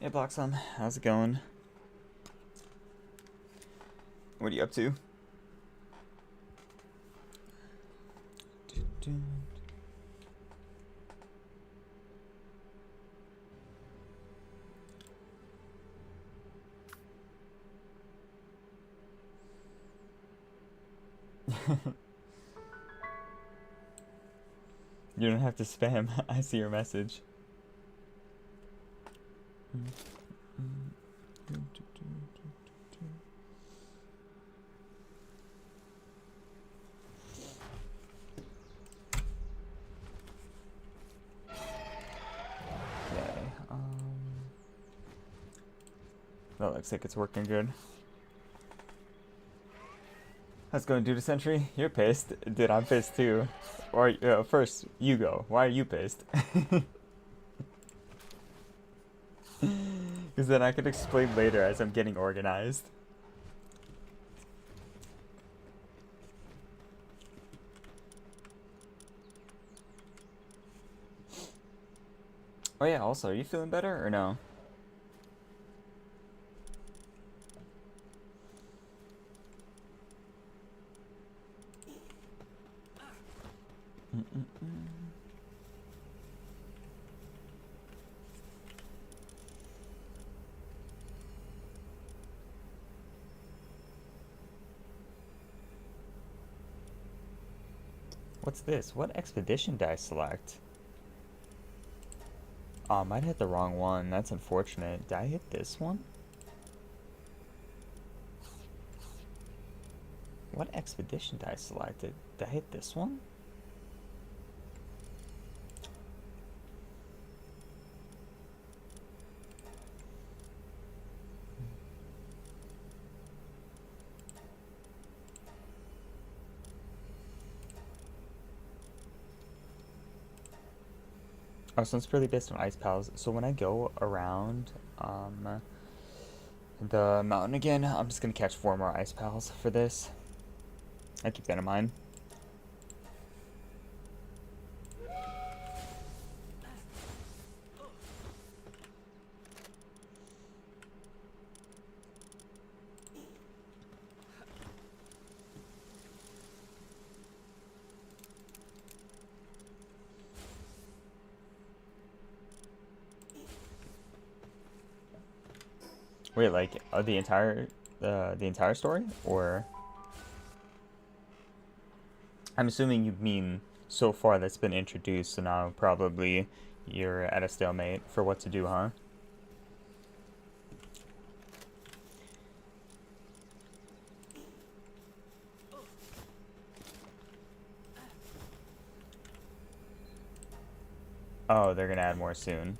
Hey Bloxham, how's it going? What are you up to? You don't have to spam. I see your message. Okay, that looks like it's working good. How's it going, Dude Sentry? You're pissed. Dude, I'm pissed too. Or, first, you go. Why are you pissed? Because then I could explain later as I'm getting organized. Oh yeah, also, are you feeling better or no? What's this? What expedition did I select? Oh, I might have hit the wrong one. That's unfortunate. Did I hit this one? What expedition did I select? Did I hit this one? Oh, so it's purely based on ice pals. So when I go around the mountain again, I'm just gonna catch 4 more ice pals for this. I keep that in mind. Wait, like the entire story, or I'm assuming you mean so far that's been introduced, so now probably you're at a stalemate for what to do, huh? Oh, they're gonna add more soon.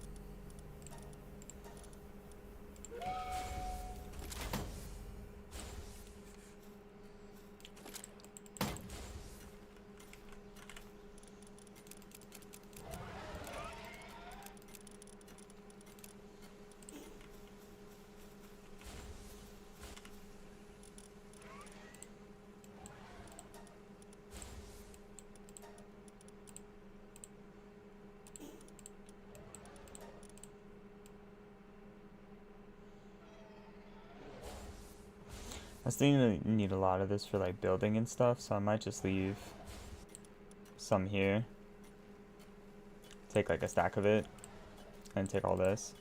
I still need a lot of this for like building and stuff, so I might just leave some here. Take like a stack of it, and take all this.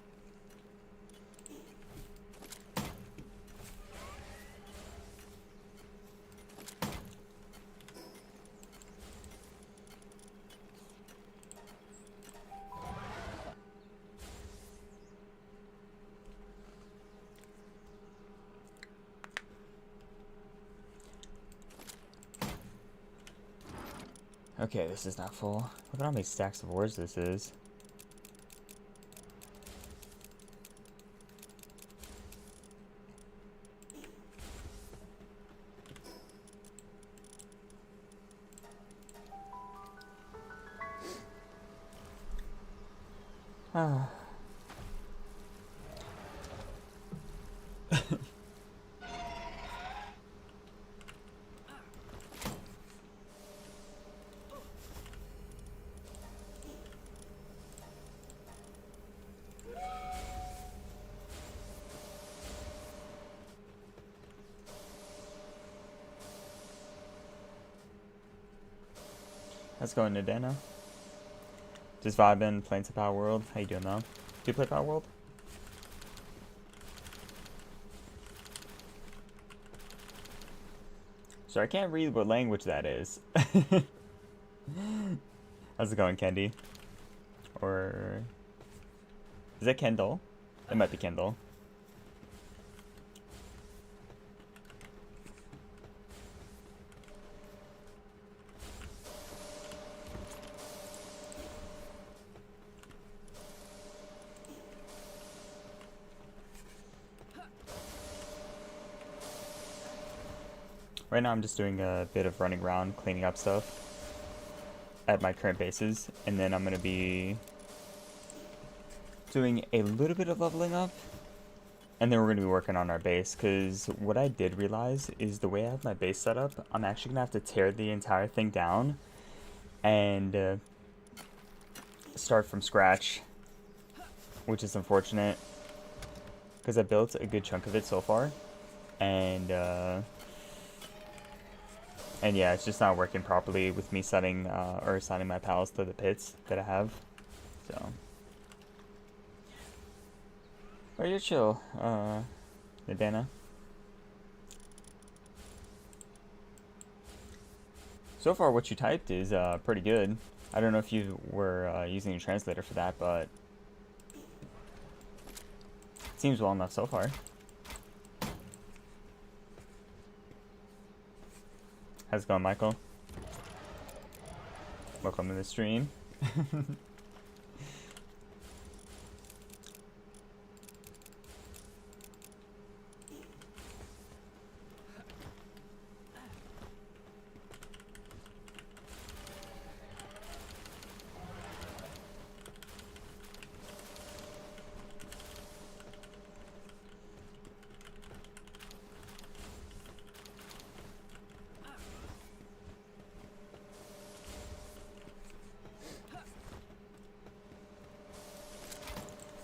Okay, this is not full. Look at how many stacks of ores this is. Ah. How's it going, Nadana? Just vibing, playing some Palworld. How you doing, though? Do you play Palworld? So I can't read what language that is. How's it going, Candy? Or is it Kendall? It might be Kendall. Right now I'm just doing a bit of running around, cleaning up stuff at my current bases, and then I'm going to be doing a little bit of leveling up, and then we're going to be working on our base, because what I did realize is the way I have my base set up, I'm actually going to have to tear the entire thing down and start from scratch, which is unfortunate, because I built a good chunk of it so far, and yeah, it's just not working properly with me setting or assigning my pals to the pits that I have. So, oh, you're chill, Nadana. So far, what you typed is pretty good. I don't know if you were using a translator for that, but it seems well enough so far. How's it going, Michael? Welcome to the stream.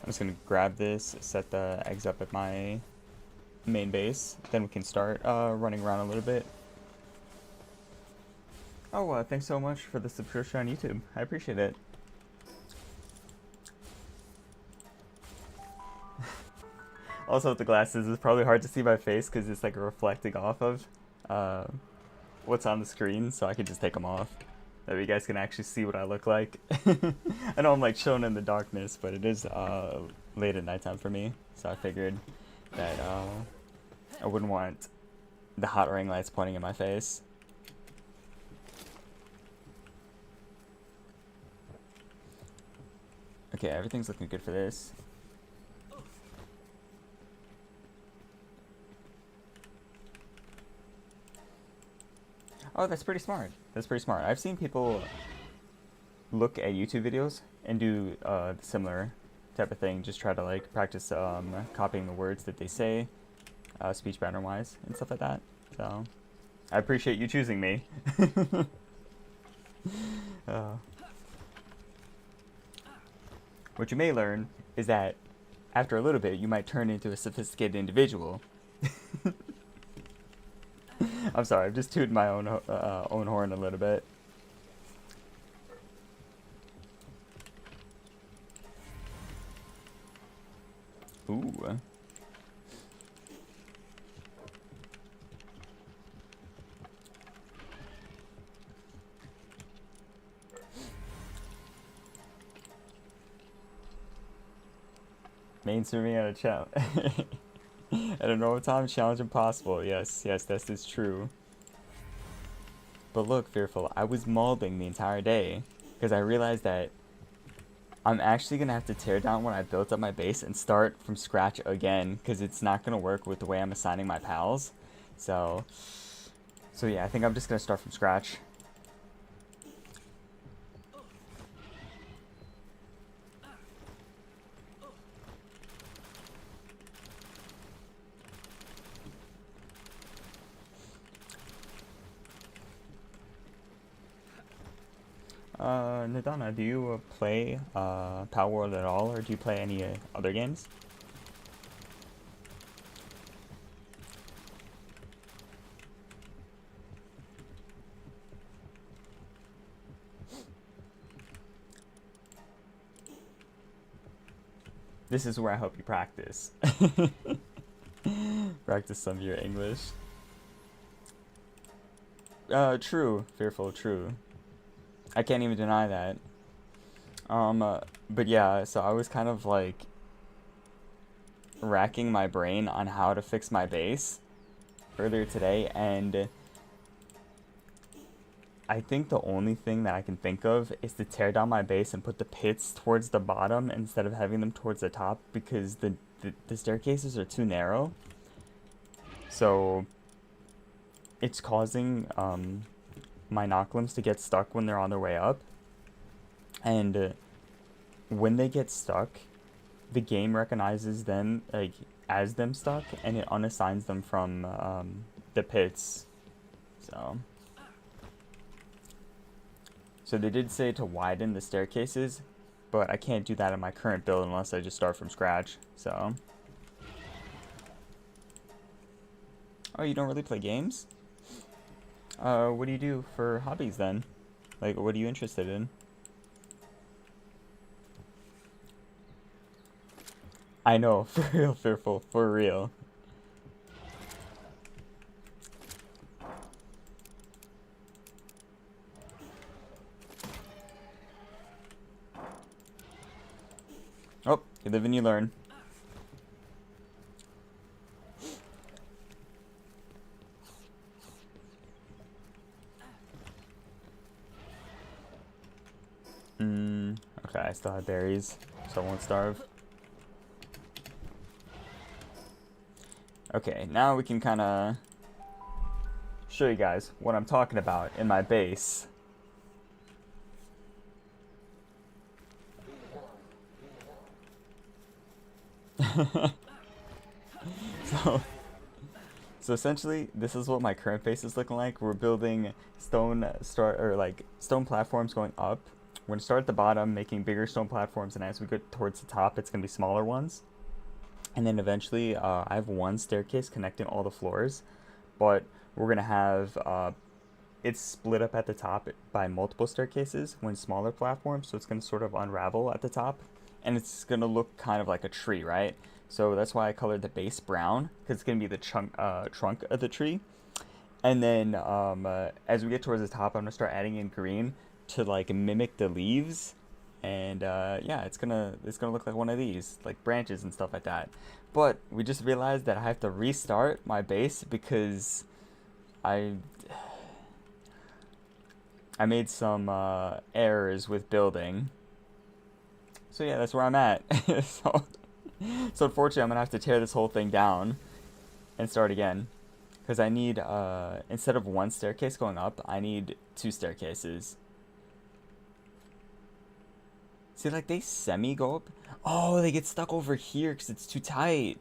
I'm just gonna grab this, set the eggs up at my main base, then we can start running around a little bit. Oh, thanks so much for the subscription on YouTube. I appreciate it. Also with the glasses, it's probably hard to see my face because it's like reflecting off of what's on the screen, so I could just take them off. That way you guys can actually see what I look like. I know I'm like shown in the darkness, but it is late at nighttime for me, so I figured that I wouldn't want the hot ring lights pointing in my face. Okay, everything's looking good for this. Oh, that's pretty smart. That's pretty smart. I've seen people look at YouTube videos and do similar type of thing. Just try to like practice copying the words that they say, speech pattern wise and stuff like that. So I appreciate you choosing me. What you may learn is that after a little bit, you might turn into a sophisticated individual. I'm sorry, I've just tooted my own horn a little bit. Ooh. Mainstreaming at a challenge. At a normal time, challenge impossible. Yes, this is true. But look, Fearful, I was molding the entire day because I realized that I'm actually going to have to tear down what I built up my base and start from scratch again because it's not going to work with the way I'm assigning my pals. So yeah, I think I'm just going to start from scratch. Nadana, do you play Palworld at all, or do you play any other games? This is where I help you practice. Practice some of your English. True, Fearful, true. I can't even deny that. But yeah, so I was kind of like racking my brain on how to fix my base earlier today, and I think the only thing that I can think of is to tear down my base and put the pits towards the bottom instead of having them towards the top, because the staircases are too narrow. So it's causing my knocklimbs to get stuck when they're on their way up. And when they get stuck, the game recognizes them like as them stuck, and it unassigns them from the pits. So they did say to widen the staircases, but I can't do that in my current build unless I just start from scratch. So, oh, you don't really play games? What do you do for hobbies then? Like, what are you interested in? I know, for real, Fearful, for real. Oh, you live and you learn. Okay, I still have berries, so I won't starve. Okay, now we can kind of show you guys what I'm talking about in my base. So essentially, this is what my current base is looking like. We're building stone platforms going up. We're gonna start at the bottom, making bigger stone platforms, and as we get towards the top, it's gonna be smaller ones. And then eventually, I have one staircase connecting all the floors, but we're gonna have it's split up at the top by multiple staircases when smaller platforms, so it's gonna sort of unravel at the top, and it's gonna look kind of like a tree, right? So that's why I colored the base brown, because it's gonna be the trunk of the tree. And then as we get towards the top, I'm gonna start adding in green to like mimic the leaves, and yeah, it's gonna look like one of these, like branches and stuff like that. But we just realized that I have to restart my base because I made some errors with building. So yeah, that's where I'm at. So unfortunately, I'm gonna have to tear this whole thing down and start again, because I need instead of one staircase going up, I need two staircases. See, like they semi go up. Oh, they get stuck over here because it's too tight.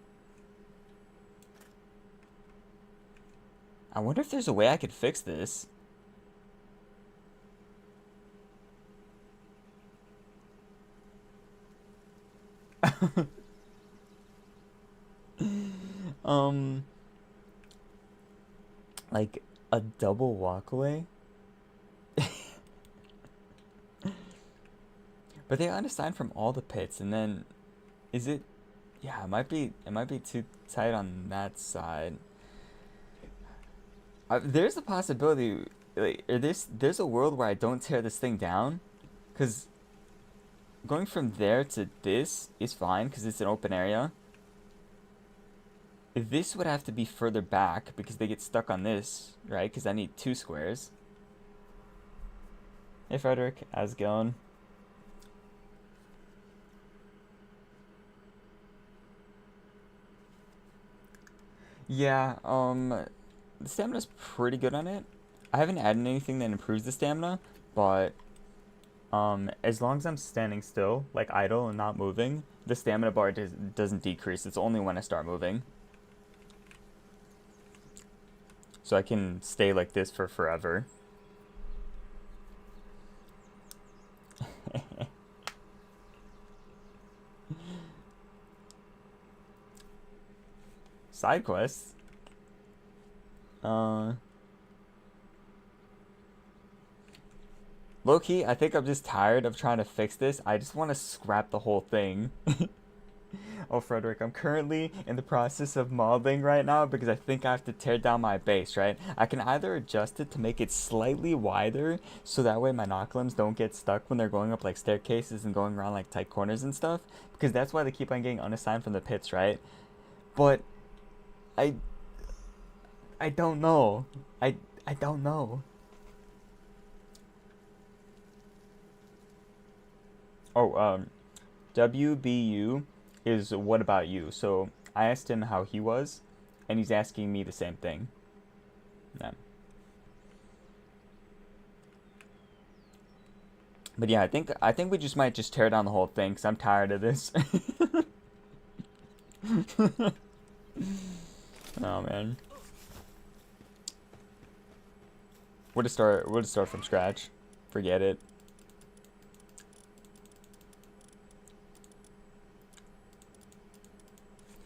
I wonder if there's a way I could fix this. Like a double walkway. But they unassigned from all the pits, and then is it? Yeah, it might be too tight on that side. There's a possibility, like, there's a world where I don't tear this thing down, because going from there to this is fine because it's an open area. This would have to be further back because they get stuck on this, right? Because I need two squares. Hey Frederick, how's it going? Yeah, the stamina's pretty good on it. I haven't added anything that improves the stamina, but as long as I'm standing still, like idle and not moving, the stamina bar doesn't decrease. It's only when I start moving. So I can stay like this for forever. Side quests? Low-key, I think I'm just tired of trying to fix this. I just want to scrap the whole thing. Oh, Frederick, I'm currently in the process of modeling right now because I think I have to tear down my base, right? I can either adjust it to make it slightly wider so that way my knocklimbs don't get stuck when they're going up like staircases and going around like tight corners and stuff, because that's why they keep on getting unassigned from the pits, right? But I I don't know. I don't know. Oh, WBU is what about you? So I asked him how he was, and he's asking me the same thing. Yeah. But yeah, I think we just might just tear down the whole thing because I'm tired of this. Oh man, we'll just start. We'll just start from scratch. Forget it.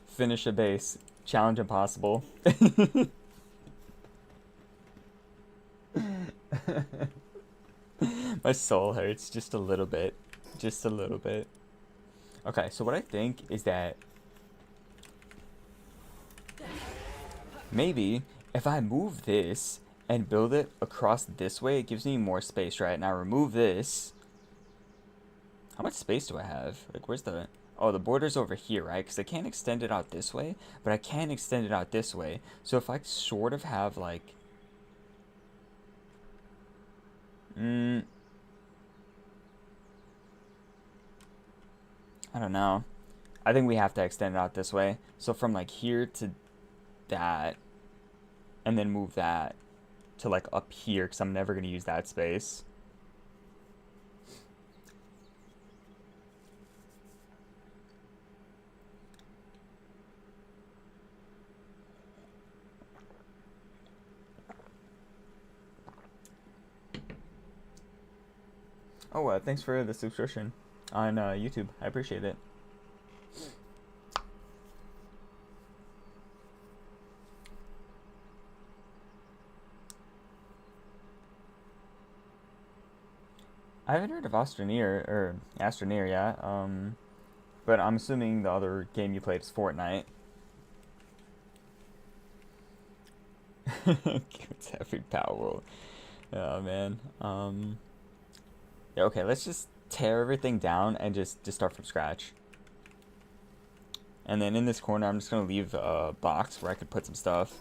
Finish a base. Challenge impossible. My soul hurts just a little bit. Just a little bit. Okay, so what I think is that maybe if I move this and build it across this way, it gives me more space, right? Now remove this. How much space do I have? Like, where's the... Oh, the border's over here, right? Because I can't extend it out this way, but I can extend it out this way. So if I sort of have, like... I don't know. I think we have to extend it out this way. So from, like, here to that, and then move that to, like, up here, because I'm never going to use that space. Oh, thanks for the subscription on YouTube. I appreciate it. I haven't heard of Astroneer, yeah. But I'm assuming the other game you played is Fortnite. It's every Palworld. Oh man. Yeah, okay, let's just tear everything down and just start from scratch. And then in this corner, I'm just gonna leave a box where I could put some stuff.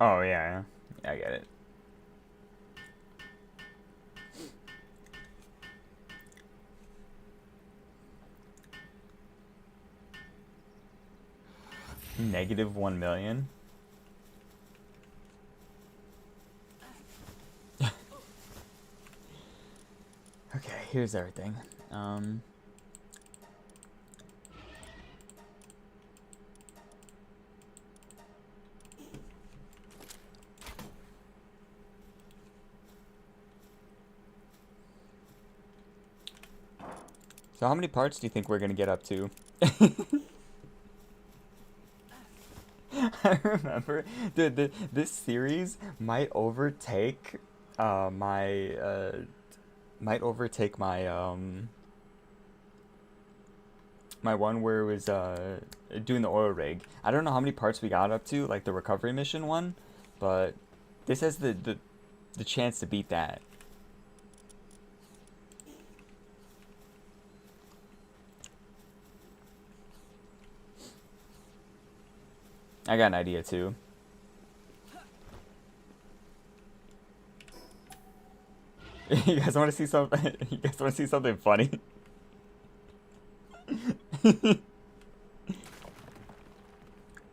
Oh yeah, I get it. Negative 1 million. Okay, here's everything. So how many parts do you think we're gonna get up to? I remember, dude, this series might overtake my one where it was doing the oil rig. I don't know how many parts we got up to, like the recovery mission one, but this has the chance to beat that. I got an idea too. You guys want to see something? You guys want to see something funny?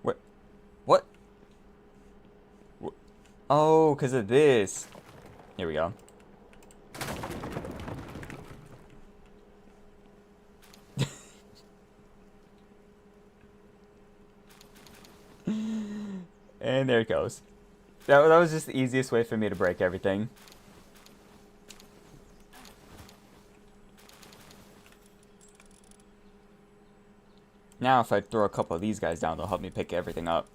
What? What? Oh, because of this. Here we go. And there it goes. That was just the easiest way for me to break everything. Now if I throw a couple of these guys down, they'll help me pick everything up.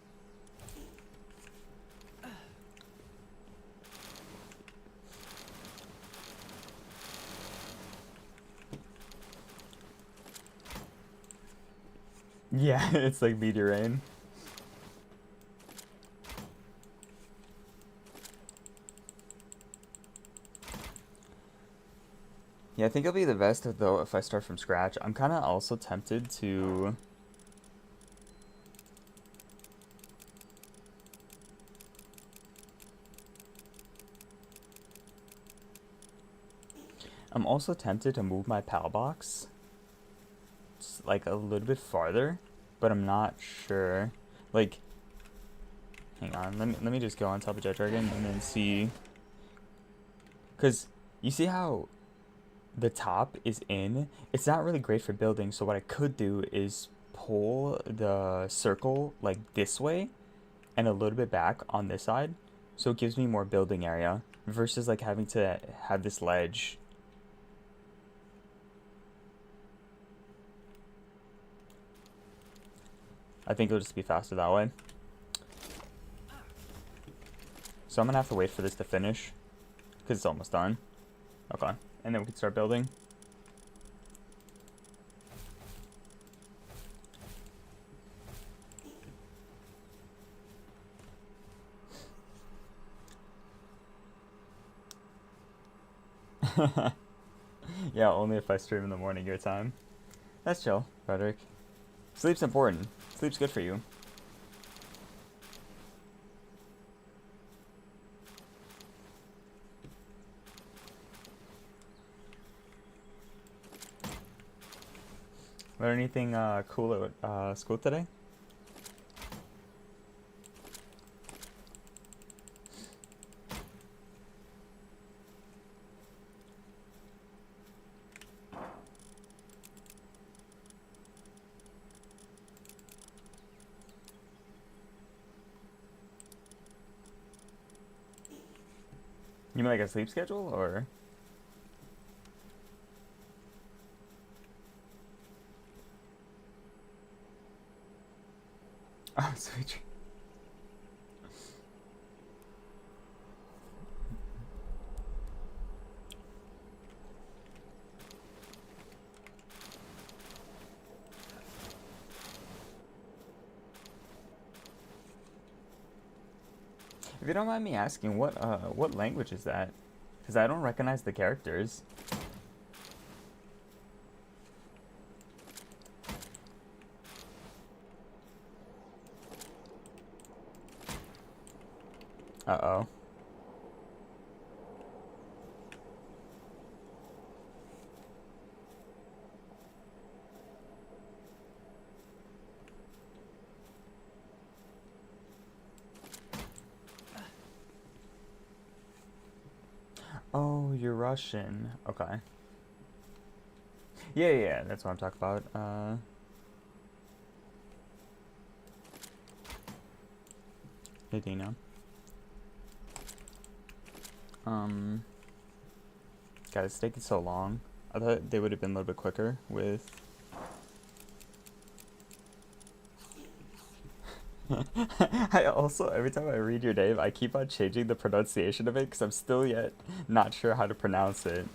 Yeah, it's like meteor rain. Yeah, I think it'll be the best though if I start from scratch. I'm kind of also tempted to... I'm also tempted to move my PAL box like a little bit farther, but I'm not sure. Like, hang on, let me just go on top of Jet Dragon and then see. Cause you see how the top is in? It's not really great for building. So what I could do is pull the circle like this way and a little bit back on this side, so it gives me more building area versus like having to have this ledge. I think it'll just be faster that way. So I'm gonna have to wait for this to finish because it's almost done. Okay, and then we can start building. Yeah, only if I stream in the morning your time. That's chill, Frederick. Sleep's important. Sleep's good for you. Learn anything cool at school today? You mean like a sleep schedule, or? Oh, sweet. If you don't mind me asking, what language is that? Because I don't recognize the characters. Uh-oh. Oh, you're Russian. Okay. Yeah, that's what I'm talking about. Hey, Dino. God, it's taking so long. I thought they would have been a little bit quicker with... I also, every time I read your name, I keep on changing the pronunciation of it because I'm still yet not sure how to pronounce it.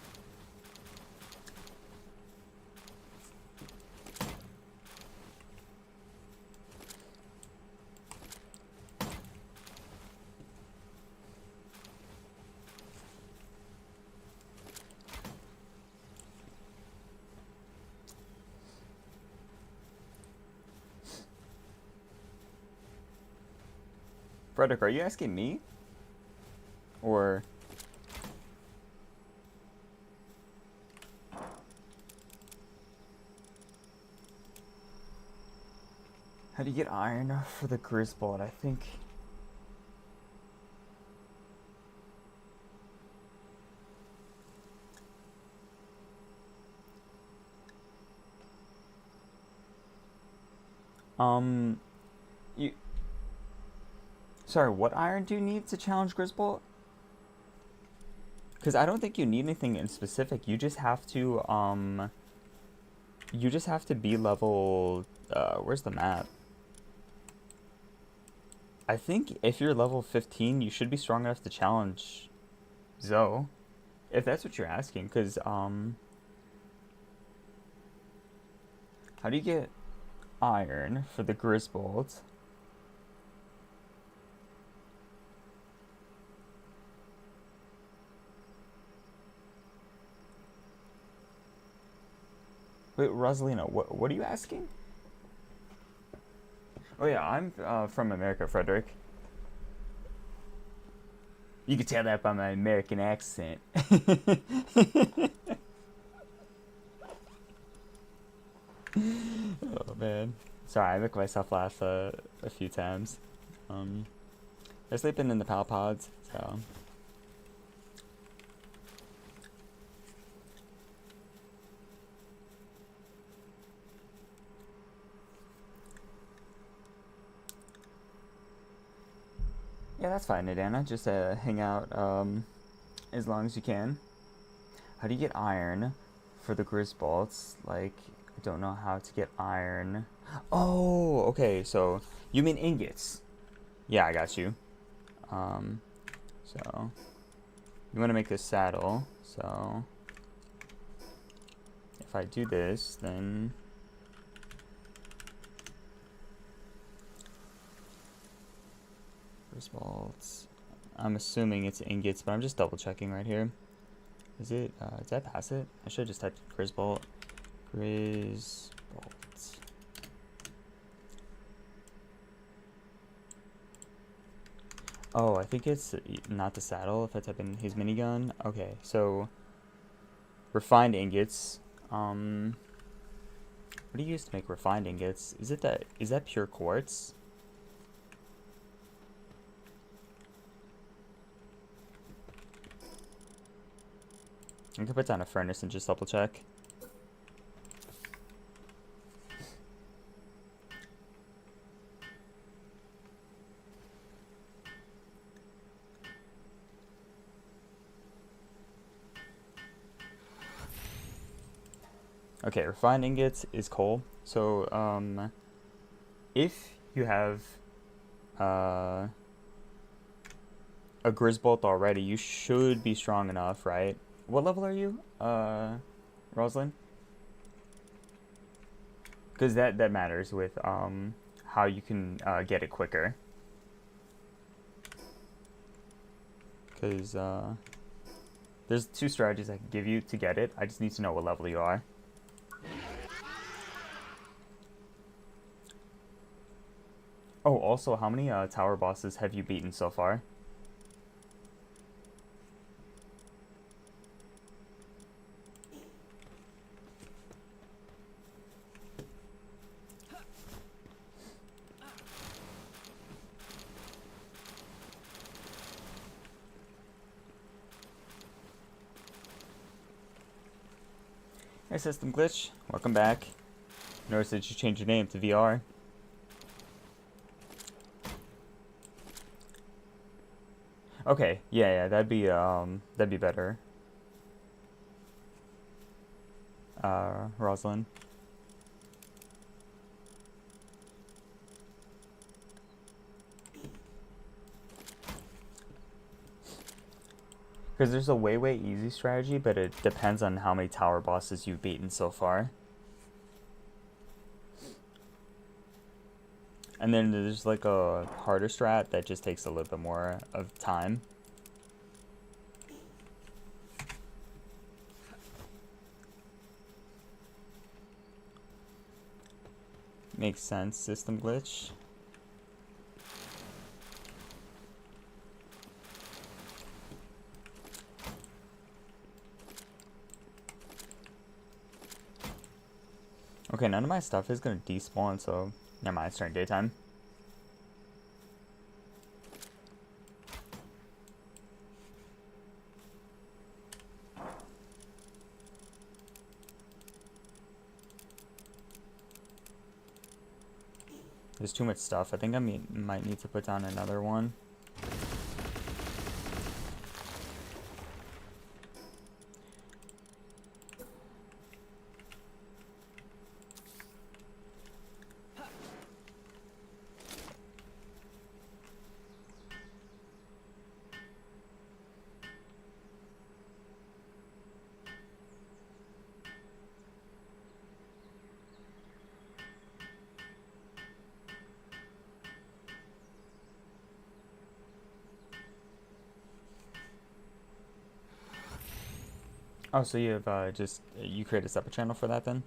Frederick, are you asking me? Or... How do you get iron for the Grisbold? I think... You... Sorry, what iron do you need to challenge Grisbold? Because I don't think you need anything in specific. You just have to, You just have to be level, where's the map? I think if you're level 15, you should be strong enough to challenge Zoe. If that's what you're asking, because, how do you get iron for the Griswold? Wait, Rosalina, what are you asking? Oh yeah, I'm from America, Frederick. You can tell that by my American accent. Oh man, sorry, I make myself laugh a few times. They're sleeping in the pal pods, so. Yeah, that's fine, Nadana. Just hang out as long as you can. How do you get iron for the Grisbolts? Like, I don't know how to get iron. Oh, okay, so you mean ingots. Yeah, I got you. So you want to make this saddle. So if I do this, then Grisbolts. I'm assuming it's ingots, but I'm just double checking right here. Is it, did I pass it? I should have just typed Grisbolt. Grisbolt. Oh, I think it's not the saddle if I type in his minigun. Okay, so refined ingots. What do you use to make refined ingots? Is that pure quartz? I can put down a furnace and just double check. Okay, refined ingots is coal. So, if you have a Grisbolt already, you should be strong enough, right? What level are you, Rosalind? Because that matters with how you can get it quicker. Because there's 2 strategies I can give you to get it. I just need to know what level you are. Oh, also, how many tower bosses have you beaten so far? Hey, System Glitch. Welcome back. Notice that you changed your name to VR. Okay, yeah, that'd be better. Rosalind. Because there's a way easy strategy, but it depends on how many tower bosses you've beaten so far. And then there's like a harder strat that just takes a little bit more of time. Makes sense, System Glitch. Okay, none of my stuff is gonna despawn, so never mind, it's during daytime. There's too much stuff. I think I might need to put down another one. Oh, so you have just you create a separate channel for that then?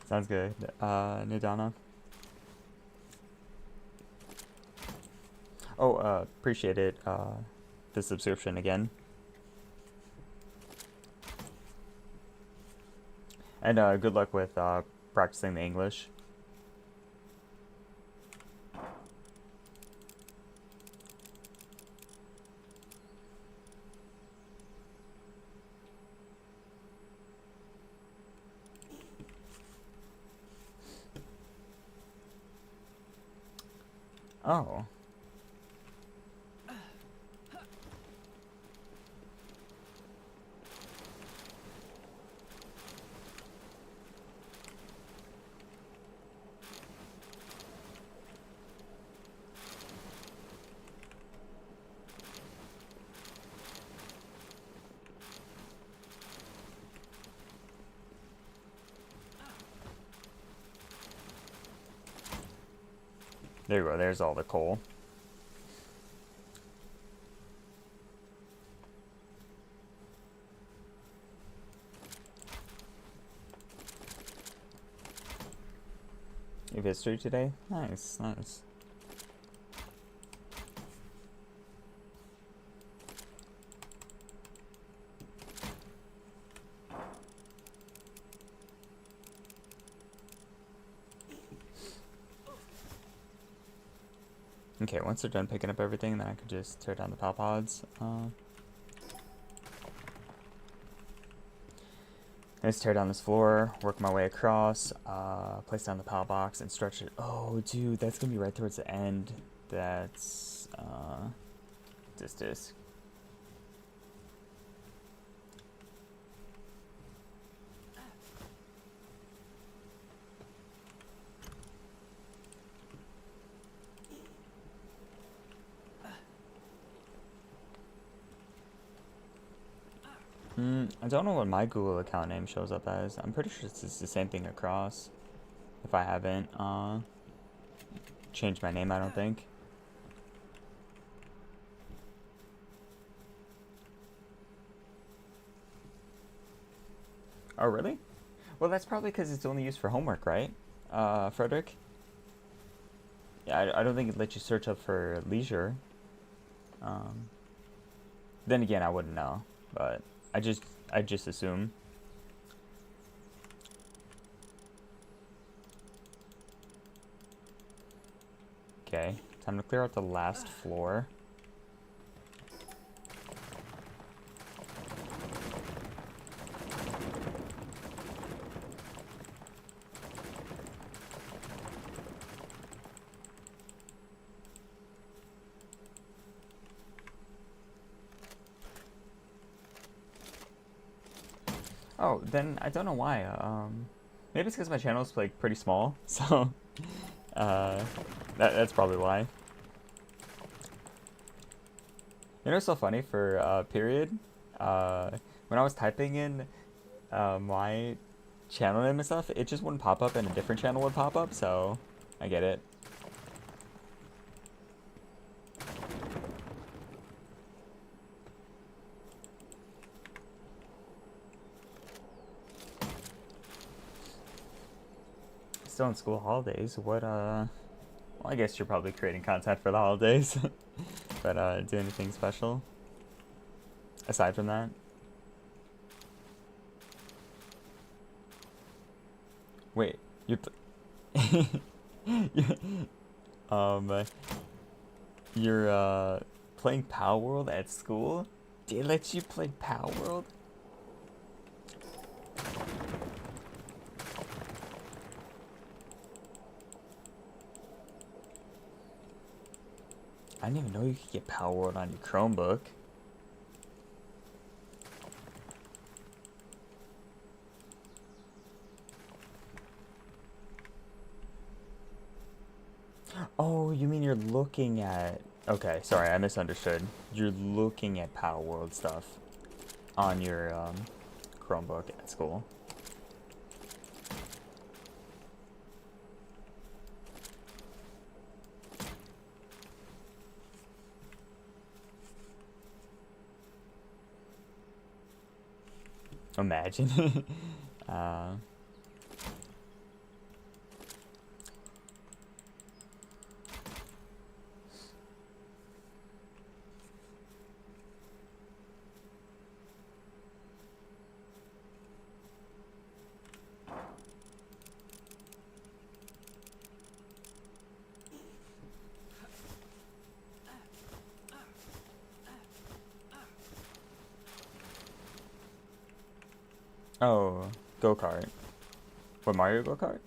Sounds good. Nidana. Oh, appreciate it. The subscription again. And good luck with practicing the English. Oh. There you go, there's all the coal. You have history today? Nice, nice. Okay, once they're done picking up everything, then I could just tear down the pal pods. Let's tear down this floor, work my way across, place down the pal box, and stretch it. Oh, dude, that's gonna be right towards the end. That's, this. I don't know what my Google account name shows up as. I'm pretty sure it's the same thing across. If I haven't changed my name, I don't think. Oh, really? Well, that's probably because it's only used for homework, right, Frederick? Yeah, I don't think it lets you search up for leisure. Then again, I wouldn't know, but I just assume. Okay, time to clear out the last floor. Oh, then I don't know why. Maybe it's because my channel is like pretty small, so that's probably why. You know what's so funny for period? When I was typing in my channel name and stuff, it just wouldn't pop up, and a different channel would pop up. So I get it. Still in school holidays. What well, I guess you're probably creating content for the holidays. But do anything special aside from that? Wait, you're um you're playing Palworld at school? They let you play Palworld? I didn't even know you could get Palworld on your Chromebook. Oh, you mean you're looking at... Okay, sorry, I misunderstood. You're looking at Palworld stuff on your Chromebook at school. Imagine. uh, oh, go-kart. What, Mario go-kart?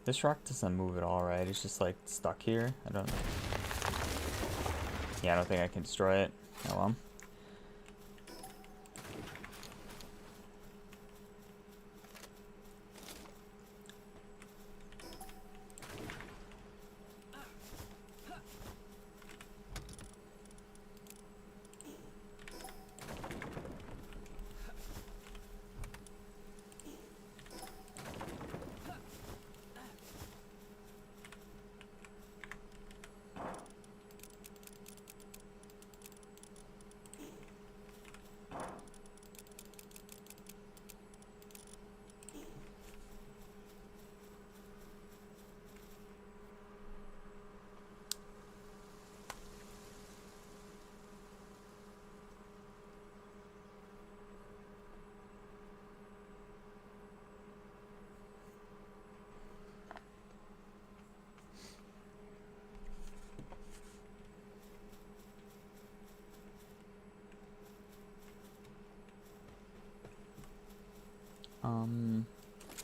This rock doesn't move at all, right? It's just like stuck here. I don't... Yeah, I don't think I can destroy it. Oh well.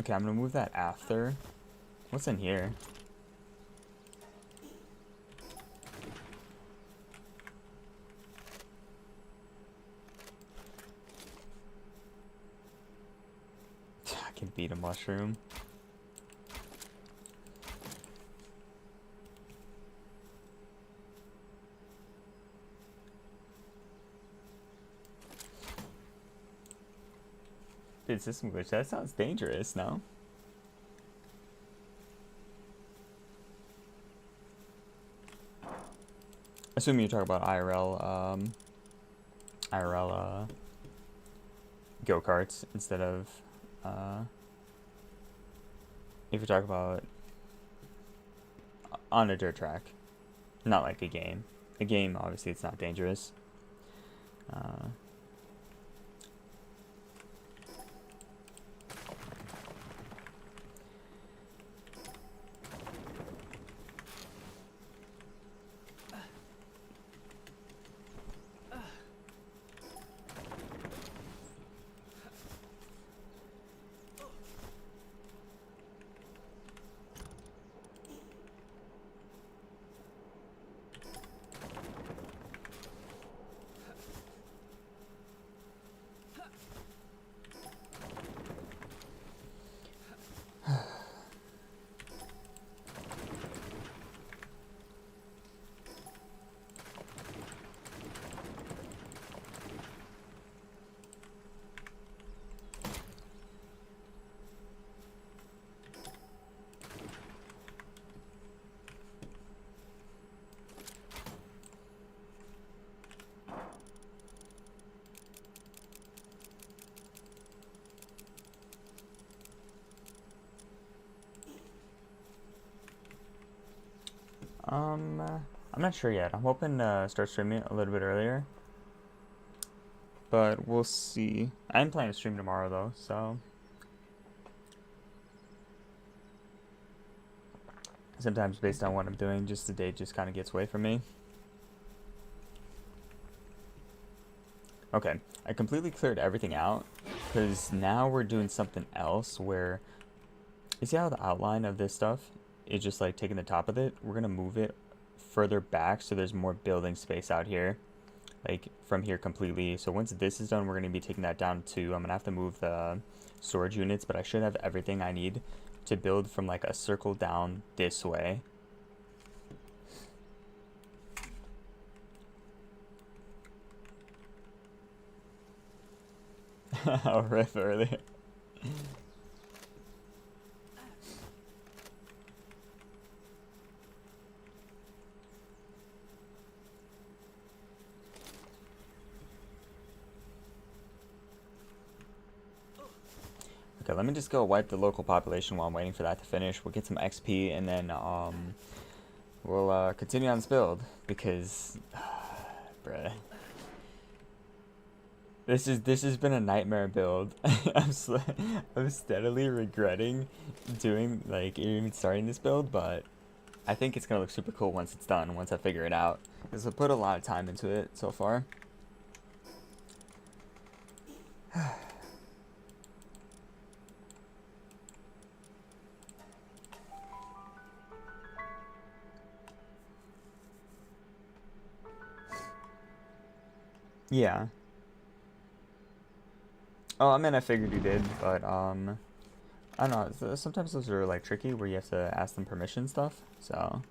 Okay, I'm gonna move that after. What's in here? I can beat a mushroom. Dude, system glitch. That sounds dangerous, no? Assuming you talk about IRL go-karts instead of if you talk about on a dirt track, not like a game. A game, obviously, it's not dangerous. I'm not sure yet. I'm hoping to start streaming a little bit earlier, but we'll see. I'm planning to stream tomorrow though, so sometimes based on what I'm doing, just the date just kind of gets away from me. Okay, I completely cleared everything out because now we're doing something else where you see how the outline of this stuff is just like taking the top of it. We're gonna move it further back so there's more building space out here. like from here completely. So once this is done, we're going to be taking that down too. I'm going to have to move the storage units, but I should have everything I need to build from like a circle down this way. I'll riff earlier. Okay, let me just go wipe the local population while I'm waiting for that to finish. We'll get some XP and then we'll continue on this build because, bruh, this has been a nightmare build. I'm steadily regretting doing like even starting this build, but I think it's gonna look super cool once it's done. Once I figure it out, because I put a lot of time into it so far. Yeah. Oh, I mean, I figured you did, but I don't know. Sometimes those are like tricky where you have to ask them permission stuff. So.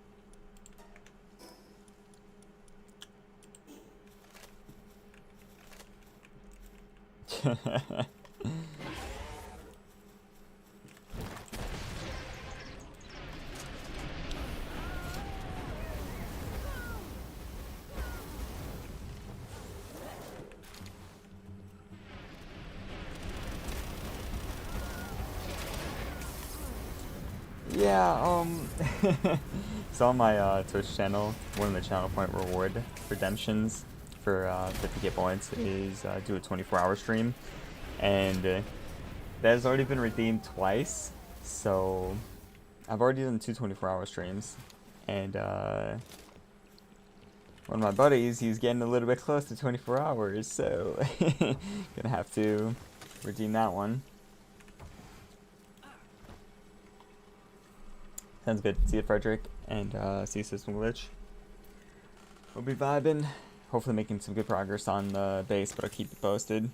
Yeah, it's on my Twitch channel. One of the channel point reward redemptions for 50k points is do a 24-hour stream, and that has already been redeemed twice. So I've already done two 24-hour streams, and one of my buddies, he's getting a little bit close to 24 hours, so gonna have to redeem that one. Sounds good. See you, Frederick, and see you, System Glitch. We'll be vibing. Hopefully making some good progress on the base, but I'll keep you posted.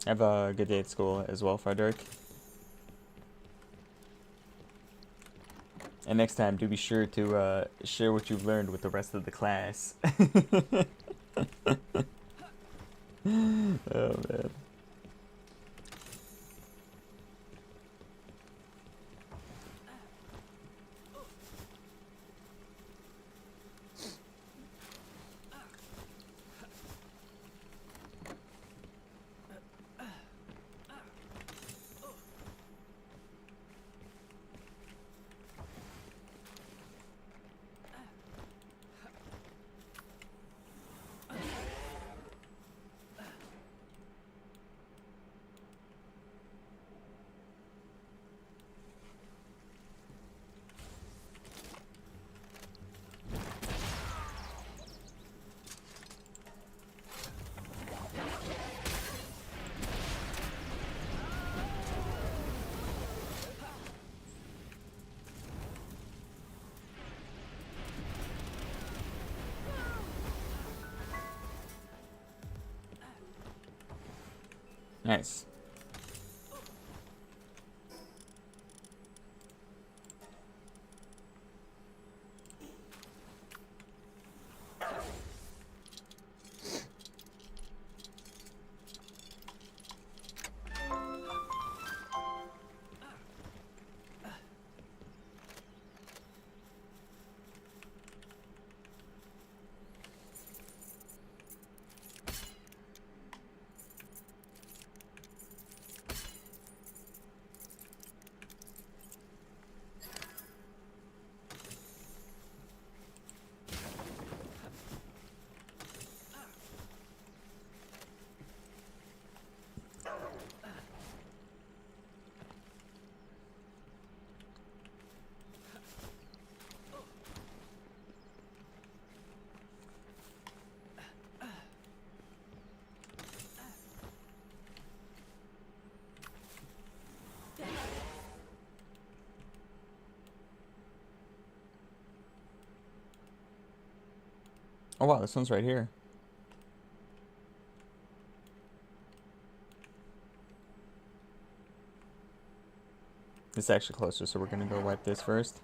Have a good day at school as well, Frederick. And next time, do be sure to share what you've learned with the rest of the class. Oh, man. Nice. Oh wow, this one's right here. It's actually closer, so we're gonna go wipe this first.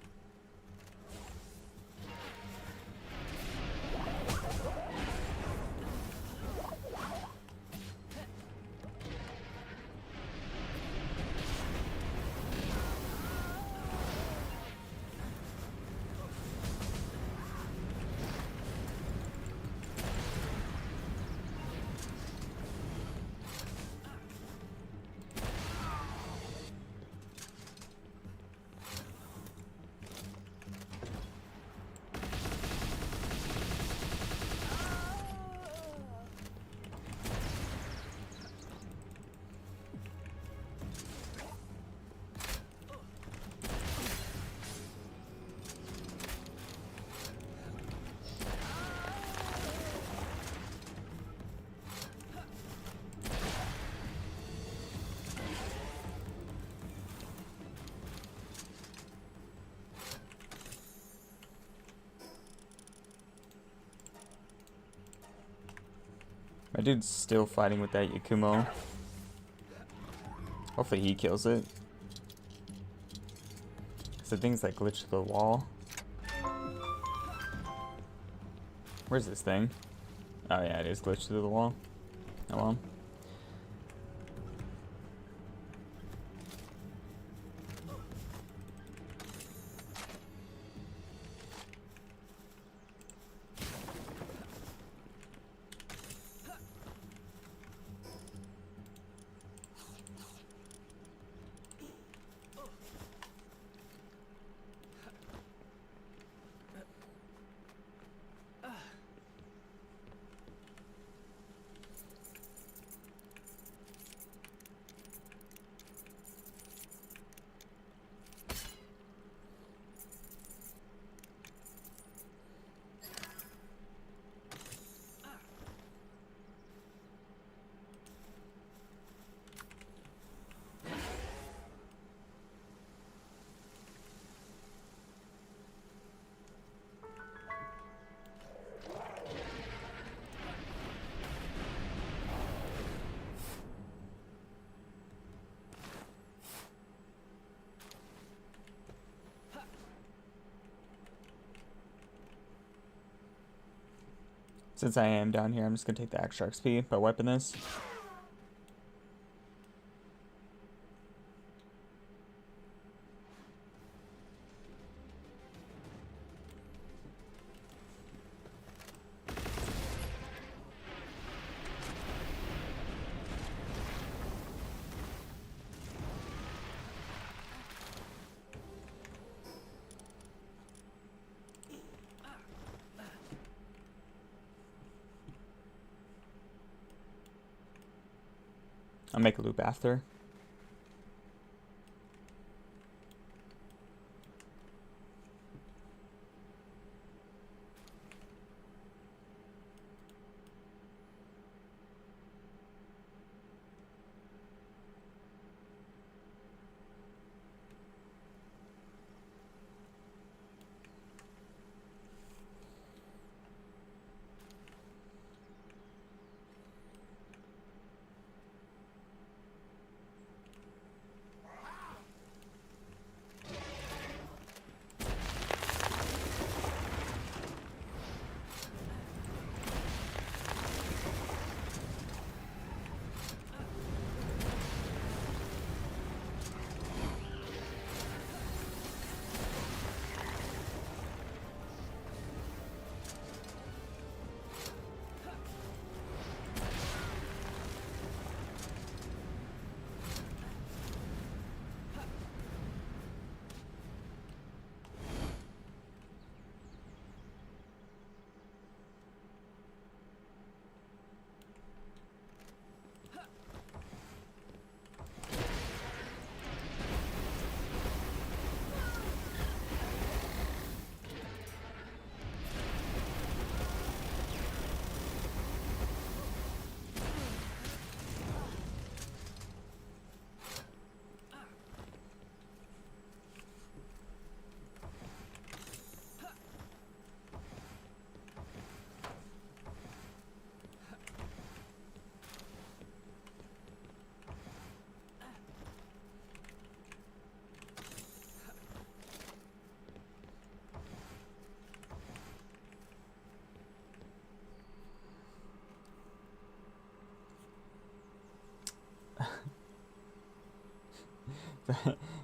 My dude's still fighting with that Yakumo. Hopefully he kills it. Cause the thing's like glitched to the wall. Where's this thing? Oh yeah, it is glitched to the wall. Oh well. Since I am down here, I'm just gonna take the extra XP by wiping this. I'll make a loop after.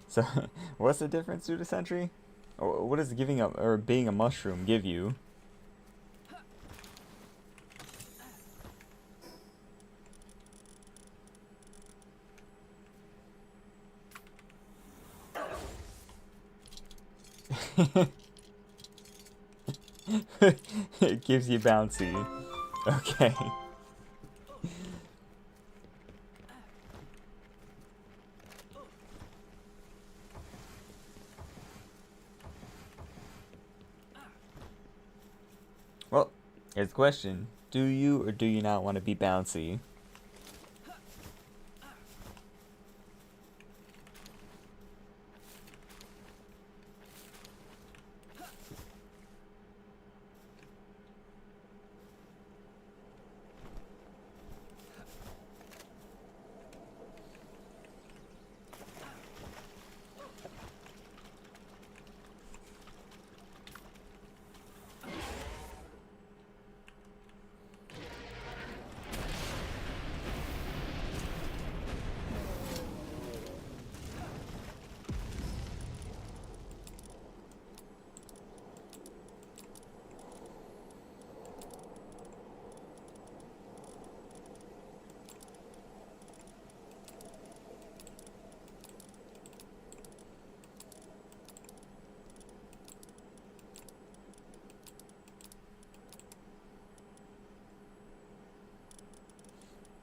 So, what's the difference due to sentry? Or what does giving up or being a mushroom give you? It gives you bouncy. Okay. Well, here's the question. Do you or do you not want to be bouncy?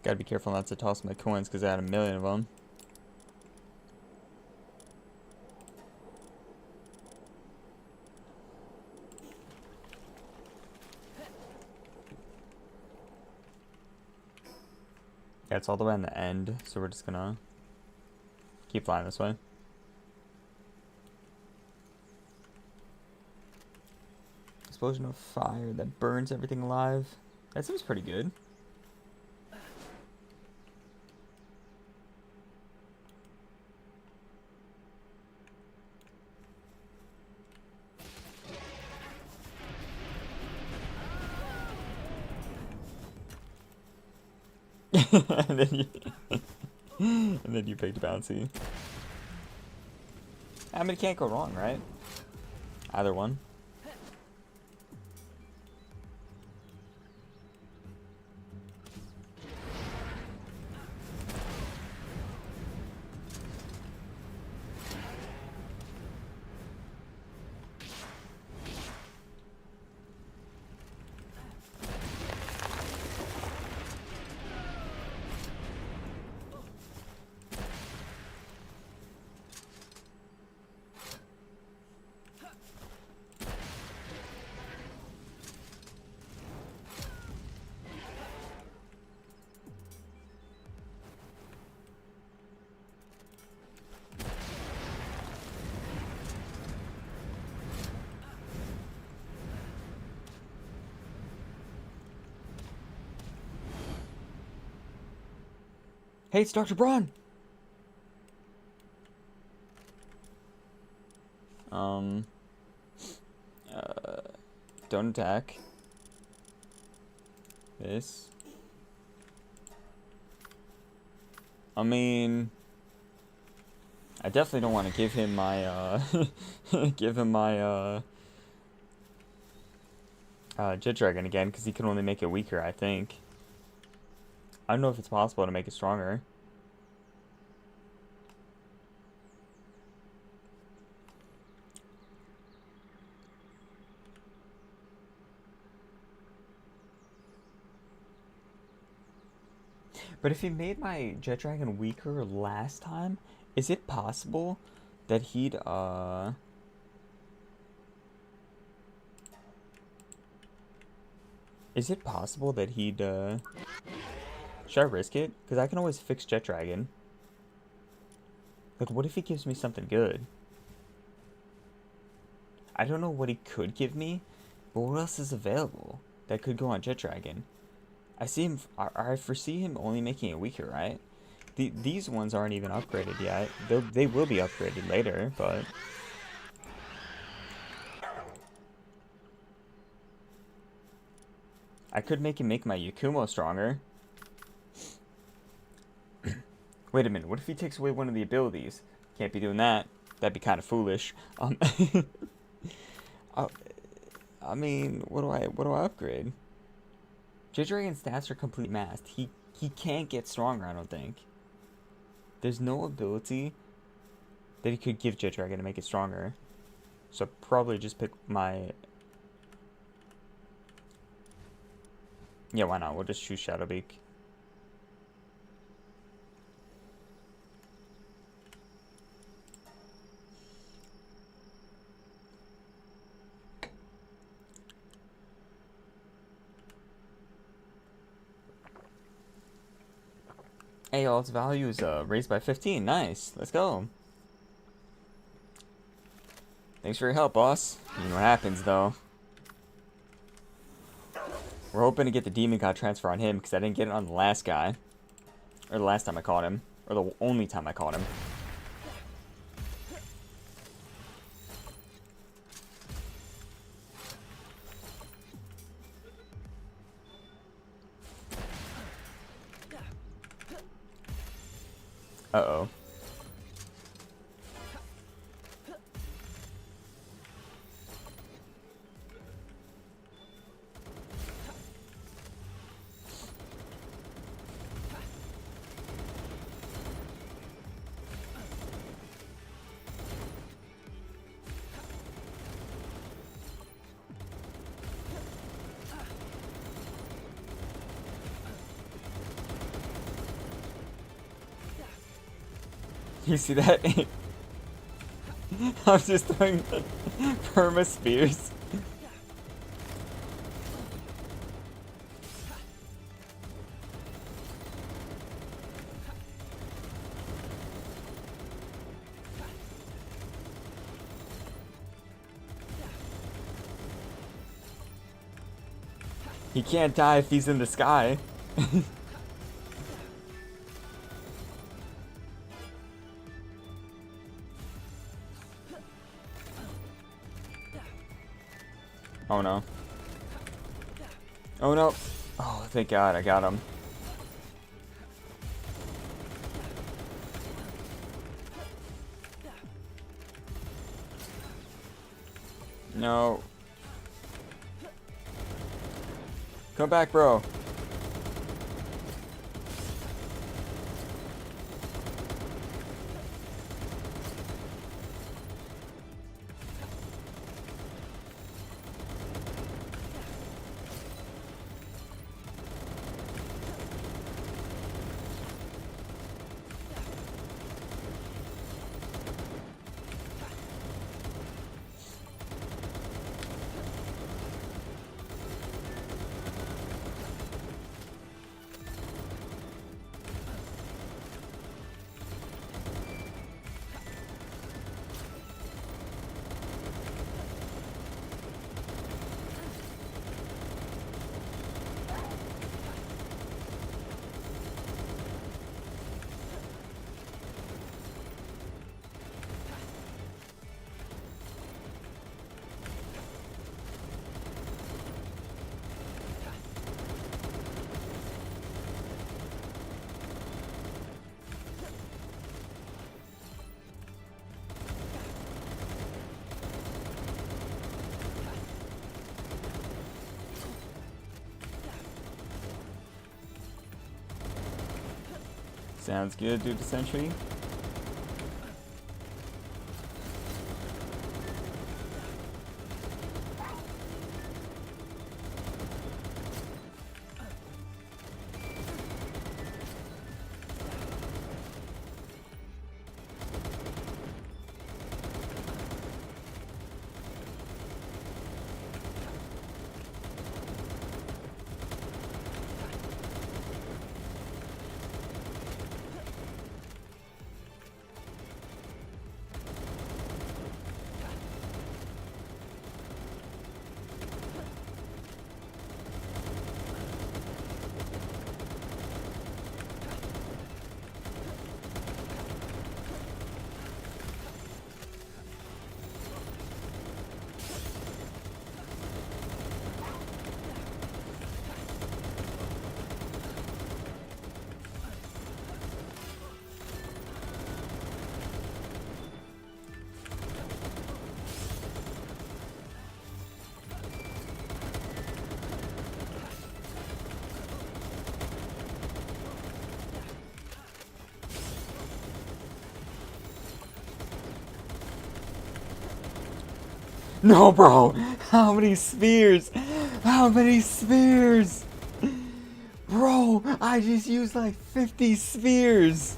Gotta be careful not to toss my coins because I had 1,000,000 of them. Yeah, it's all the way on the end, so we're just gonna keep flying this way. Explosion of fire that burns everything alive. That seems pretty good. and then you and then you picked bouncy. I mean, it can't go wrong, right? Either one. Hey, it's Dr. Braun! Don't attack. This. I mean, I definitely don't want to give him my, Jet Dragon again, because he can only make it weaker, I think. I don't know if it's possible to make it stronger. But if he made my Jet Dragon weaker last time, is it possible that he'd, Is it possible that he'd, Should I risk it? Because I can always fix Jet Dragon. Like, what if he gives me something good? I don't know what he could give me, but what else is available that could go on Jet Dragon? I see him. I foresee him only making it weaker, right? These ones aren't even upgraded yet. They will be upgraded later, but I could make him make my Yakumo stronger. Wait a minute. What if he takes away one of the abilities? Can't be doing that. That'd be kind of foolish. I, I mean, what do I upgrade? Jet Dragon's stats are complete masked. He can't get stronger, I don't think. There's no ability that he could give Jet Dragon to make it stronger. So probably just pick my... Yeah, why not? We'll just choose Shadowbeak. Hey, all its value is raised by 15. Nice. Let's go. Thanks for your help, boss. You know what happens, though. We're hoping to get the Demon God transfer on him, because I didn't get it on the last guy. Or the last time I caught him. Or the only time I caught him. Uh-oh. You see that? I'm just throwing perma spears. He can't die if he's in the sky. Oh no. Oh no. Oh, thank God I got him. No. Come back, bro. Sounds good, dude, the sentry. No, bro! How many spheres? How many spheres? Bro, I just used like 50 spheres!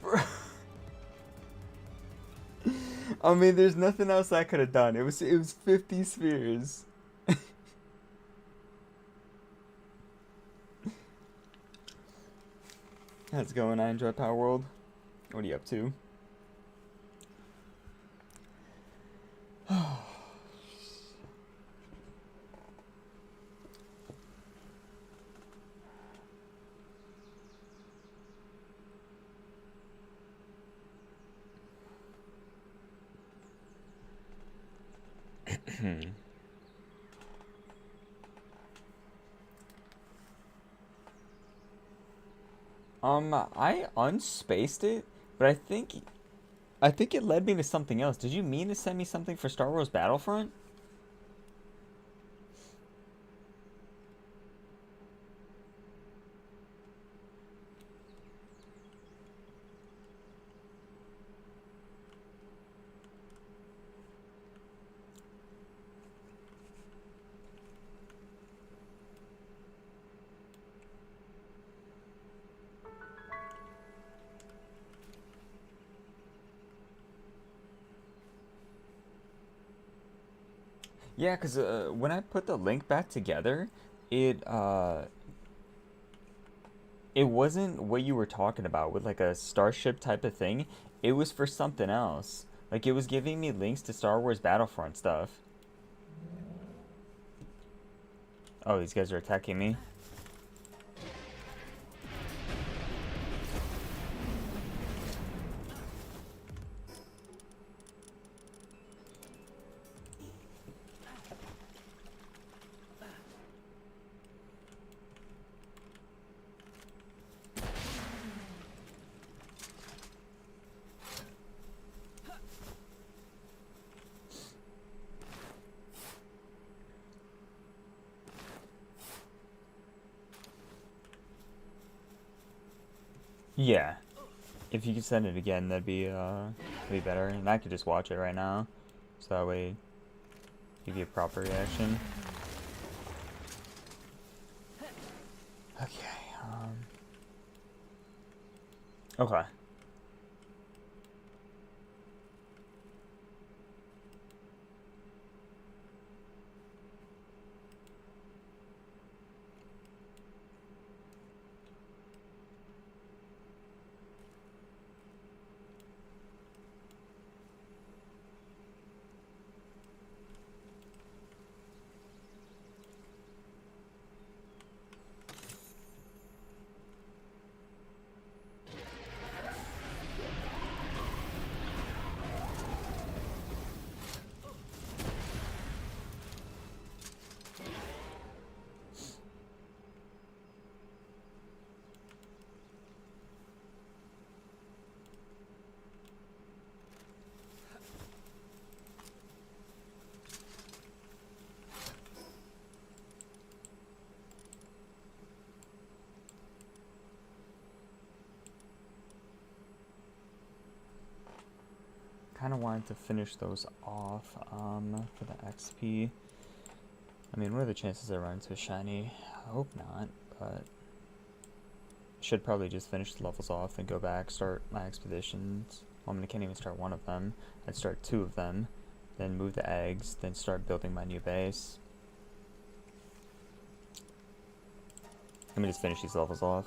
Bro. I mean, there's nothing else I could have done. It was 50 spheres. How's it going? I enjoy Palworld. What are you up to? I unspaced it, but I think it led me to something else. Did you mean to send me something for Star Wars Battlefront? Yeah, because when I put the link back together, it uh, it wasn't what you were talking about with like a starship type of thing. It was for something else. Like it was giving me links to Star Wars Battlefront stuff. Oh, these guys are attacking me. Yeah. If you could send it again, that'd be better. And I could just watch it right now. So that way give you a proper reaction. Okay, okay. Kind of wanted to finish those off for the XP. I mean, what are the chances I run into a shiny? I hope not, but should probably just finish the levels off and go back, start my expeditions. Well, I mean, I can't even start one of them. I'd start two of them, then move the eggs, then start building my new base. Let me just finish these levels off.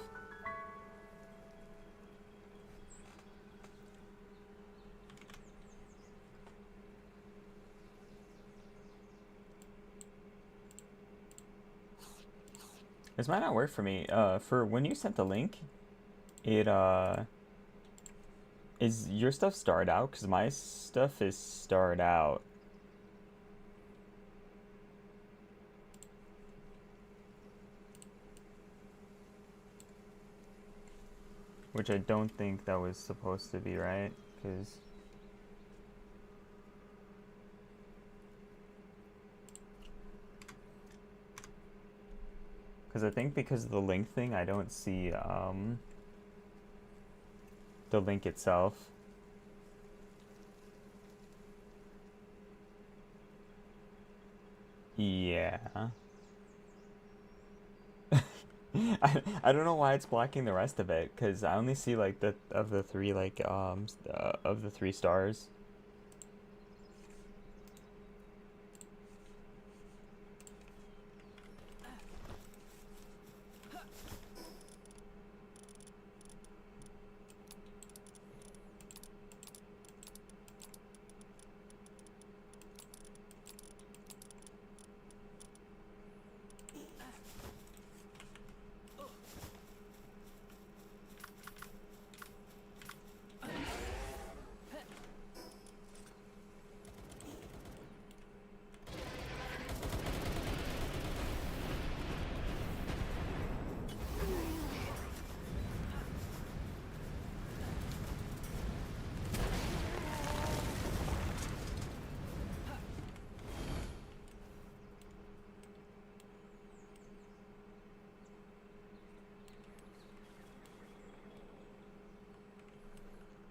This might not work for me. For when you sent the link, it is your stuff starred out? Because my stuff is starred out. Which I don't think that was supposed to be, right? Because Because I think because of the link thing, I don't see the link itself. Yeah. I don't know why it's blocking the rest of it, because I only see like the of the three like of the 3 stars.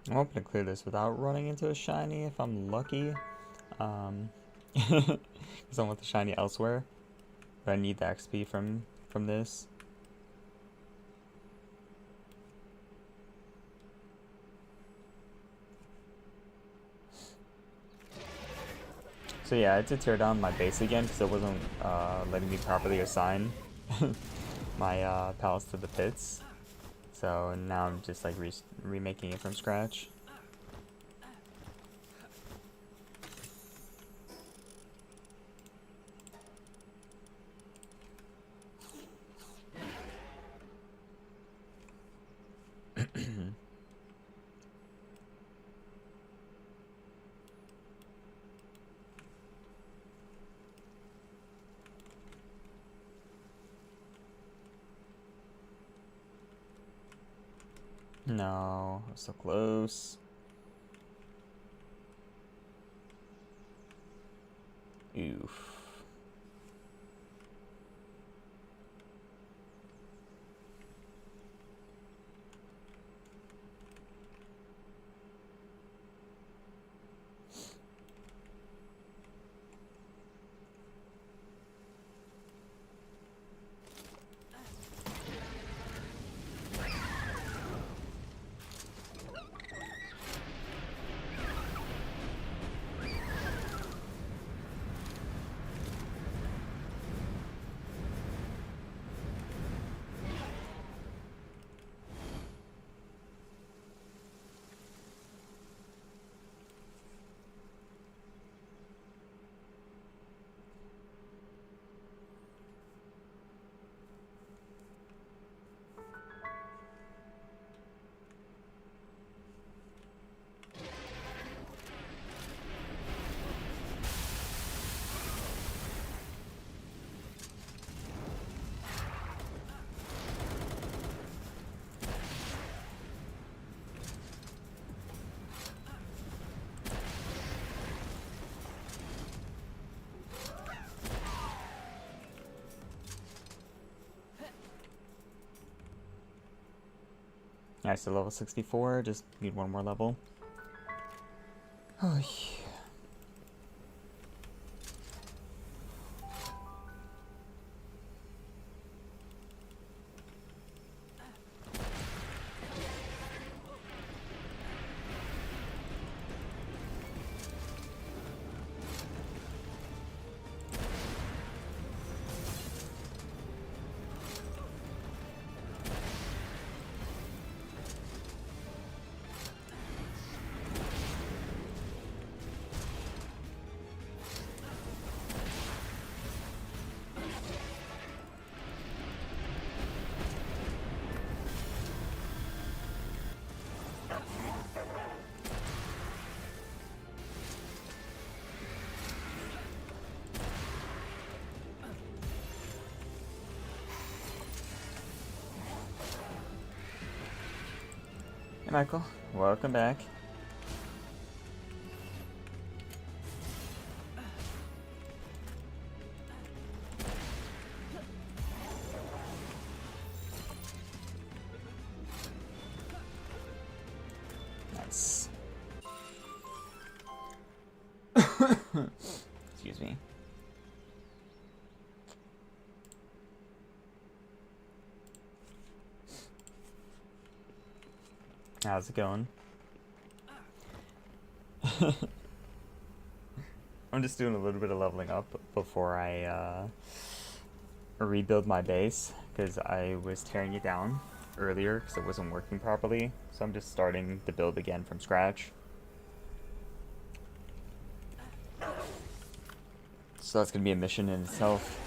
I'm hoping to clear this without running into a shiny if I'm lucky. Because I want the shiny elsewhere. But I need the XP from this. So yeah, I had to tear down my base again because it wasn't letting me properly assign my palace to the pits. So now I'm just like remaking it from scratch. No, so close. Oof. Nice, to level 64, just need one more level. Oh, yeah. Hey Michael, welcome back. Let's... Excuse me. How's it going? I'm just doing a little bit of leveling up before I rebuild my base, because I was tearing it down earlier because it wasn't working properly. So I'm just starting the build again from scratch. So that's going to be a mission in itself.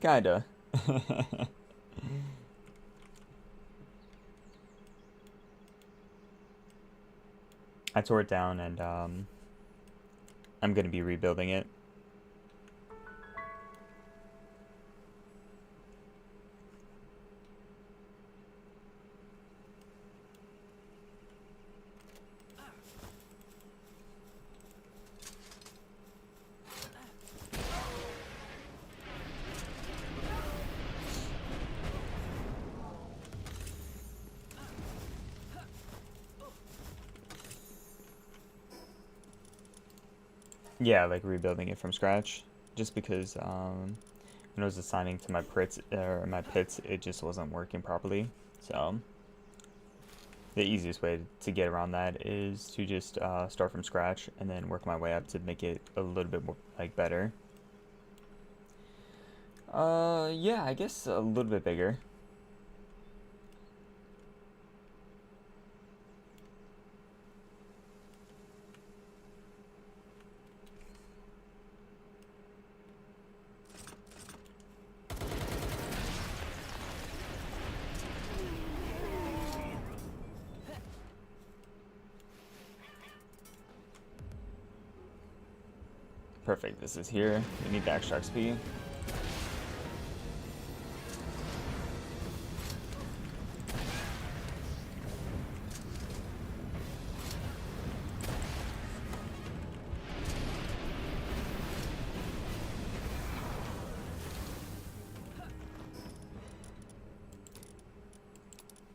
Kinda. I tore it down and I'm gonna be rebuilding it. Yeah, like rebuilding it from scratch, just because when I was assigning to my pits, it just wasn't working properly. So the easiest way to get around that is to just start from scratch and then work my way up to make it a little bit more like better. Yeah, I guess a little bit bigger. Perfect, this is here. We need the extra XP.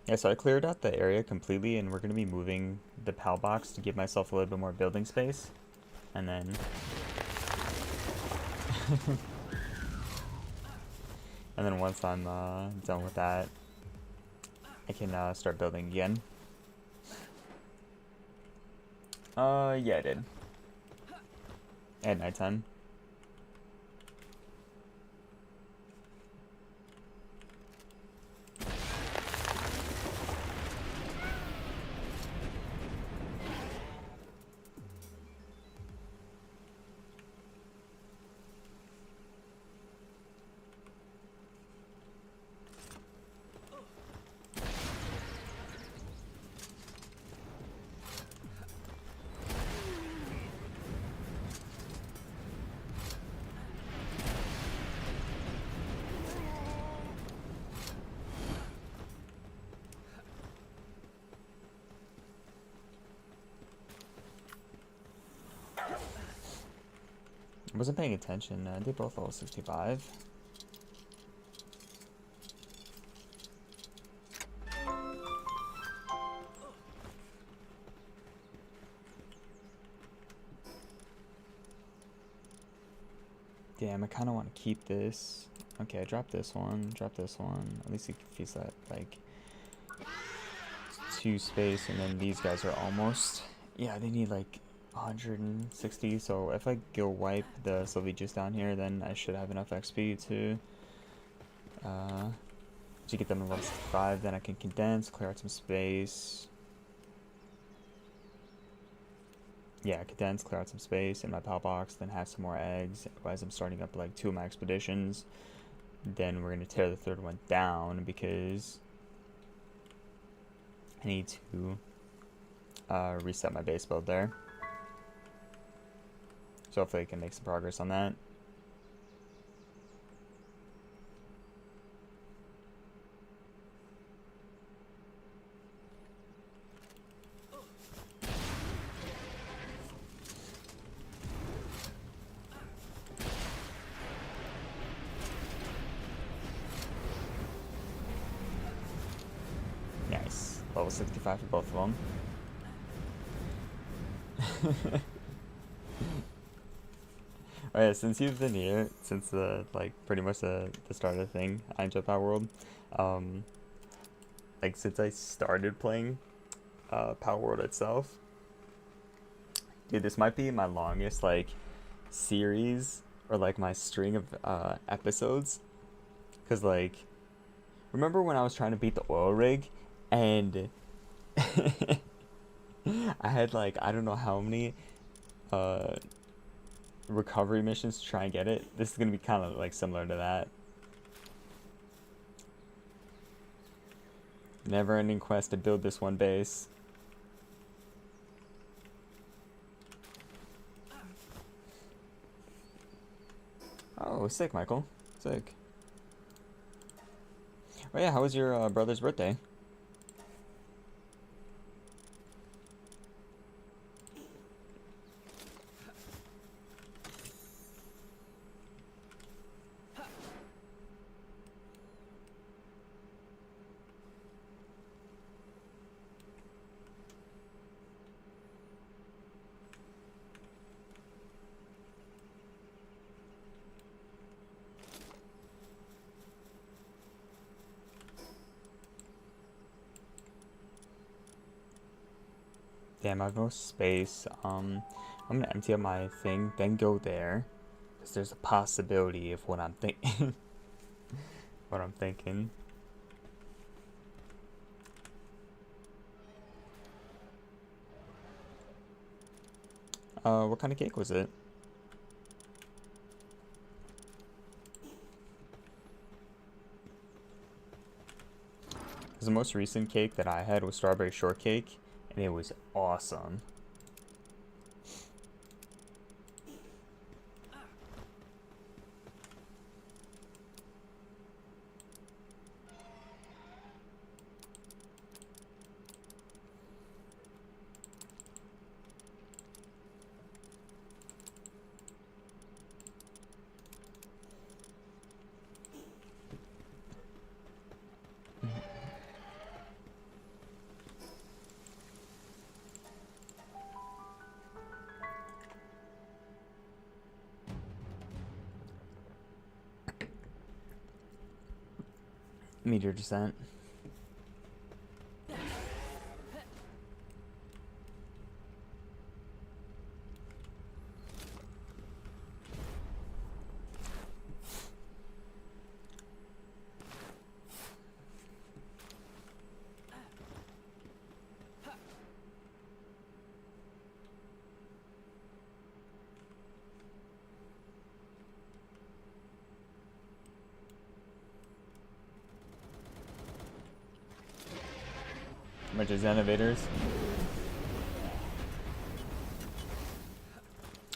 Yeah, so I cleared out the area completely, and we're going to be moving the PAL box to give myself a little bit more building space. And then... and then once I'm done with that, I can start building again. Yeah, I did. At nighttime. I wasn't paying attention. They both level 65. Damn, I kind of want to keep this. Okay, drop this one, drop this one. At least you can feast that, like, 2 space, and then these guys are almost... Yeah, they need, like, 160, so if I go wipe the Sylvages down here, then I should have enough XP to get them to level 65. Then I can condense, clear out some space. Yeah, condense, clear out some space in my PAL box, then have some more eggs. Otherwise, I'm starting up like 2 of my expeditions. Then we're going to tear the 3rd one down because I need to reset my base build there. So hopefully I can make some progress on that. Nice. Level 65 for both of them. Oh yeah, since you've been here, since like pretty much the start of the thing, I enjoy Palworld. Like since I started playing Palworld itself, dude, this might be my longest like series or like my string of episodes. Cause like, remember when I was trying to beat the oil rig, and I had like I don't know how many recovery missions to try and get it. This is gonna be kind of like similar to that. Never ending quest to build this one base. Oh, sick, Michael. Sick. Oh yeah, how was your brother's birthday? Damn, I'll go space. I'm gonna empty up my thing, then go there. Because there's a possibility of what I'm thinking. What I'm thinking. What kind of cake was it? Because the most recent cake that I had was strawberry shortcake, and it was awesome. Meteor descent. Bunch of innovators.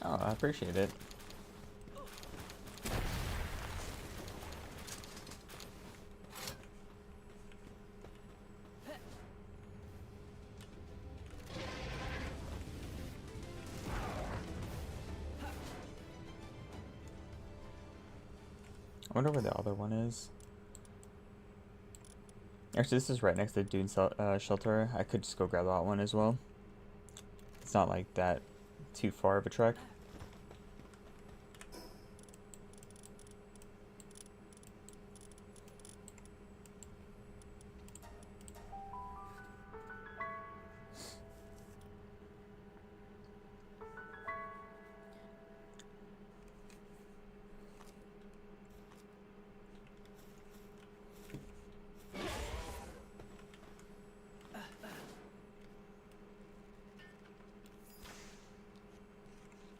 Oh, I appreciate it. I wonder where the other one is. Actually, this is right next to the Dune shelter. I could just go grab that one as well. It's not like that too far of a trek.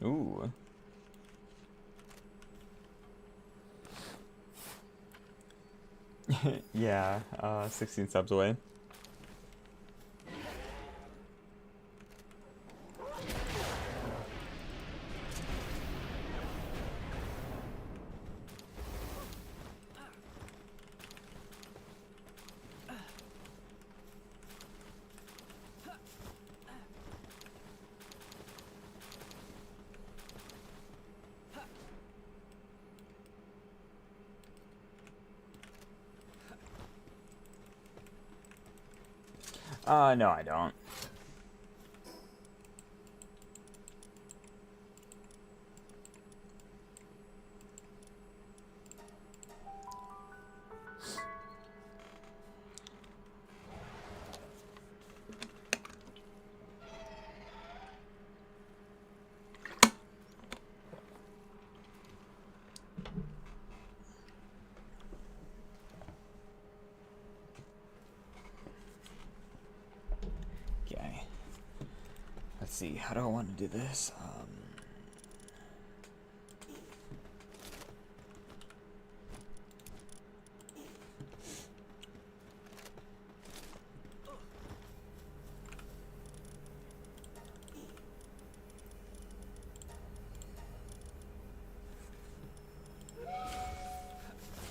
Ooh. Yeah, 16 subs away. No, I don't. Okay. Let's see, how do I want to do this?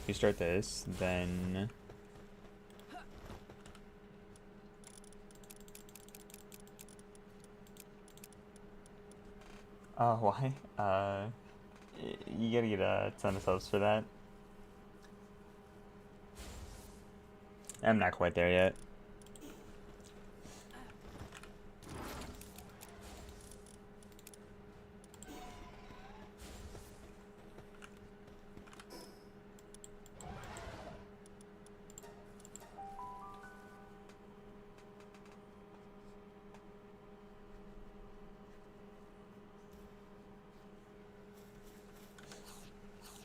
If you start this, then... why? You gotta get a ton of subs for that. I'm not quite there yet.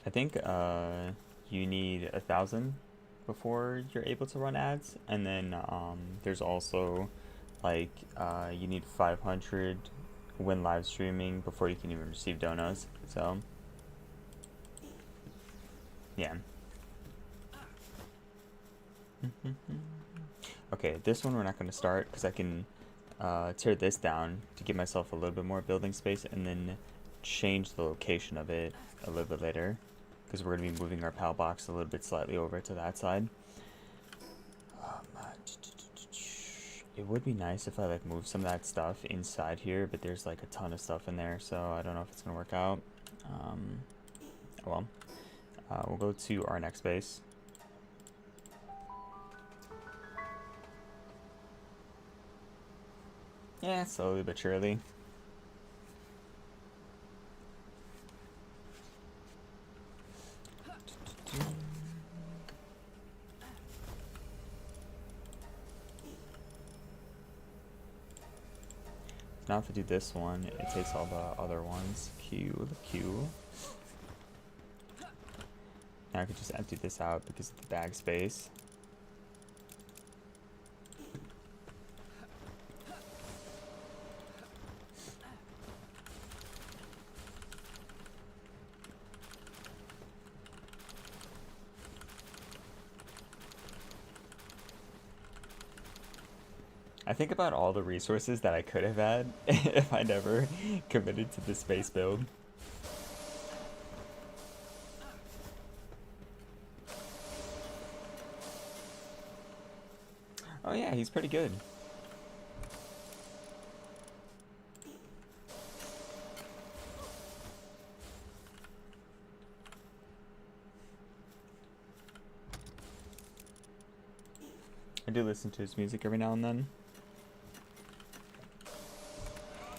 I think you need 1,000 before you're able to run ads, and then there's also like you need 500 when live streaming before you can even receive donos. So yeah. Okay, this one we're not going to start because I can tear this down to give myself a little bit more building space, and then change the location of it a little bit later, because we're going to be moving our PAL box a little bit slightly over to that side. It would be nice if I like move some of that stuff inside here, but there's like a ton of stuff in there, so I don't know if it's going to work out. Oh well. We'll go to our next base. Yeah, slowly but surely. Now if I do this one, it takes all the other ones. Q. Now I could just empty this out because of the bag space. I think about all the resources that I could have had if I never committed to this space build. Oh yeah, he's pretty good. I do listen to his music every now and then.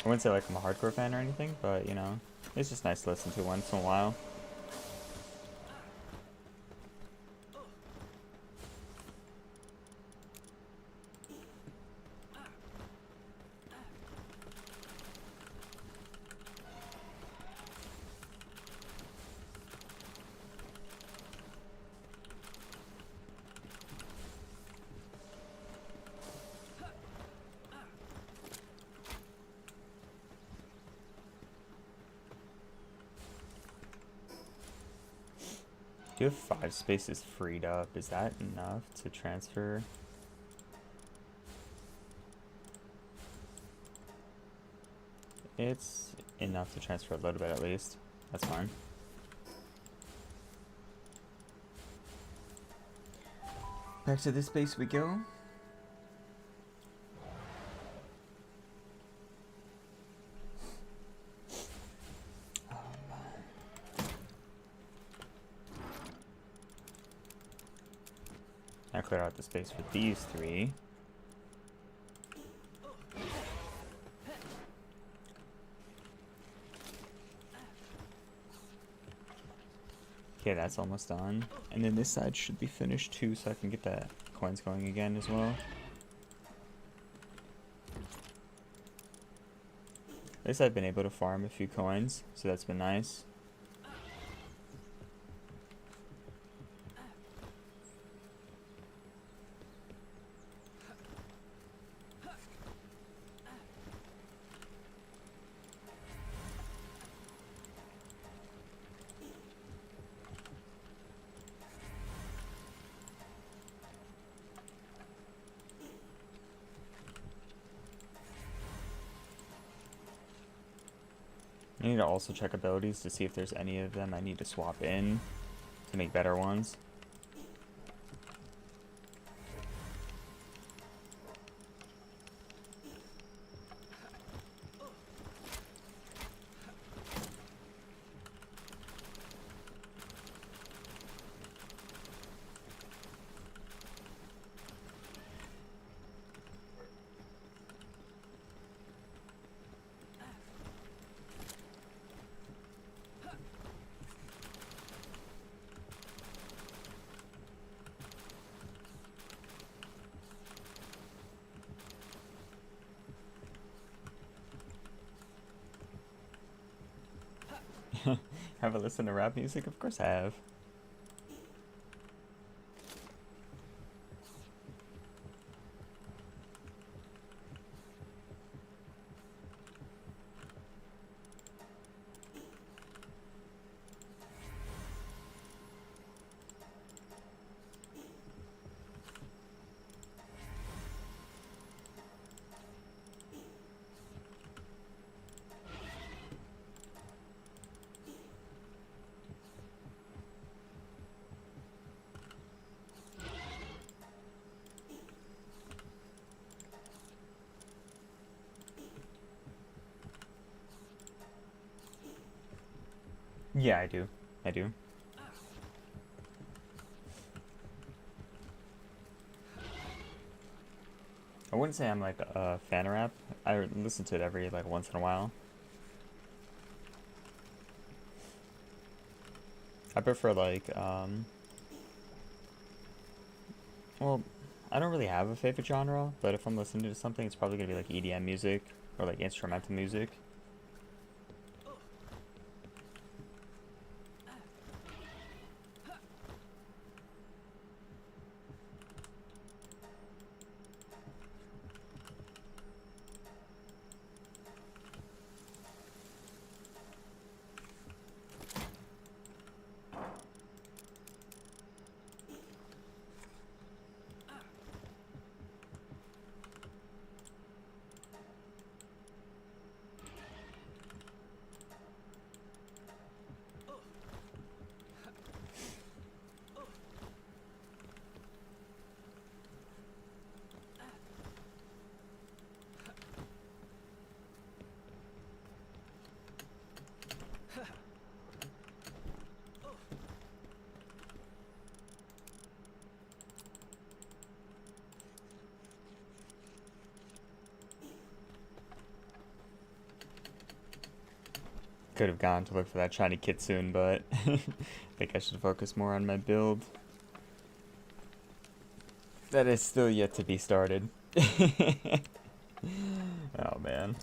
I wouldn't say like I'm a hardcore fan or anything, but you know, it's just nice to listen to once in a while. Do you have 5 spaces freed up? Is that enough to transfer? It's enough to transfer a little bit at least. That's fine. Back to this space we go. I clear out the space for these 3. Okay, that's almost done. And then this side should be finished too, so I can get that coins going again as well. At least I've been able to farm a few coins, so that's been nice. I need to also check abilities to see if there's any of them I need to swap in to make better ones. Have I listened to rap music? Of course I have. Yeah, I do. I do. I wouldn't say I'm like a fan of rap. I listen to it every like once in a while. I prefer like well, I don't really have a favorite genre, but if I'm listening to something, it's probably gonna be like EDM music or like instrumental music. Could have gone to look for that shiny kitsune, but I think I should focus more on my build. That is still yet to be started. Oh man.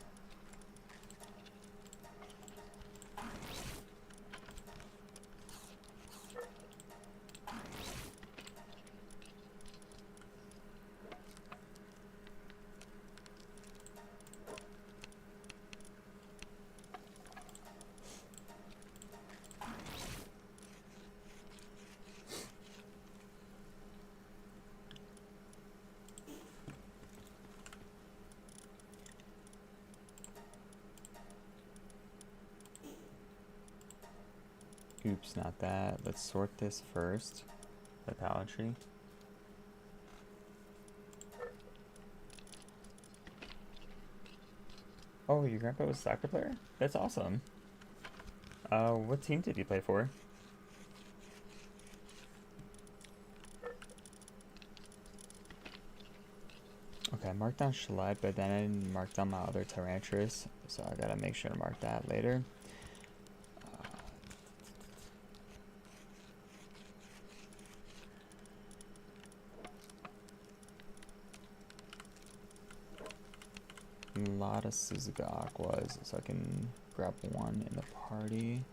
Oops, not that. Let's sort this first. The pallet tree. Oh, your grandpa was a soccer player? That's awesome. What team did you play for? Okay, I marked down Schleit, but then I didn't mark down my other Tyrantris, so I gotta make sure to mark that later. A lot of Suzuka Aquas, so I can grab one in the party.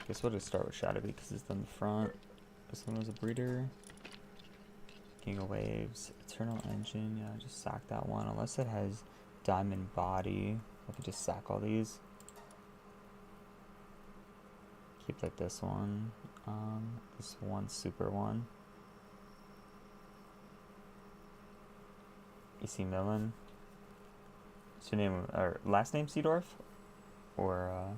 Guess we'll just start with Shadow because it's in the front. This one was a breeder. King of Waves, Eternal Engine, yeah, just sack that one. Unless it has Diamond Body, I could just sack all these. Keep like this one. This one, super one. EC Millen. What's your name, or last name Seedorf? Or,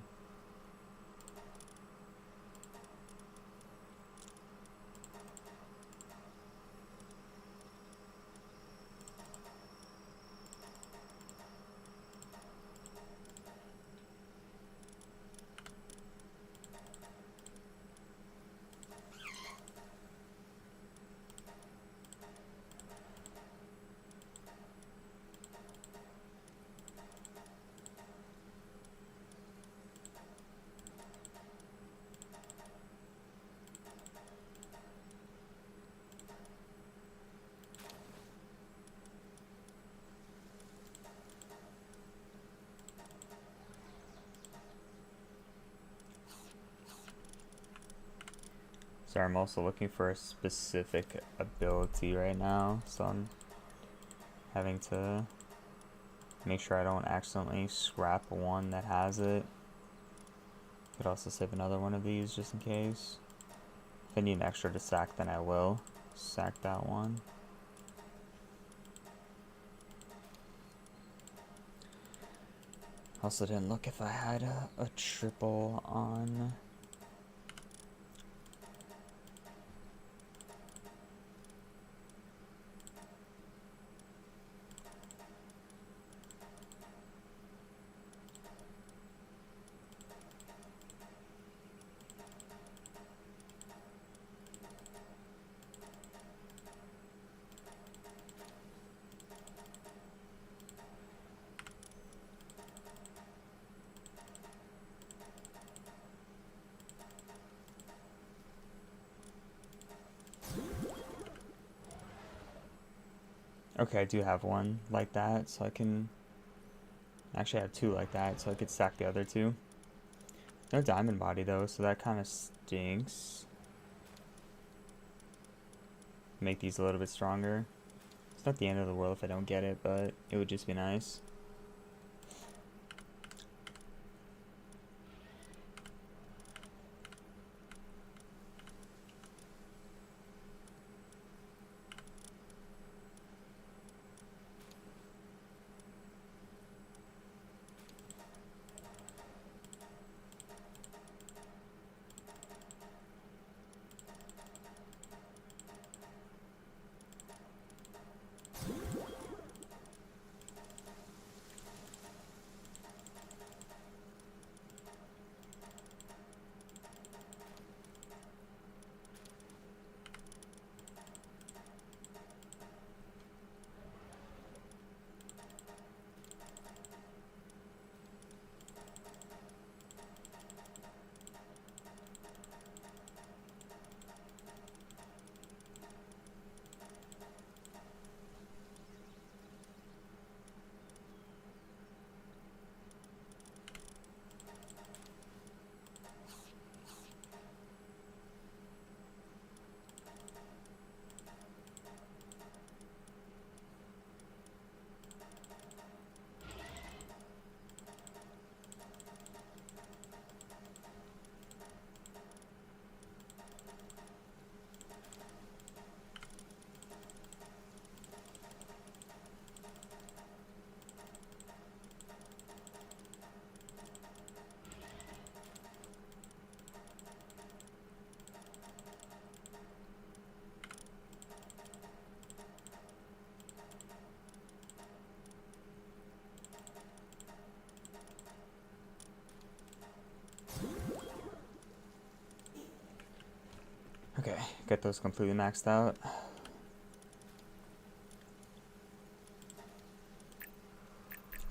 sorry, I'm also looking for a specific ability right now, so I'm having to make sure I don't accidentally scrap one that has it. Could also save another one of these just in case. If I need an extra to sack, then I will sack that one. Also didn't look if I had a triple on. Okay, I do have one like that, so I can actually have two like that, so I could stack the other two. No diamond body though, so that kind of stinks. Make these a little bit stronger. It's not the end of the world if I don't get it, but it would just be nice. get those completely maxed out.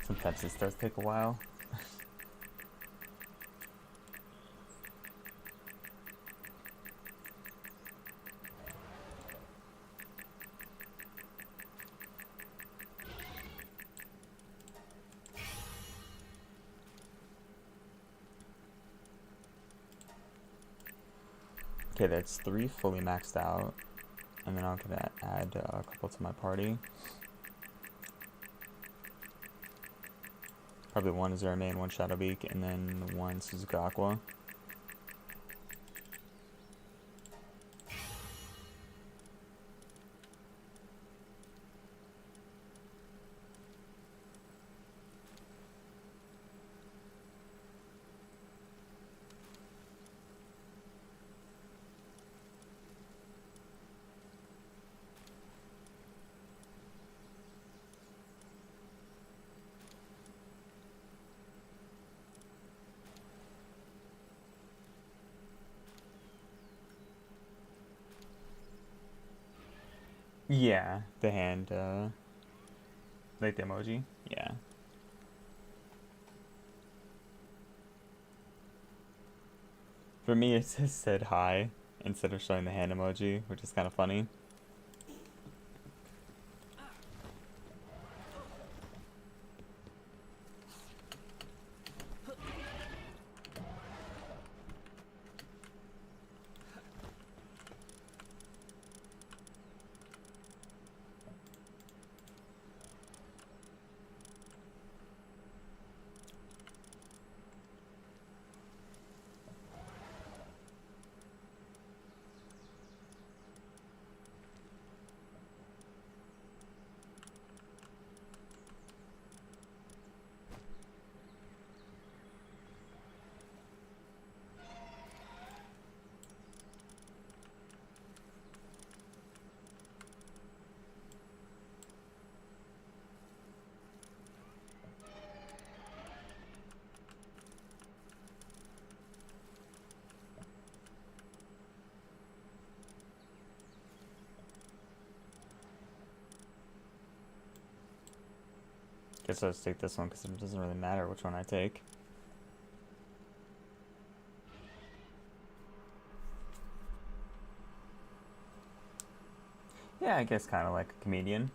Sometimes this does take a while. Okay, that's 3 fully maxed out. And then I'm gonna add a couple to my party. Probably 1 Azure Main, 1 Shadowbeak, and then 1 Suzuka Aqua. Yeah, the hand, like the emoji. Yeah. For me, it just said hi instead of showing the hand emoji, which is kind of funny. Guess I'll just take this one because it doesn't really matter which one I take. Yeah, I guess kind of like a comedian.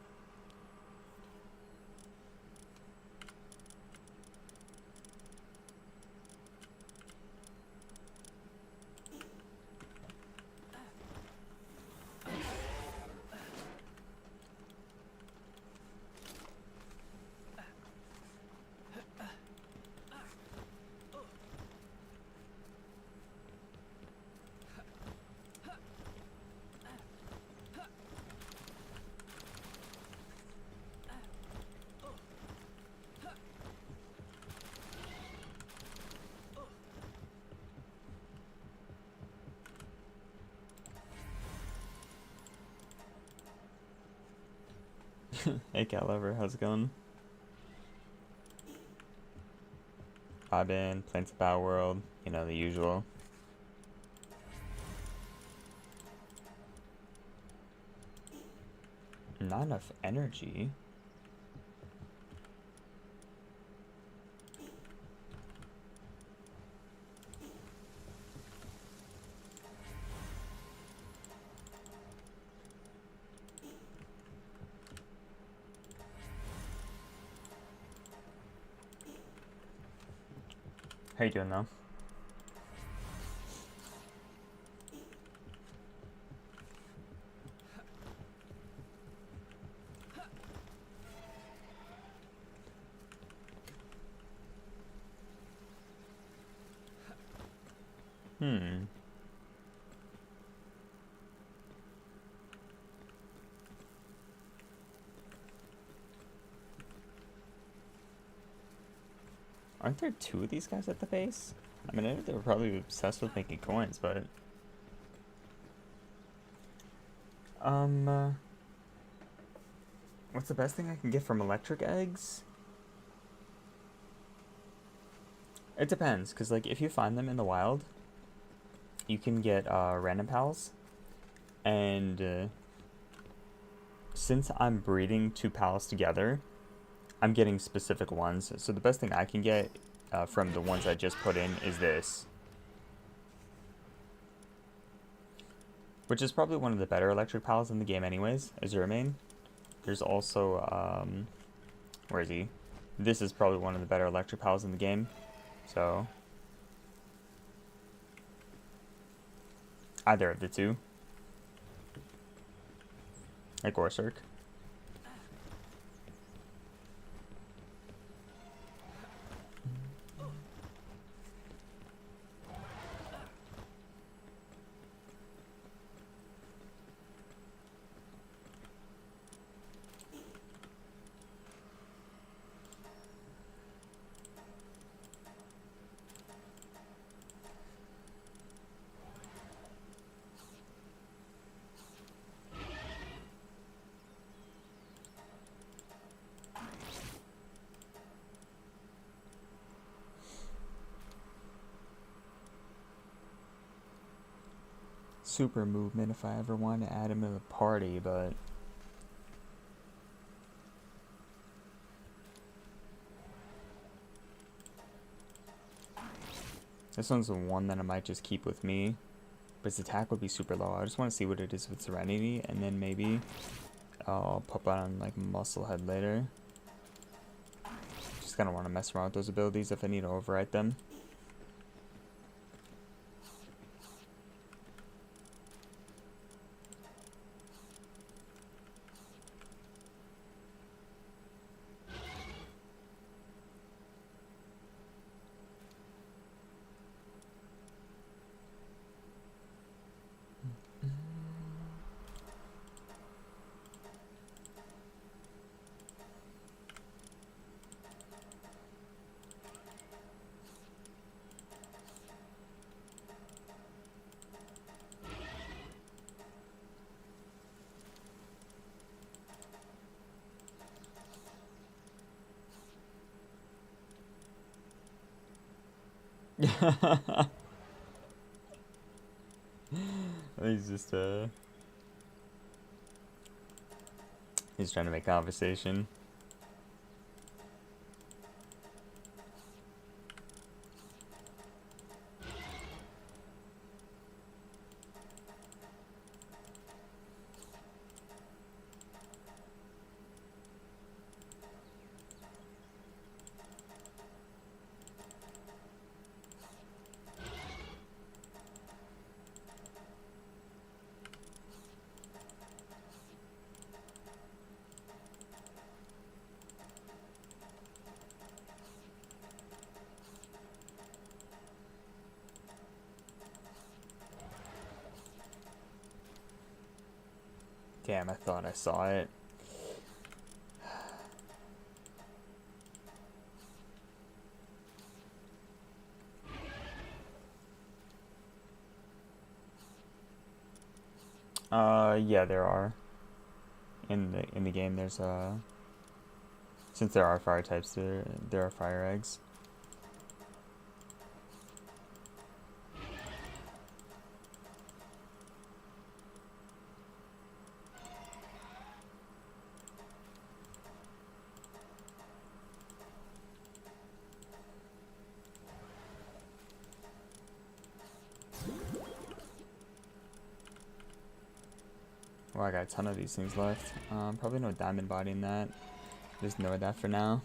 Hey Cat Lover, how's it going? I've been playing some Palworld, you know, the usual. Not enough energy. How you doing though? Aren't there 2 of these guys at the base? I mean, I know they were probably obsessed with making coins, but... What's the best thing I can get from electric eggs? It depends, because, like, if you find them in the wild, you can get, random pals. And since I'm breeding 2 pals together, I'm getting specific ones. So the best thing I can get from the ones I just put in is this. Which is probably one of the better electric pals in the game anyways, Azure main. There's also, where is he? This is probably one of the better electric pals in the game. So, either of the two. Like Orsurk. Super movement if I ever want to add him to the party, but this one's the one that I might just keep with me. But his attack would be super low. I just want to see what it is with Serenity, and then maybe I'll pop on like Musclehead later. Just kind of want to mess around with those abilities if I need to overwrite them. He's just he's trying to make conversation. Damn, I thought I saw it. Yeah, there are. In the game, there's since there are fire types, there are fire eggs. Well, I got a ton of these things left. Probably no diamond body in that. Just ignore that for now.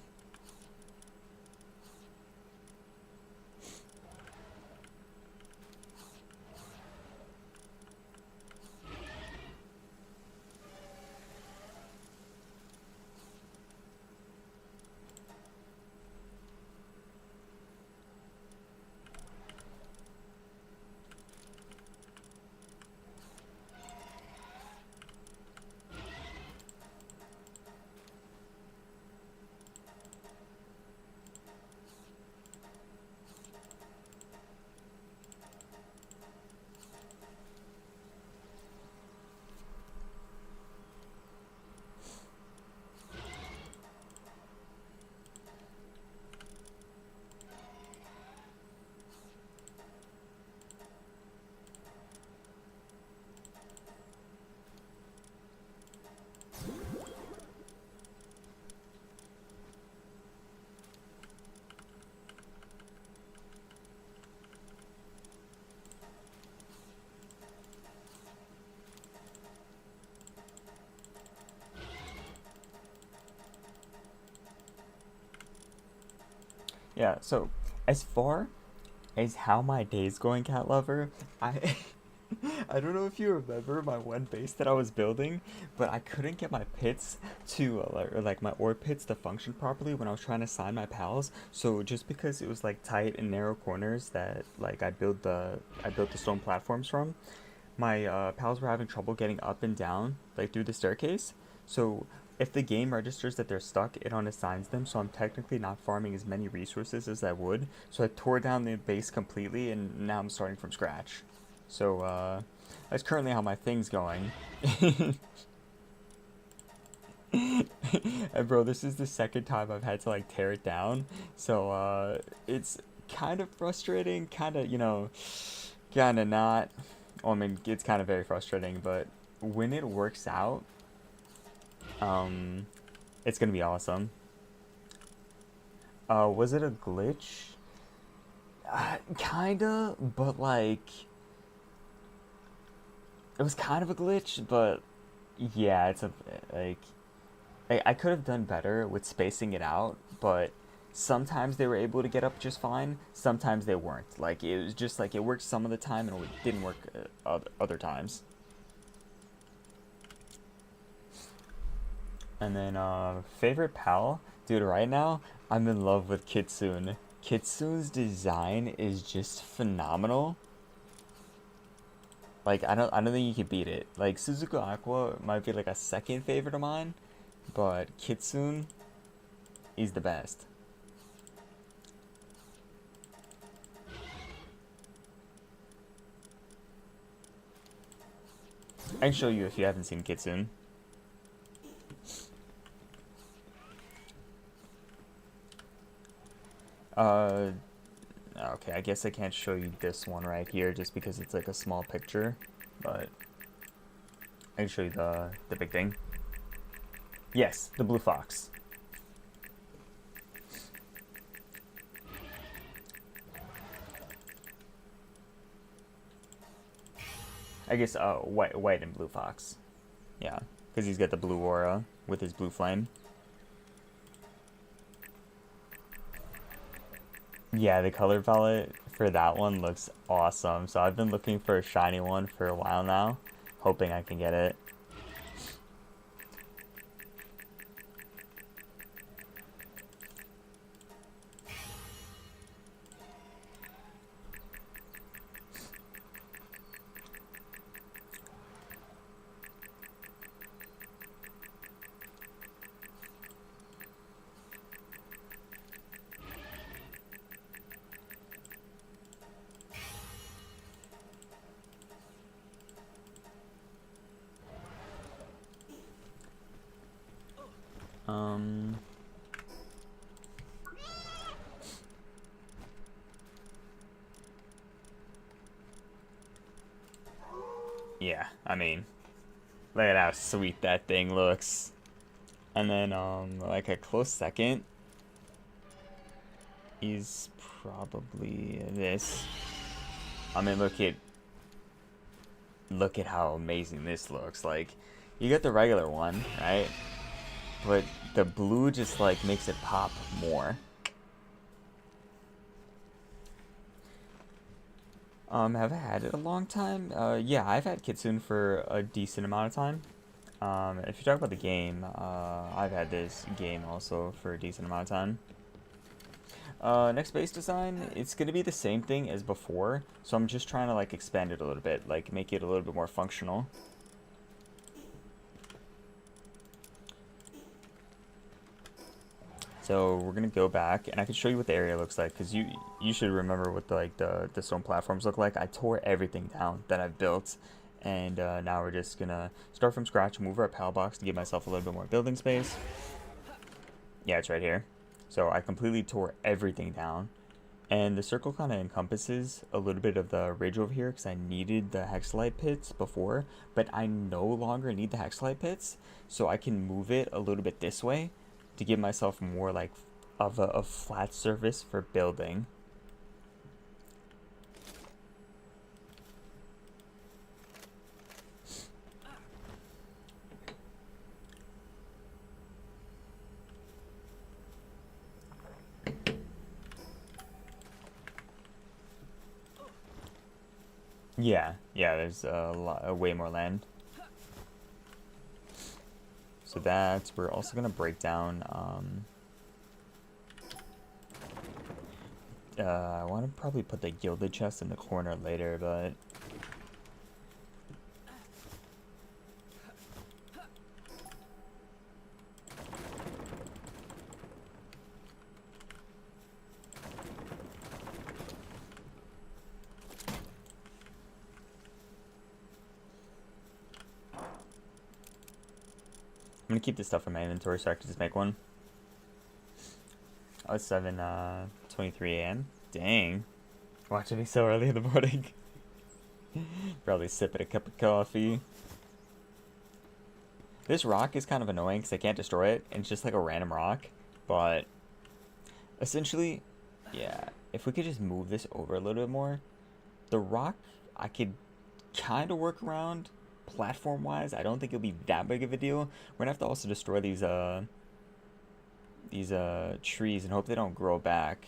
Yeah, so as far as how my day's going, cat lover, I I don't know if you remember my one base that I was building, but I couldn't get my pits to or like my ore pits to function properly when I was trying to sign my pals. So just because it was like tight and narrow corners that like I built the stone platforms from, my pals were having trouble getting up and down like through the staircase. So if the game registers that they're stuck, it unassigns them. So I'm technically not farming as many resources as I would. So I tore down the base completely, and now I'm starting from scratch. So that's currently how my thing's going. And bro, this is the second time I've had to like tear it down. So it's kind of frustrating, kind of, kind of not. Well, I mean, it's kind of very frustrating, but when it works out, um, it's gonna be awesome. Was it a glitch? Kinda, but like, it was kind of a glitch, but yeah, it's a like, I could have done better with spacing it out, but sometimes they were able to get up just fine. Sometimes they weren't. Like it was just like it worked some of the time and it didn't work other times. And then favorite pal, dude. Right now, I'm in love with Kitsune. Kitsune's design is just phenomenal. Like I don't think you can beat it. Like Suzuku Aqua might be like a second favorite of mine, but Kitsune is the best. I can show you if you haven't seen Kitsune. Uh, okay, I guess I can't show you this one right here just because it's like a small picture, but I can show you the big thing. Yes, the blue fox. I guess white and blue fox. Yeah, because he's got the blue aura with his blue flame. Yeah, the color palette for that one looks awesome. So I've been looking for a shiny one for a while now, hoping I can get it. Um, yeah, I mean, look at how sweet that thing looks. And then, like a close second is probably this. I mean, look at how amazing this looks. Like, you get the regular one, right? But the blue just like makes it pop more. Have I had it a long time? Yeah, I've had Kitsune for a decent amount of time. If you talk about the game, I've had this game also for a decent amount of time. Next base design, it's gonna be the same thing as before, so I'm just trying to like expand it a little bit, like make it a little bit more functional. So we're gonna go back, and I can show you what the area looks like, because you should remember what the stone platforms look like. I tore everything down that I've built, and now we're just gonna start from scratch, move our pal box to give myself a little bit more building space. Yeah, it's right here. So I completely tore everything down, and the circle kind of encompasses a little bit of the ridge over here because I needed the hexalite pits before, but I no longer need the hexalite pits, so I can move it a little bit this way to give myself more like of a flat surface for building. Yeah, yeah, there's a lot, way more land. So that, we're also gonna break down, I want to probably put the gilded chest in the corner later, but I'm gonna keep this stuff in my inventory so I can just make one. Oh, it's 7:23 a.m. Dang. Watching me so early in the morning. Probably sipping a cup of coffee. This rock is kind of annoying because I can't destroy it, and it's just like a random rock. But essentially, yeah, if we could just move this over a little bit more, the rock I could kind of work around platform-wise. I don't think it'll be that big of a deal. We're gonna have to also destroy these trees and hope they don't grow back.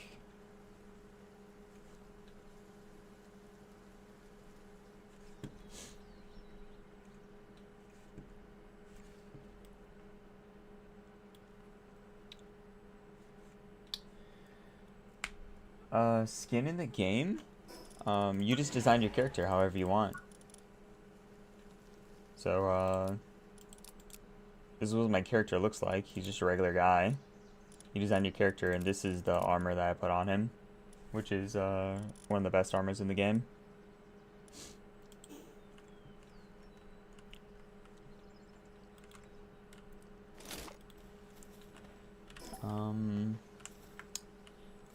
Skin in the game? You just design your character however you want. So, this is what my character looks like. He's just a regular guy. You design your character, and this is the armor that I put on him, which is, one of the best armors in the game.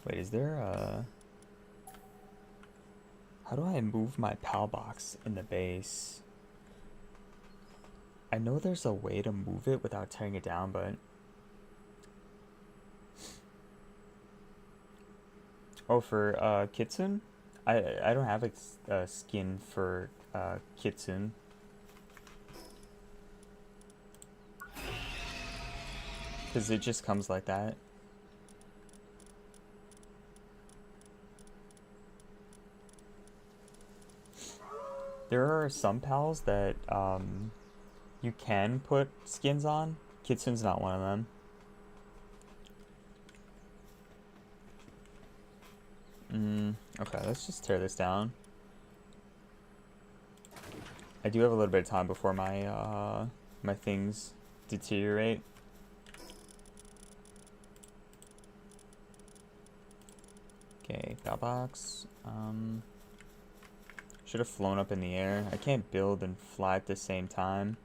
Wait, is there a... How do I move my PAL box in the base? I know there's a way to move it without tearing it down, but... Oh, for, Kitsune? I don't have a skin for, Kitsune. Because it just comes like that. There are some pals that you can put skins on. Kitsune's not one of them. Okay, let's just tear this down. I do have a little bit of time before my my things deteriorate. Okay, pal box. Should have flown up in the air. I can't build and fly at the same time.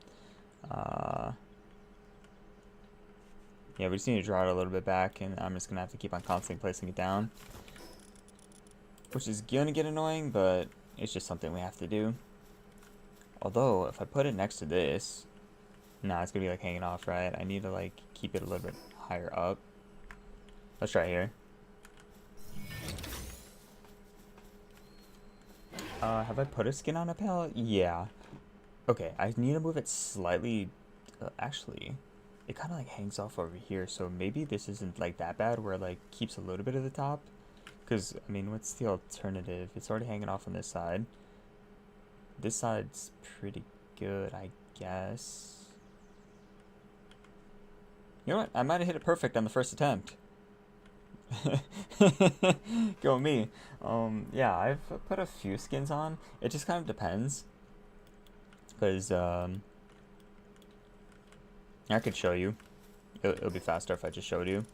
Yeah, we just need to draw it a little bit back, and I'm just gonna have to keep on constantly placing it down. Which is gonna get annoying, but it's just something we have to do. Although, if I put it next to this... Nah, it's gonna be like hanging off, right? I need to like keep it a little bit higher up. Let's try here. Have I put a skin on a pallet? Yeah. Okay, I need to move it slightly. Actually, it kind of like hangs off over here, so maybe this isn't like that bad where it like keeps a little bit of the top. Because, I mean, what's the alternative? It's already hanging off on this side. This side's pretty good, I guess. You know what? I might have hit it perfect on the first attempt. Go me. Yeah, I've put a few skins on. It just kind of depends. Because, I could show you. It'll be faster if I just showed you.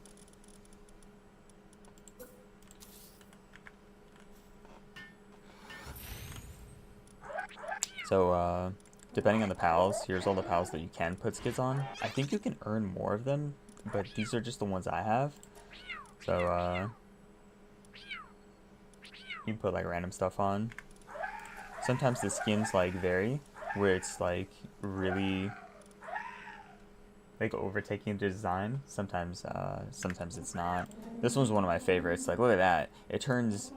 So, depending on the pals, here's all the pals that you can put skins on. I think you can earn more of them, but these are just the ones I have. So, you can put like random stuff on. Sometimes the skins like vary, where it's like really like overtaking the design. Sometimes it's not. This one's one of my favorites. Like, look at that. It turns,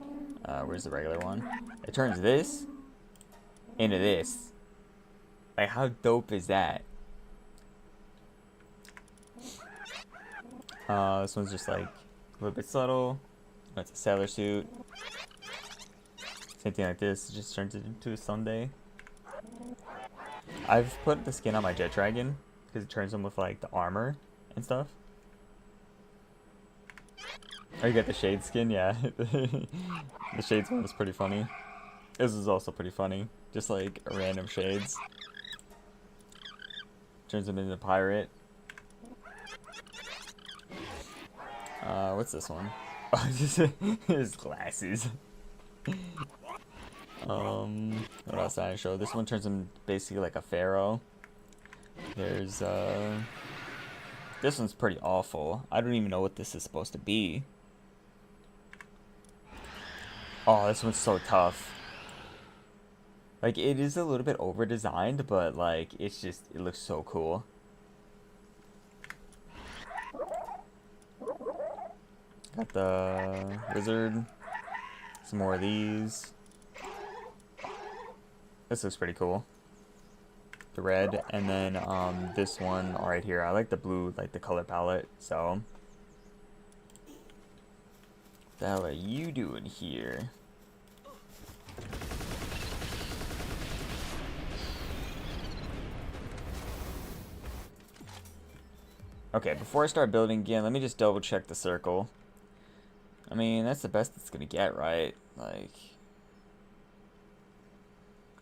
where's the regular one? It turns this into this. Like, how dope is that? This one's just like a little bit subtle. It's a sailor suit. Same thing like this, it just turns it into a sundae. I've put the skin on my jet dragon because it turns them with like the armor and stuff. Oh, you got the shade skin, yeah. The shades one was pretty funny. This is also pretty funny, just like random shades. Turns him into a pirate. What's this one? His glasses. What else did I show? This one turns him basically like a pharaoh. There's this one's pretty awful. I don't even know what this is supposed to be. Oh, this one's so tough. Like, it is a little bit over designed, but like it's just, it looks so cool. Got the wizard. Some more of these. This looks pretty cool. The red, and then this one right here. I like the blue, like the color palette. So, what the hell are you doing here? Okay, before I start building again, let me just double check the circle. I mean, that's the best it's gonna get, right? Like,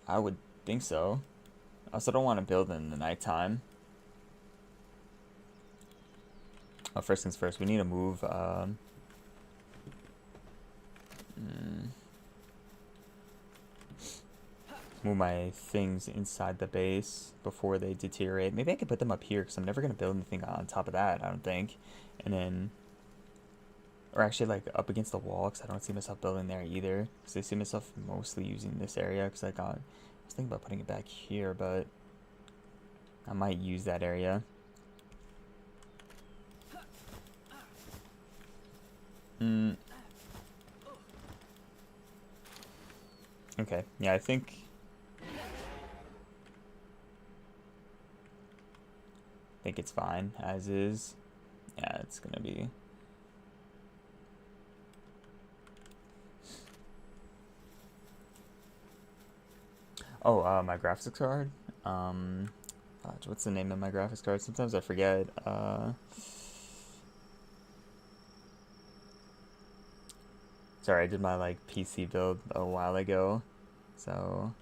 I would think so. I also don't want to build in the nighttime. Oh, first things first, we need to move, move my things inside the base before they deteriorate. Maybe I could put them up here, because I'm never going to build anything on top of that, I don't think. And then, or actually like up against the wall, because I don't see myself building there either. Because I see myself mostly using this area, because I was thinking about putting it back here, but I might use that area. Okay, yeah, I think it's fine as is. Yeah, it's gonna be. Oh, my graphics card. What's the name of my graphics card? Sometimes I forget. Sorry, I did my like PC build a while ago, so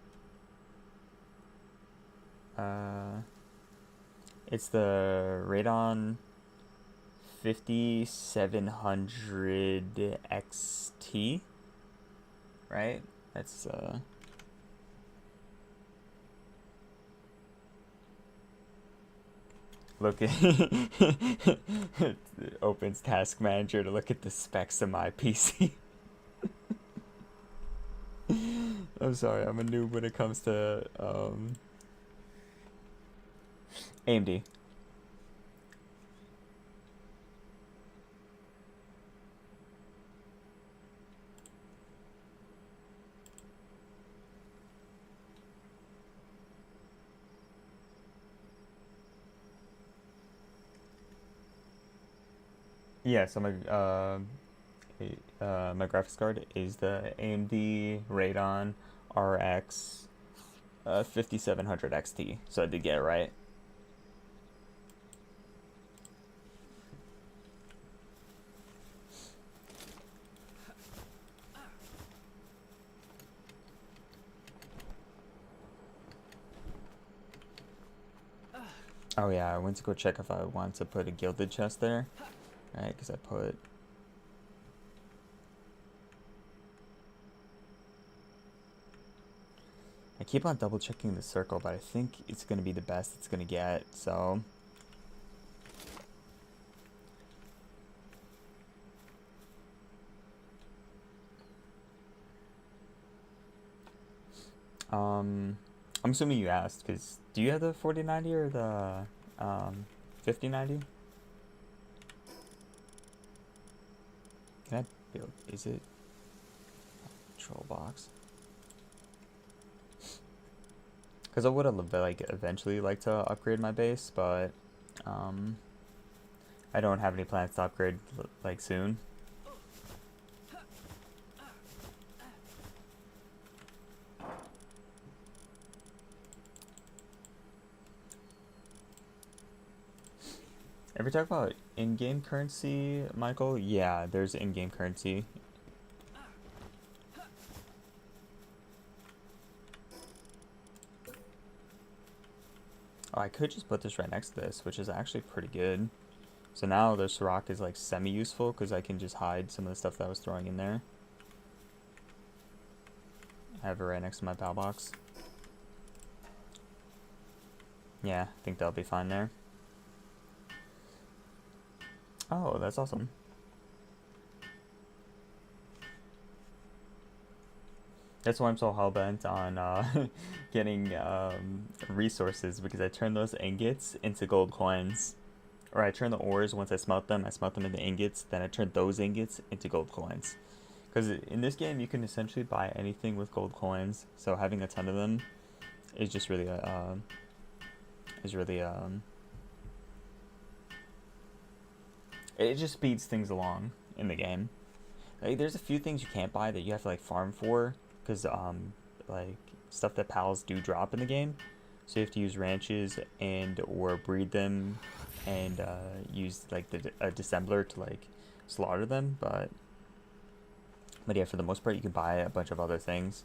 it's the Radeon 5700 XT, right? That's look at it opens Task Manager to look at the specs of my PC. I'm sorry, I'm a noob when it comes to AMD. Yeah, so my graphics card is the AMD Radeon RX 5700 XT. So I did get it right. Oh yeah, I went to go check if I want to put a gilded chest there, right? Because I keep on double checking the circle, but I think it's gonna be the best it's gonna get. So I'm assuming you asked, because do you have the 4090 or the 5090? Can I build? Is it control box? Because I would have like eventually like to upgrade my base, but I don't have any plans to upgrade like soon. Ever talk about in-game currency, Michael? Yeah, there's in-game currency. Oh, I could just put this right next to this, which is actually pretty good. So now this rock is like semi-useful because I can just hide some of the stuff that I was throwing in there. I have it right next to my PAL box. Yeah, I think that'll be fine there. Oh, that's awesome. That's why I'm so hell-bent on getting resources, because I turn those ingots into gold coins. Or I turn the ores, once I smelt them into ingots, then I turn those ingots into gold coins. Because in this game, you can essentially buy anything with gold coins, so having a ton of them is just really, it just speeds things along in the game. Like, there's a few things you can't buy that you have to, like, farm for, because, like, stuff that pals do drop in the game. So you have to use ranches and or breed them and use, like, a dissembler to, like, slaughter them, but yeah, for the most part, you can buy a bunch of other things.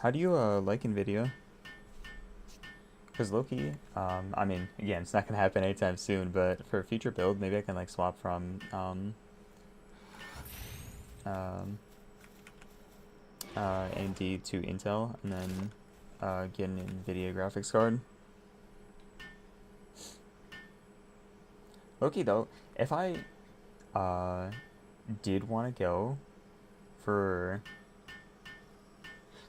How do you like NVIDIA? Because Loki, I mean, again, it's not going to happen anytime soon, but for a future build, maybe I can, like, swap from AMD to Intel, and then get an NVIDIA graphics card. Loki, though, if I did want to go for...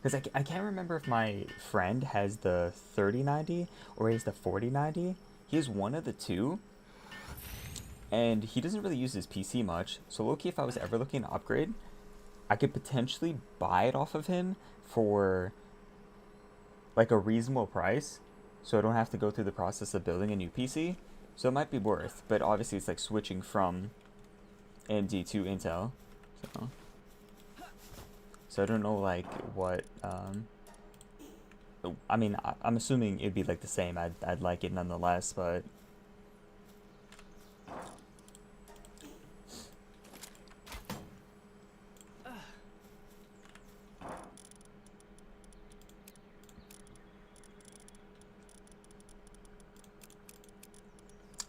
Because I can't remember if my friend has the 3090 or he has the 4090. He has one of the two. And he doesn't really use his PC much. So low-key, if I was ever looking to upgrade, I could potentially buy it off of him for, like, a reasonable price. So I don't have to go through the process of building a new PC. So it might be worth. But obviously, it's like switching from AMD to Intel. So I don't know, like, what, I mean, I'm assuming it'd be, like, the same. I'd like it nonetheless, but...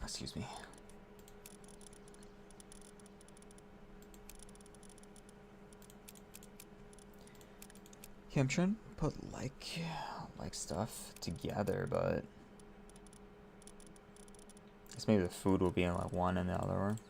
Excuse me. Yeah, I'm trying to put, like stuff together, but I guess maybe the food will be in, like, one and the other one.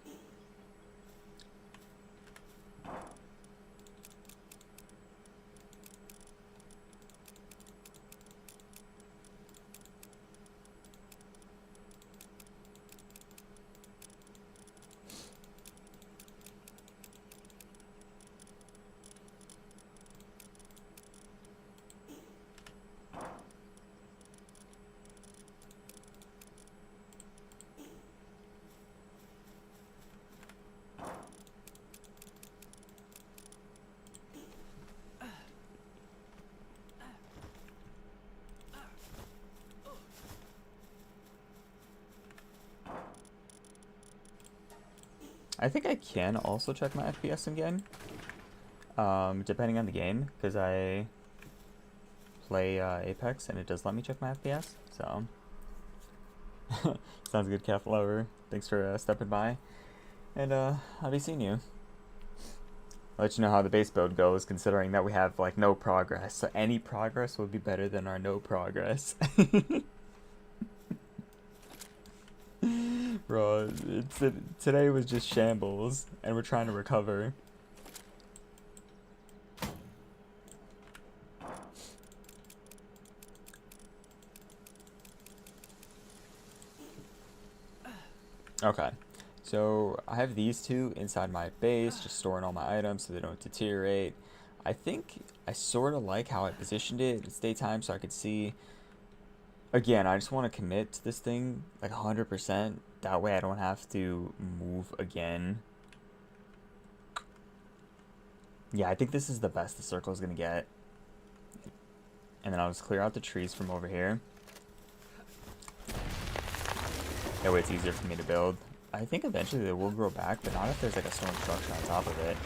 I think I can also check my FPS again, depending on the game, because I play Apex and it does let me check my FPS. So sounds good, Cat Lover. Thanks for stepping by, and I'll be seeing you. I'll let you know how the base build goes, considering that we have, like, no progress. So any progress would be better than our no progress. Bro, today was just shambles, and we're trying to recover. Okay. So I have these two inside my base, just storing all my items so they don't deteriorate. I think I sort of like how I positioned it. It's daytime, so I could see. Again, I just want to commit to this thing like 100%. That way I don't have to move again. Yeah, I think this is the best the circle is going to get. And then I'll just clear out the trees from over here. That way it's easier for me to build. I think eventually they will grow back, but not if there's like a stone structure on top of it.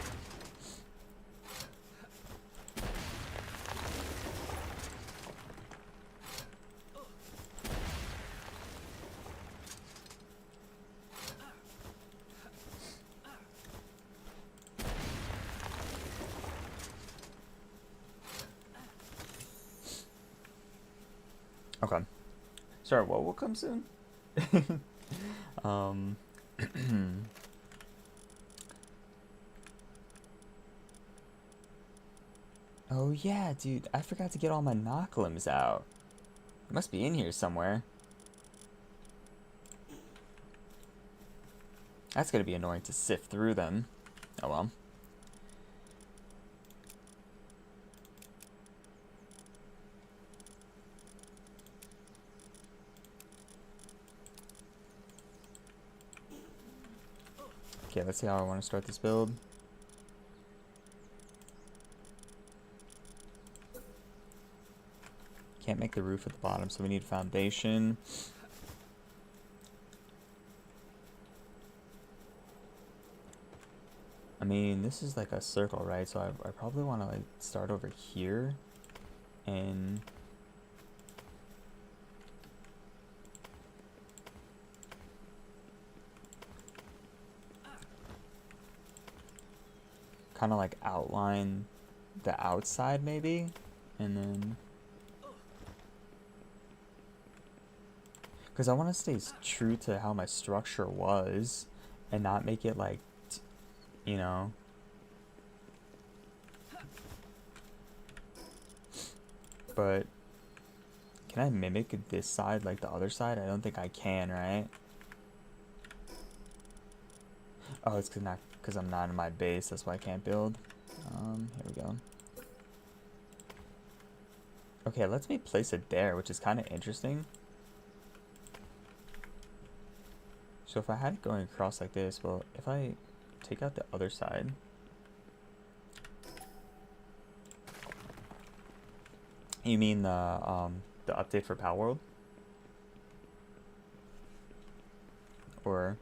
Okay. Sorry, what will come soon? um... Oh yeah, dude, I forgot to get all my knock limbs out. It must be in here somewhere. That's gonna be annoying to sift through them. Oh well. Okay, let's see how I want to start this build. Can't make the roof at the bottom, so we need foundation. I mean, this is like a circle, right? So I probably want to like start over here and kind of like outline the outside maybe, and then because I want to stay true to how my structure was and not make it like, you know. But can I mimic this side like the other side? I don't think I can, right? Oh, it's because I'm not in my base. That's why I can't build. Here we go. Okay, let's me place it there, which is kind of interesting. So if I had it going across like this, well, if I take out the other side. You mean the update for Palworld? Or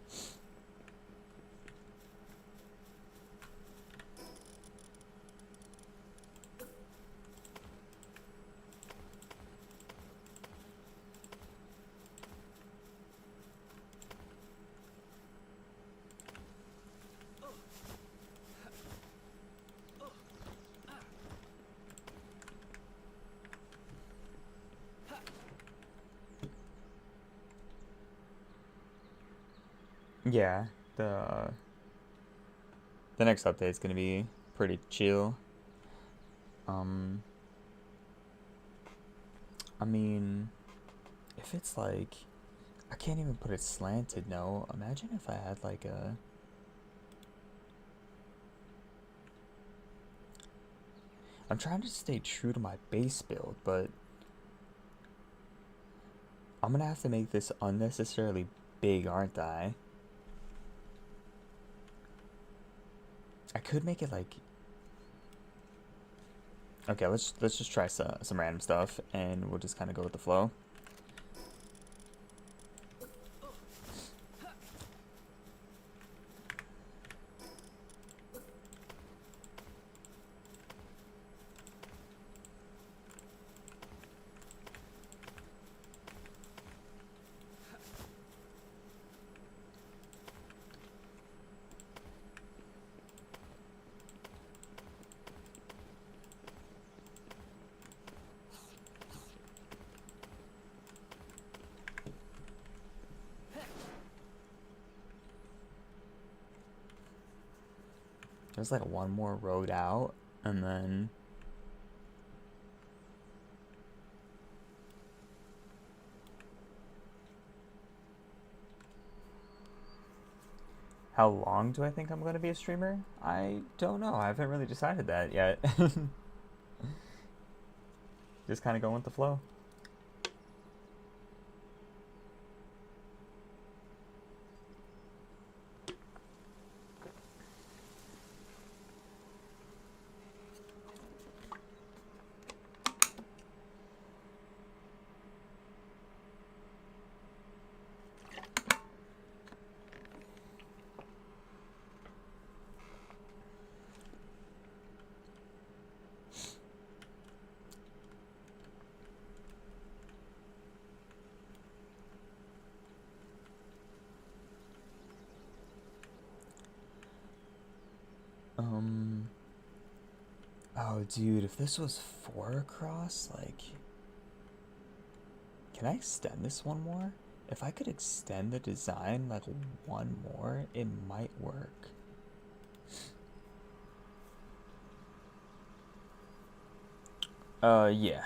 yeah, the next update is gonna be pretty chill. I mean, if it's like, I can't even put it slanted. No, imagine if I had like a. I'm trying to stay true to my base build, but I'm gonna have to make this unnecessarily big, aren't I? I could make it like. Okay, let's just try some random stuff, and we'll just kind of go with the flow. There's like one more road out, and then How long do I think I'm going to be a streamer? I don't know. I haven't really decided that yet. Just kind of going with the flow. Oh, dude, if this was 4 across, like, can I extend this one more? If I could extend the design, like, one more, it might work. Yeah.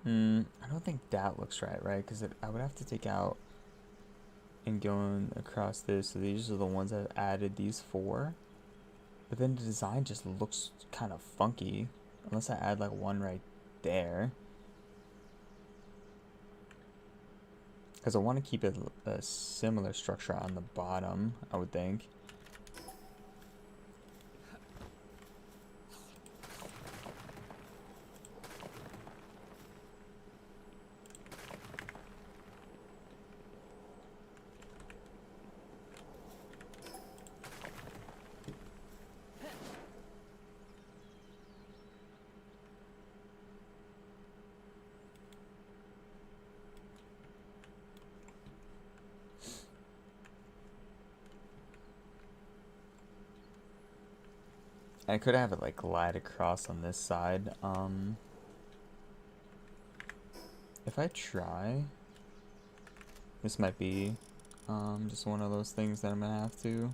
I don't think that looks right? Because I would have to take out and going across this. So these are the ones that have added these 4. But then the design just looks kind of funky. Unless I add like one right there. Because I want to keep it a similar structure on the bottom, I would think. I could have it like glide across on this side. If I try, this might be just one of those things that I'm gonna have to.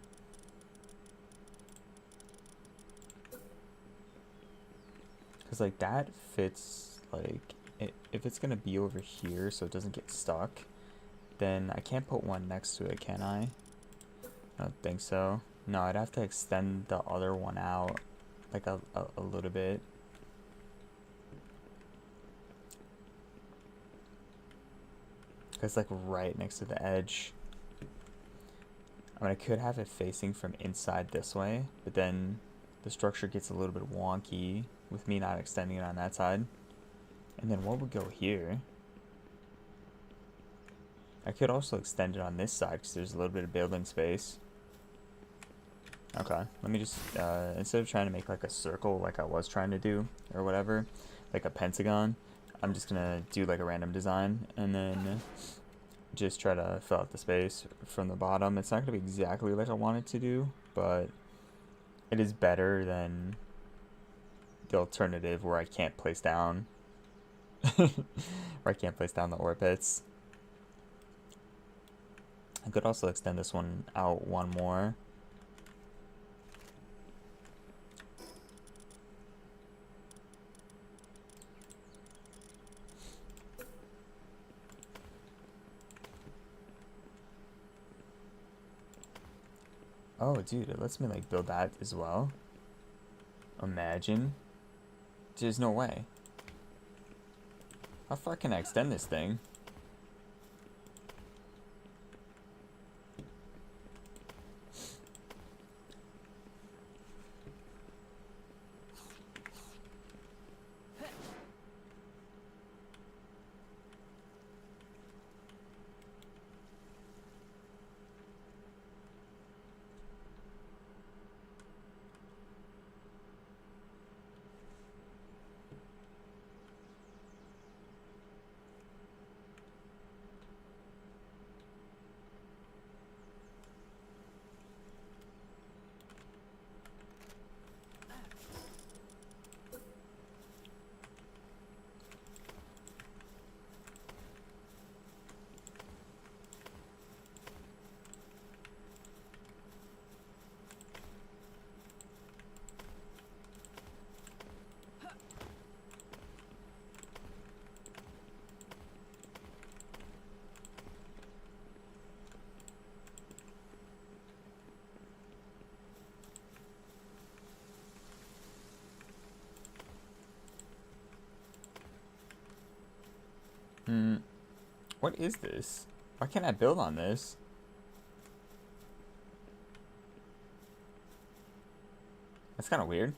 Because like that fits, like if it's gonna be over here so it doesn't get stuck, then I can't put one next to it, can I? I don't think so. No, I'd have to extend the other one out like a little bit. It's like right next to the edge. I mean, I could have it facing from inside this way, but then the structure gets a little bit wonky with me not extending it on that side. And then what would go here? I could also extend it on this side because there's a little bit of building space. Okay, let me just, instead of trying to make like a circle like I was trying to do, or whatever, like a pentagon, I'm just gonna do like a random design, and then just try to fill out the space from the bottom. It's not gonna be exactly like I want it to do, but it is better than the alternative where I can't place down, where I can't place down the orbits. I could also extend this one out one more. Oh, dude, it lets me, like, build that as well. Imagine. There's no way. How far can I extend this thing? Hmm. What is this? Why can't I build on this? That's kind of weird.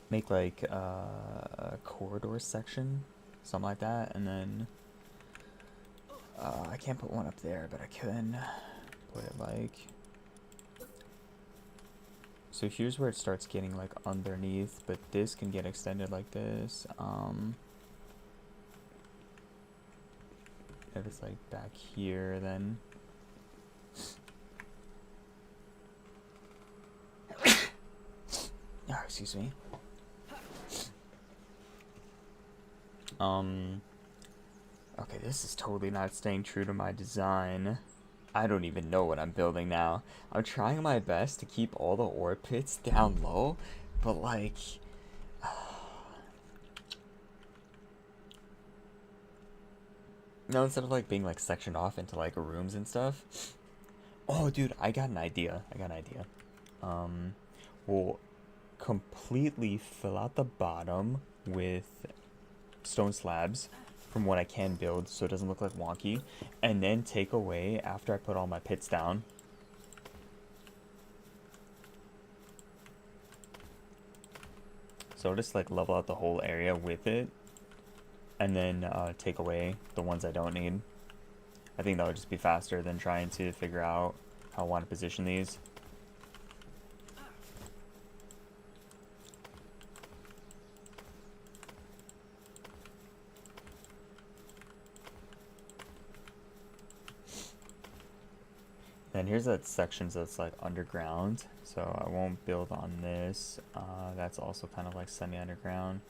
Make like a corridor section, something like that, and then I can't put one up there, but I can put it like, so here's where it starts getting like underneath, but this can get extended like this. If it's like back here, then oh, excuse me. Okay, this is totally not staying true to my design. I don't even know what I'm building now. I'm trying my best to keep all the ore pits down low, but like, no, instead of like being like sectioned off into like rooms and stuff. Oh, dude, I got an idea. We'll completely fill out the bottom with stone slabs from what I can build so it doesn't look like wonky, and then take away after I put all my pits down. So I'll just like level out the whole area with it, and then take away the ones I don't need. I think that would just be faster than trying to figure out how I want to position these. Then here's that section that's like underground, so I won't build on this. That's also kind of like semi-underground.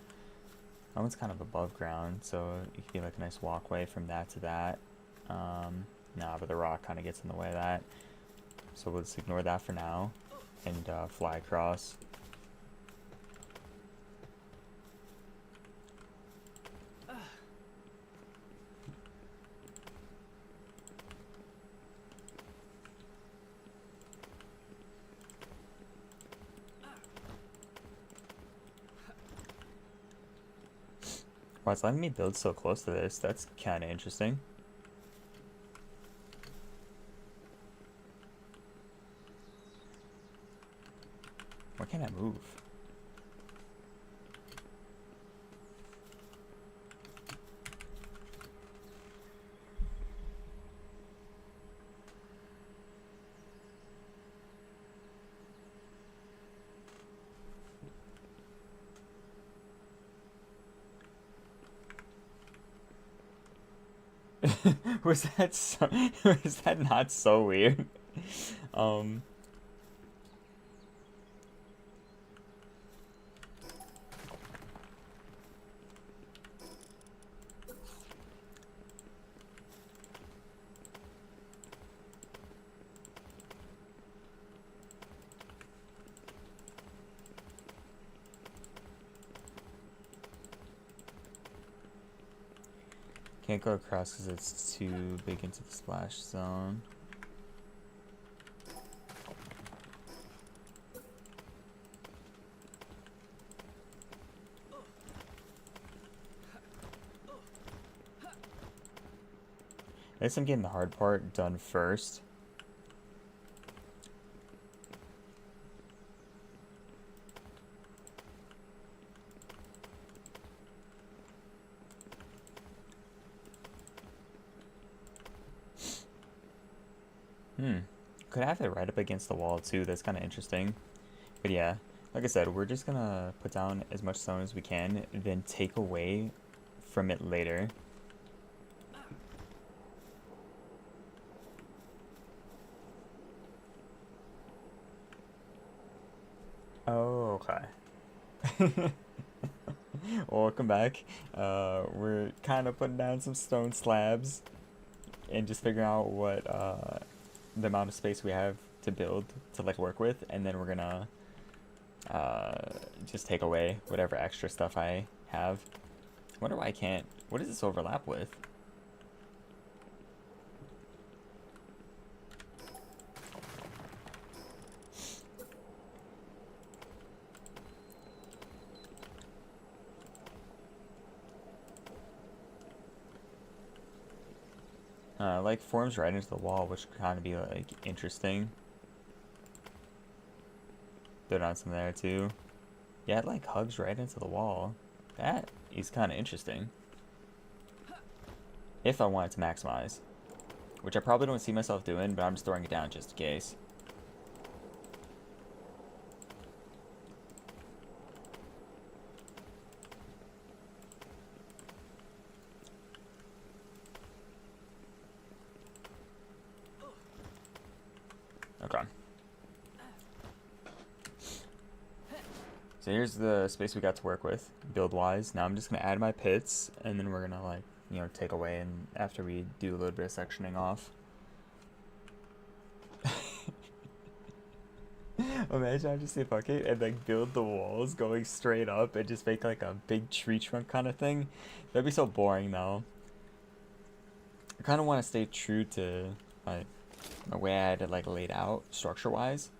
That one's kind of above ground, so it could be like a nice walkway from that to that. Nah, but the rock kind of gets in the way of that. So we'll just ignore that for now and fly across. Wow, it's letting me build so close to this. That's kind of interesting. Why can't I move? Was that so, was that not so weird? Um, can't go across because it's too big into the splash zone. I guess I'm getting the hard part done first. Could have it right up against the wall too. That's kind of interesting. But yeah, like I said, we're just gonna put down as much stone as we can, then take away from it later. Okay. Welcome back. We're kind of putting down some stone slabs and just figuring out what the amount of space we have to build to like work with, and then we're gonna just take away whatever extra stuff I have. I wonder why I can't. What does this overlap with? Like forms right into the wall, which could kind of be like interesting. Put on some there too. Yeah, it like hugs right into the wall. That is kind of interesting. If I wanted to maximize, which I probably don't see myself doing, but I'm just throwing it down just in case. Okay. So here's the space we got to work with, build-wise. Now I'm just going to add my pits, and then we're going to, like, you know, take away and after we do a little bit of sectioning off. Imagine I just say fuck it and, like, build the walls going straight up and just make, like, a big tree trunk kind of thing. That'd be so boring, though. I kind of want to stay true to, like, the way I had it, like, laid out, structure-wise.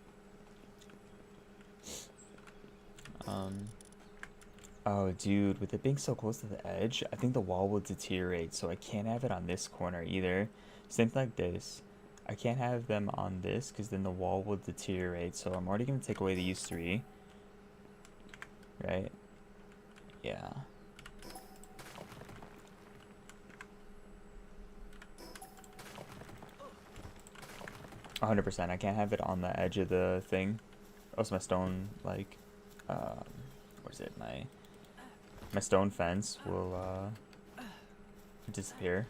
Oh, dude, with it being so close to the edge, I think the wall will deteriorate, so I can't have it on this corner either. Same thing like this. I can't have them on this, because then the wall will deteriorate, so I'm already going to take away these three. Right? Yeah. %. I can't have it on the edge of the thing. Also, my stone, like, what is it? My stone fence will disappear,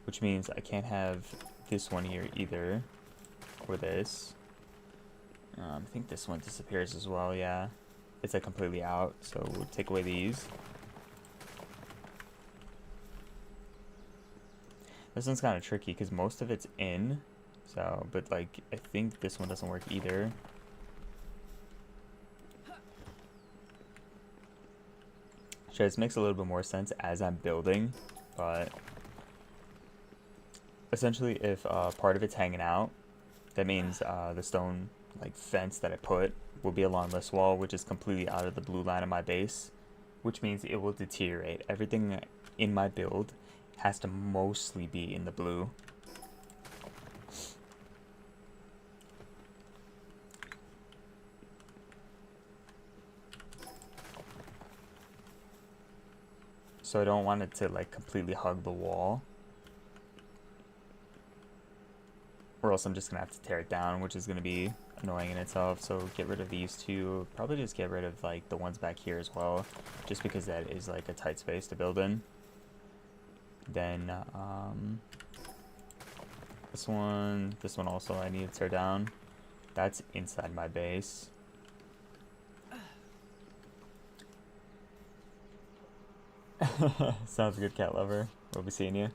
which means I can't have this one here either, or this. I think this one disappears as well. Yeah, it's like completely out, so we'll take away these. This one's kind of tricky because most of it's in, so, but like I think this one doesn't work either. Sure, this makes a little bit more sense as I'm building, but essentially if part of it's hanging out, that means the stone like fence that I put will be along this wall, which is completely out of the blue line of my base, which means it will deteriorate. Everything in my build has to mostly be in the blue. So I don't want it to like completely hug the wall, or else I'm just gonna have to tear it down, which is gonna be annoying in itself. So get rid of these two. Probably just get rid of like the ones back here as well, just because that is like a tight space to build in. Then this one also I need to tear down. That's inside my base. Sounds good, cat lover. We'll be seeing you.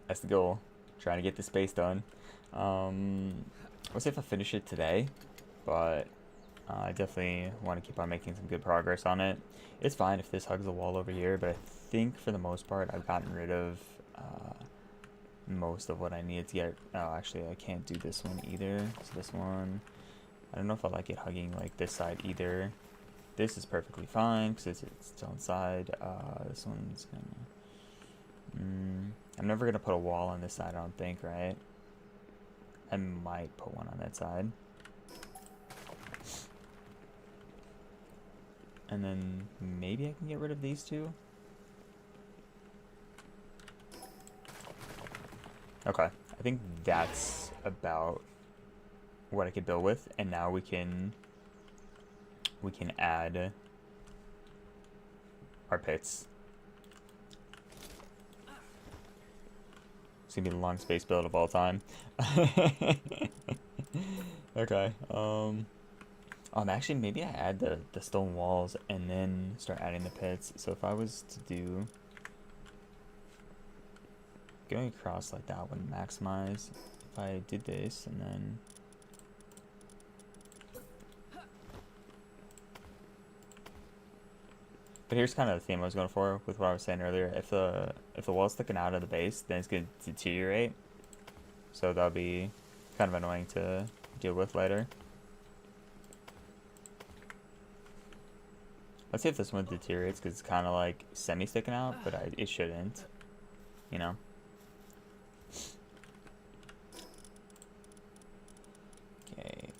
That's the goal. Trying to get the space done. We'll see if I finish it today, but I definitely want to keep on making some good progress on it. It's fine if this hugs the wall over here, but I think for the most part I've gotten rid of most of what I needed to get. Oh, actually I can't do this one either. So this one, I don't know if I like it hugging like this side either. This is perfectly fine because it's its own side. This one's gonna... I'm never gonna put a wall on this side, I don't think, right? I might put one on that side. And then maybe I can get rid of these two. Okay, I think that's about what I could build with, and now we can add our pits. So gonna be the longest base build of all time. Okay. Actually, maybe I add the stone walls and then start adding the pits. So if I was to do going across like that would maximize. If I did this and then but here's kind of the theme I was going for with what I was saying earlier. If the wall's sticking out of the base, then it's gonna deteriorate. So that'll be kind of annoying to deal with later. Let's see if this one deteriorates because it's kind of like semi-sticking out, but it shouldn't, you know. Okay.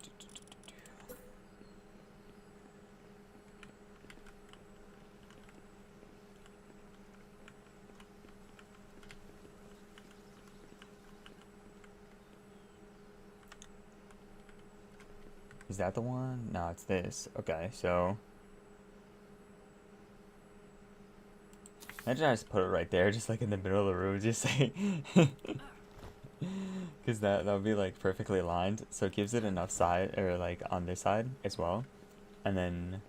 Is that the one? No, it's this. Okay, so imagine I just put it right there, just like in the middle of the room, just like because that would be like perfectly aligned. So it gives it enough side or like on this side as well, and then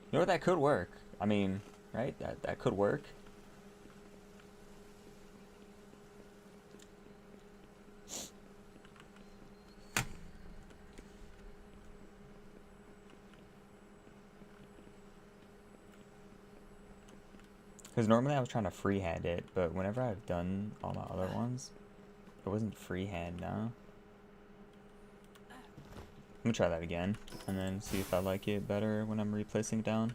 you know what, that could work. I mean, right? That could work. Because normally I was trying to freehand it, but whenever I've done all my other ones, it wasn't freehand now. Let me try that again, and then see if I like it better when I'm replacing it down.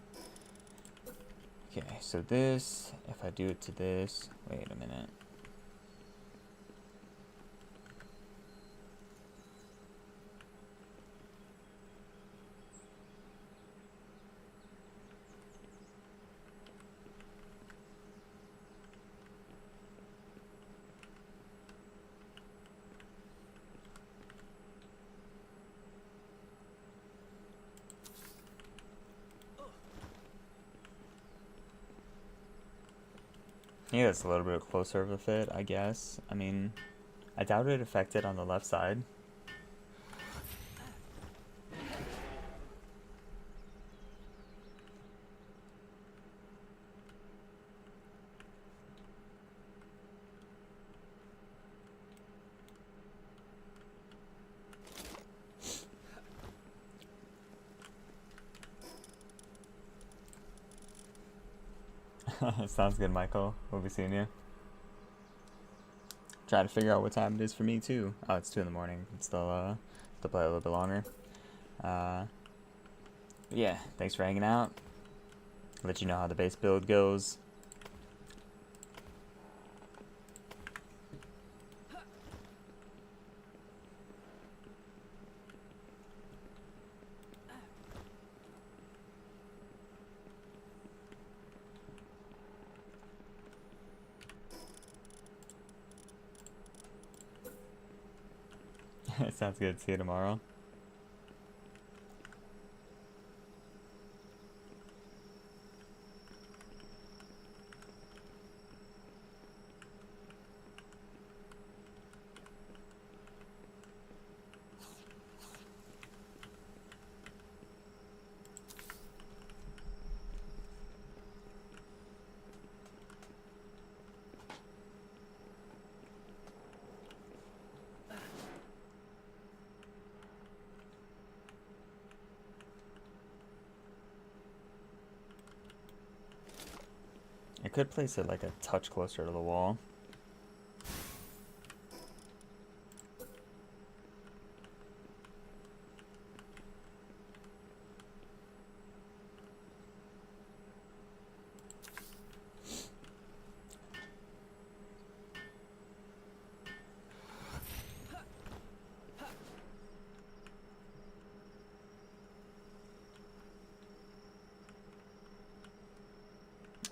Okay, so this, if I do it to this, wait a minute. Yeah, it's a little bit closer of a fit, I guess. I mean, I doubt it affected on the left side. Sounds good, Michael. We'll be seeing you. Try to figure out what time it is for me too. Oh, it's 2 in the morning. It's still to play a little bit longer. Yeah, thanks for hanging out. I'll let you know how the base build goes. Sounds good. See you tomorrow. I could place it like a touch closer to the wall.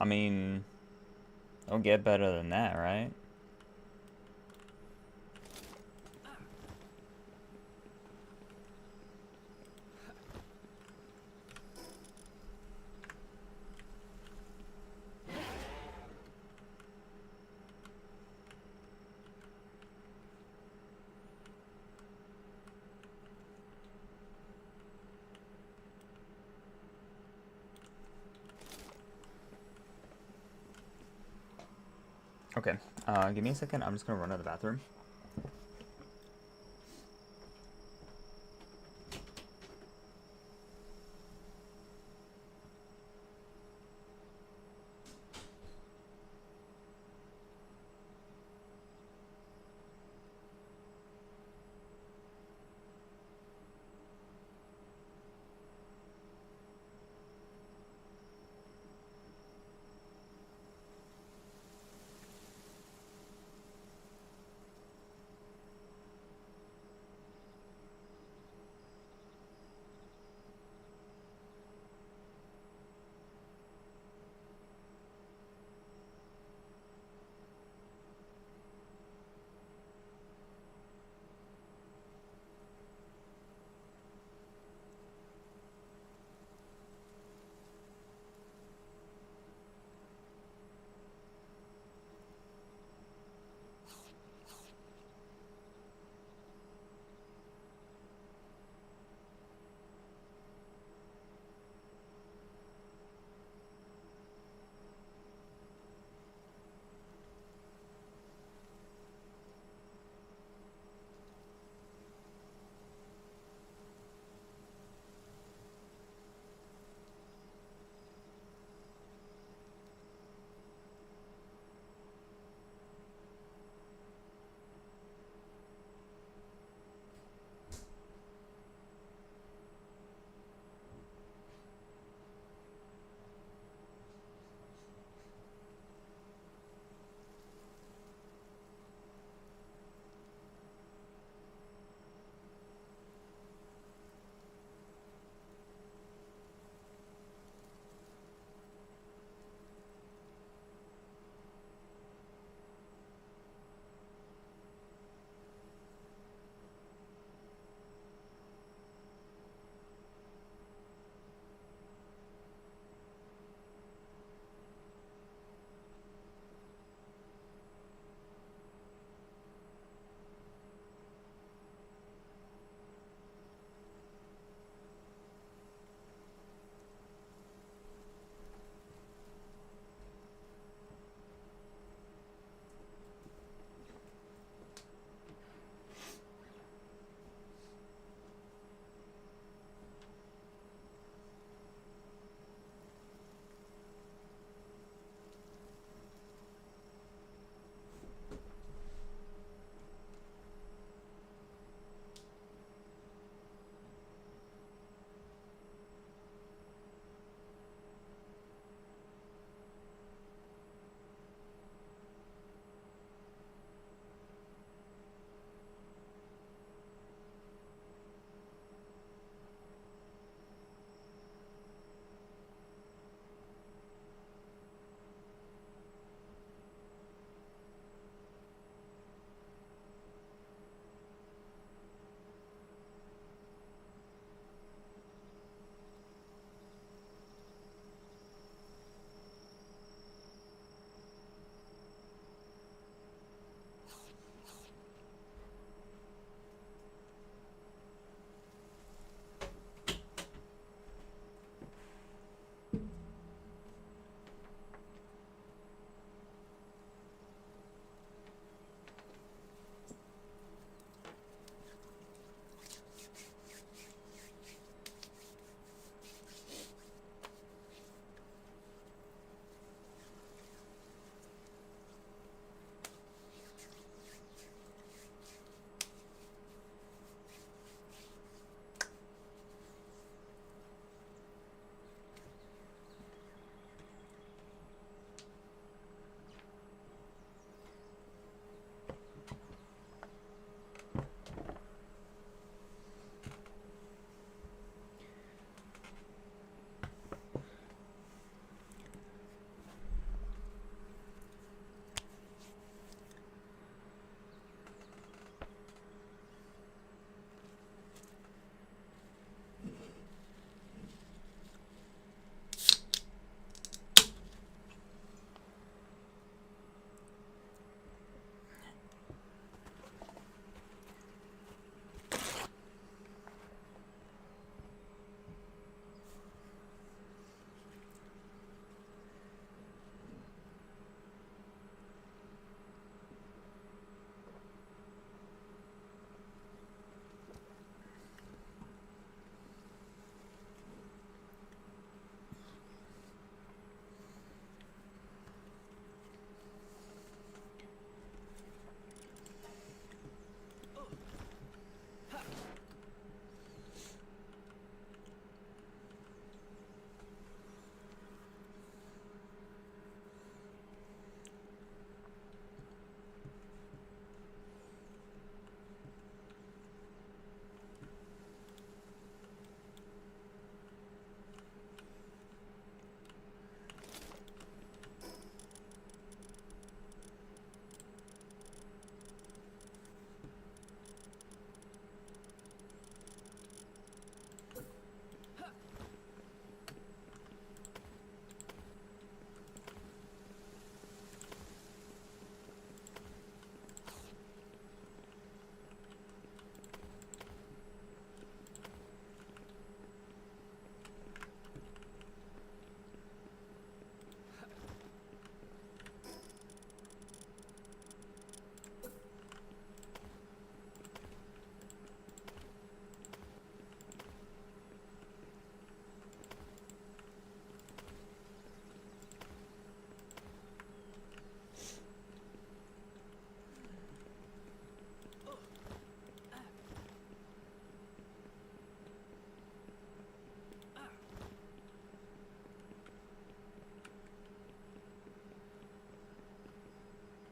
I mean, it'll get better than that, right? Okay, give me a second. I'm just gonna run to the bathroom.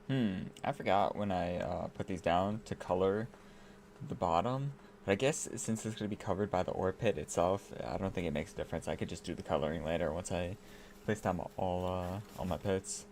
I forgot when I put these down to color the bottom. But I guess since it's going to be covered by the ore pit itself, I don't think it makes a difference. I could just do the coloring later once I place down all my pits.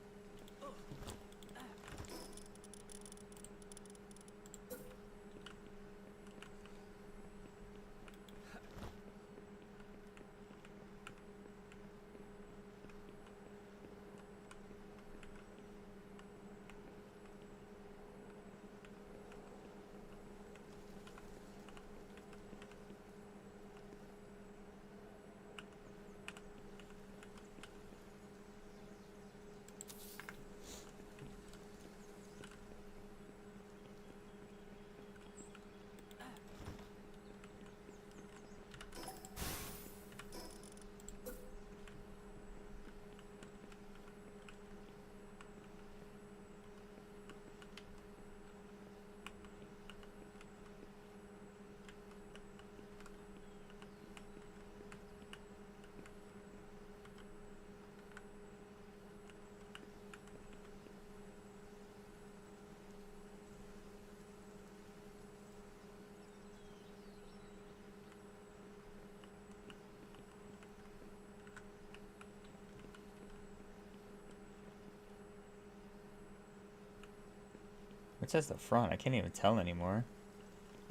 It says the front. I can't even tell anymore.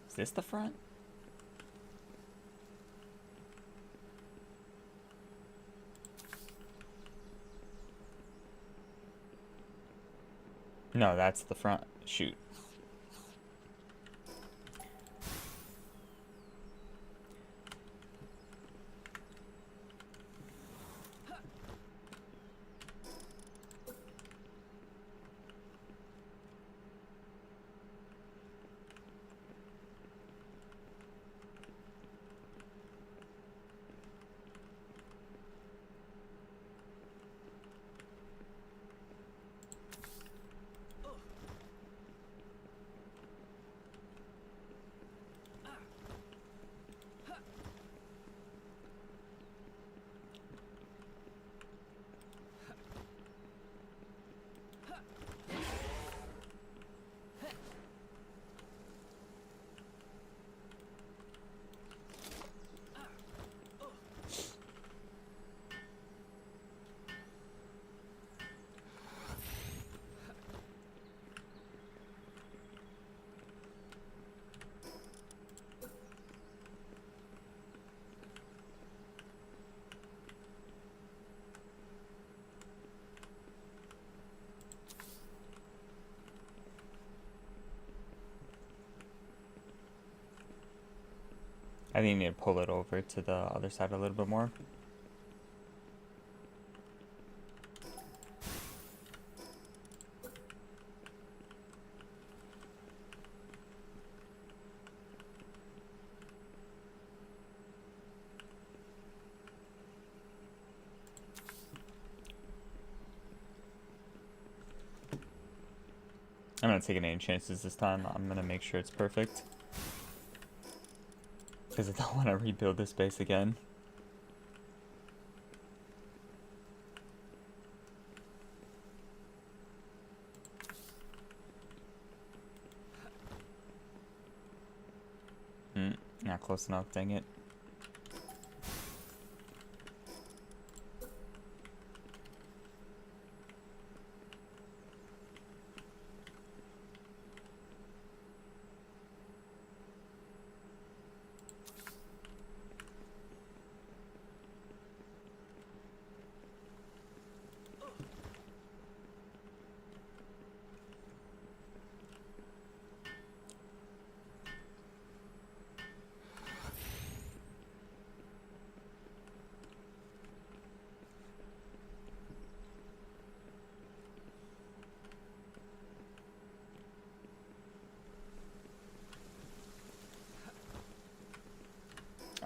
Is this the front? No, that's the front. Shoot. I think you need to pull it over to the other side a little bit more. I'm not taking any chances this time. I'm gonna make sure it's perfect. Because I don't want to rebuild this base again. Not close enough, dang it.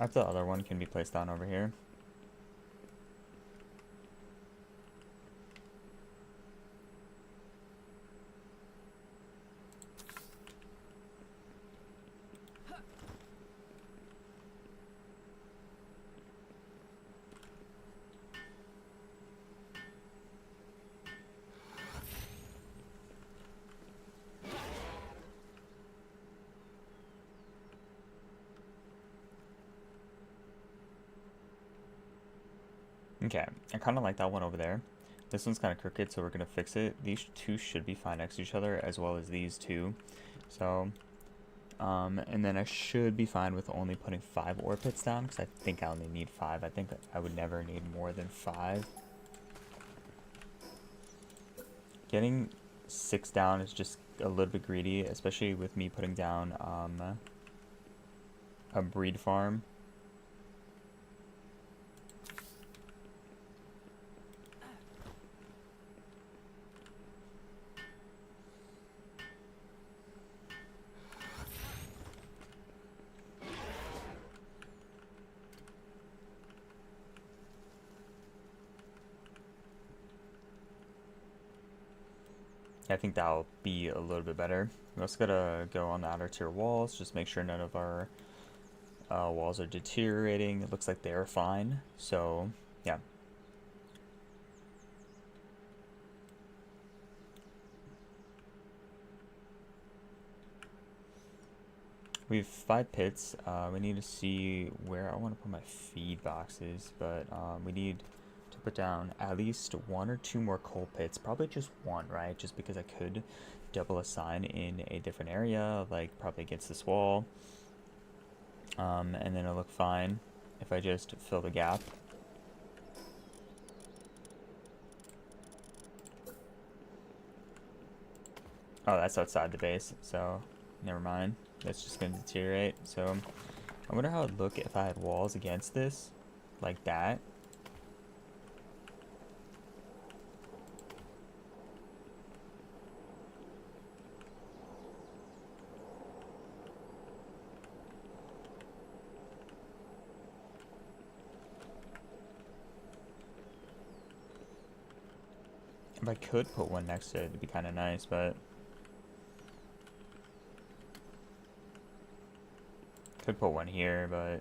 I thought the other one can be placed down over here. Okay, I kind of like that one over there. This one's kind of crooked, so we're going to fix it. These two should be fine next to each other, as well as these two. So, and then I should be fine with only putting 5 ore pits down, because I think I only need 5. I think I would never need more than 5. Getting 6 down is just a little bit greedy, especially with me putting down a breed farm. I think that'll be a little bit better. We also gotta go on the outer tier walls, just make sure none of our walls are deteriorating. It looks like they're fine, so yeah. We have 5 pits. We need to see where I want to put my feed boxes, but we need to put down at least 1 or 2 more coal pits. Probably just 1, right? Just because I could double assign in a different area, like probably against this wall. And then it'll look fine if I just fill the gap. Oh, that's outside the base, so never mind. That's just going to deteriorate. So I wonder how it would look if I had walls against this, like that. If I could put one next to it, it'd be kind of nice, but could put one here, but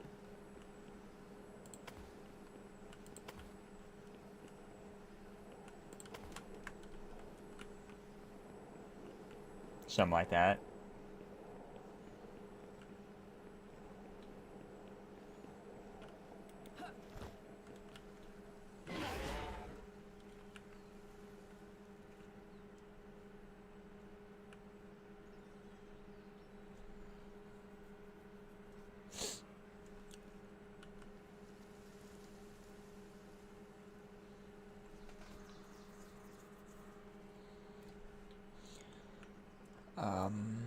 something like that. Um,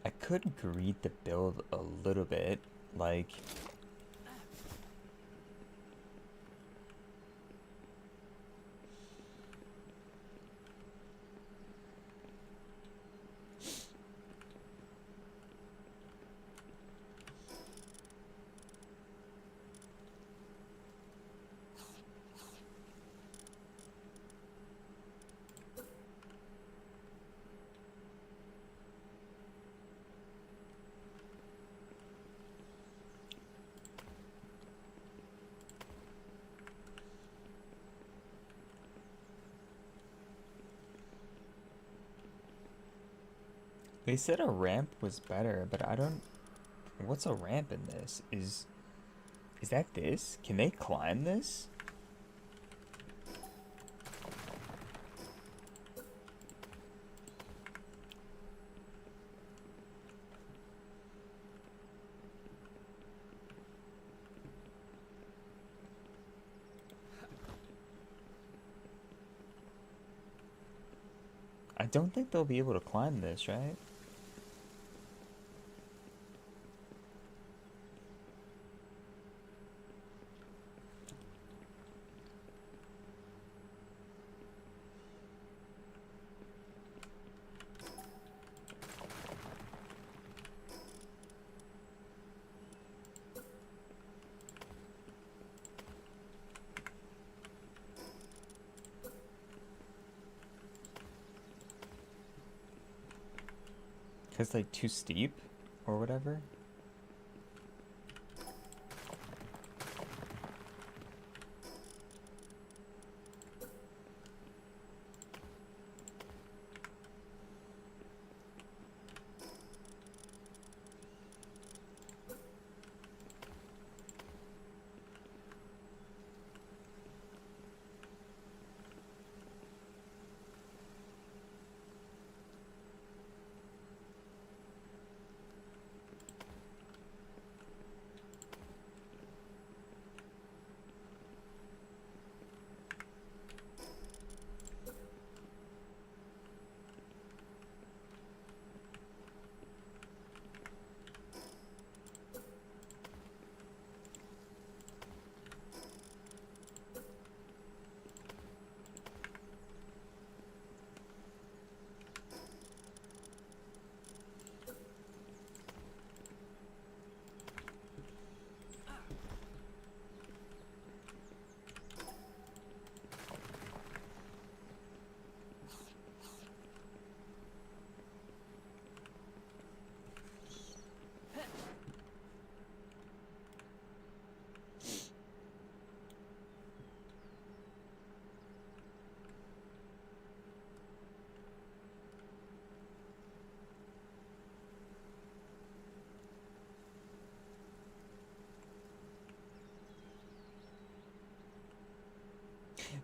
I could greed the build a little bit, like they said a ramp was better, but I don't. What's a ramp in this? Is that this? Can they climb this? I don't think they'll be able to climb this, right? Cause like too steep or whatever.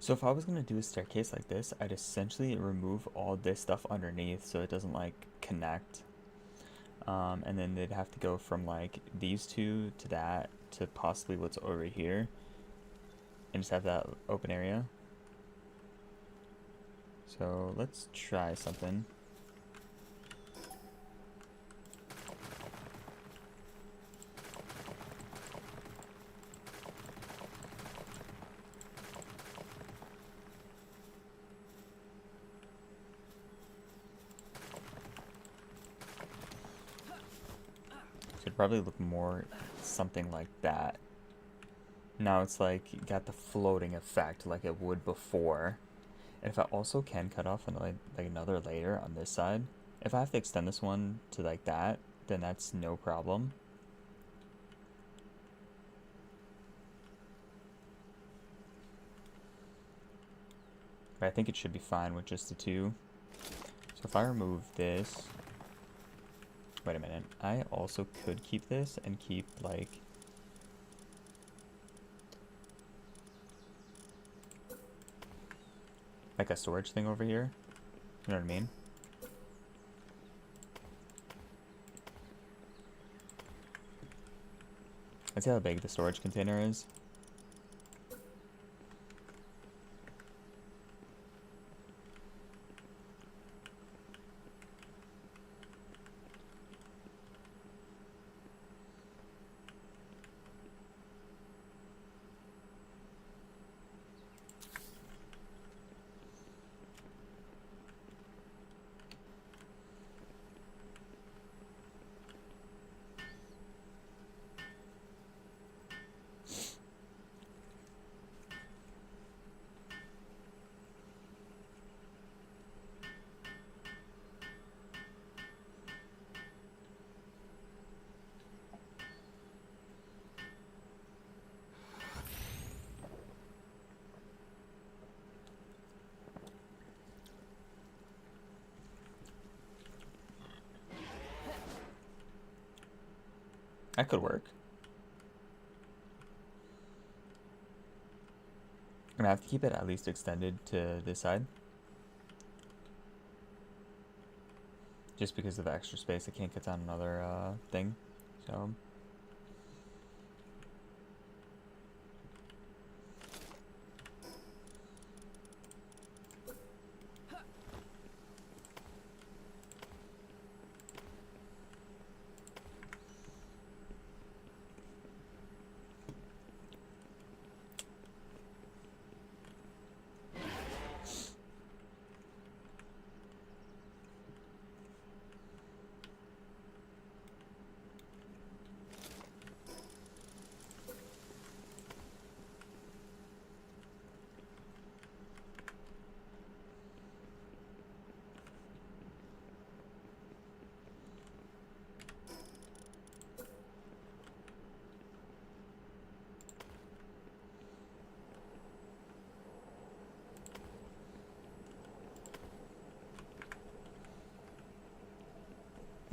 So if I was gonna do a staircase like this, I'd essentially remove all this stuff underneath so it doesn't like connect. And then they'd have to go from like these two to that to possibly what's over here and just have that open area. So let's try something. Should probably look more something like that. Now it's like you got the floating effect like it would before. And if I also can cut off like another layer on this side, if I have to extend this one to like that, then that's no problem. But I think it should be fine with just the two. So if I remove this, wait a minute, I also could keep this and keep like a storage thing over here. You know what I mean? Let's see how big the storage container is. That could work. I'm gonna have to keep it at least extended to this side. Just because of the extra space, I can't get down another thing. So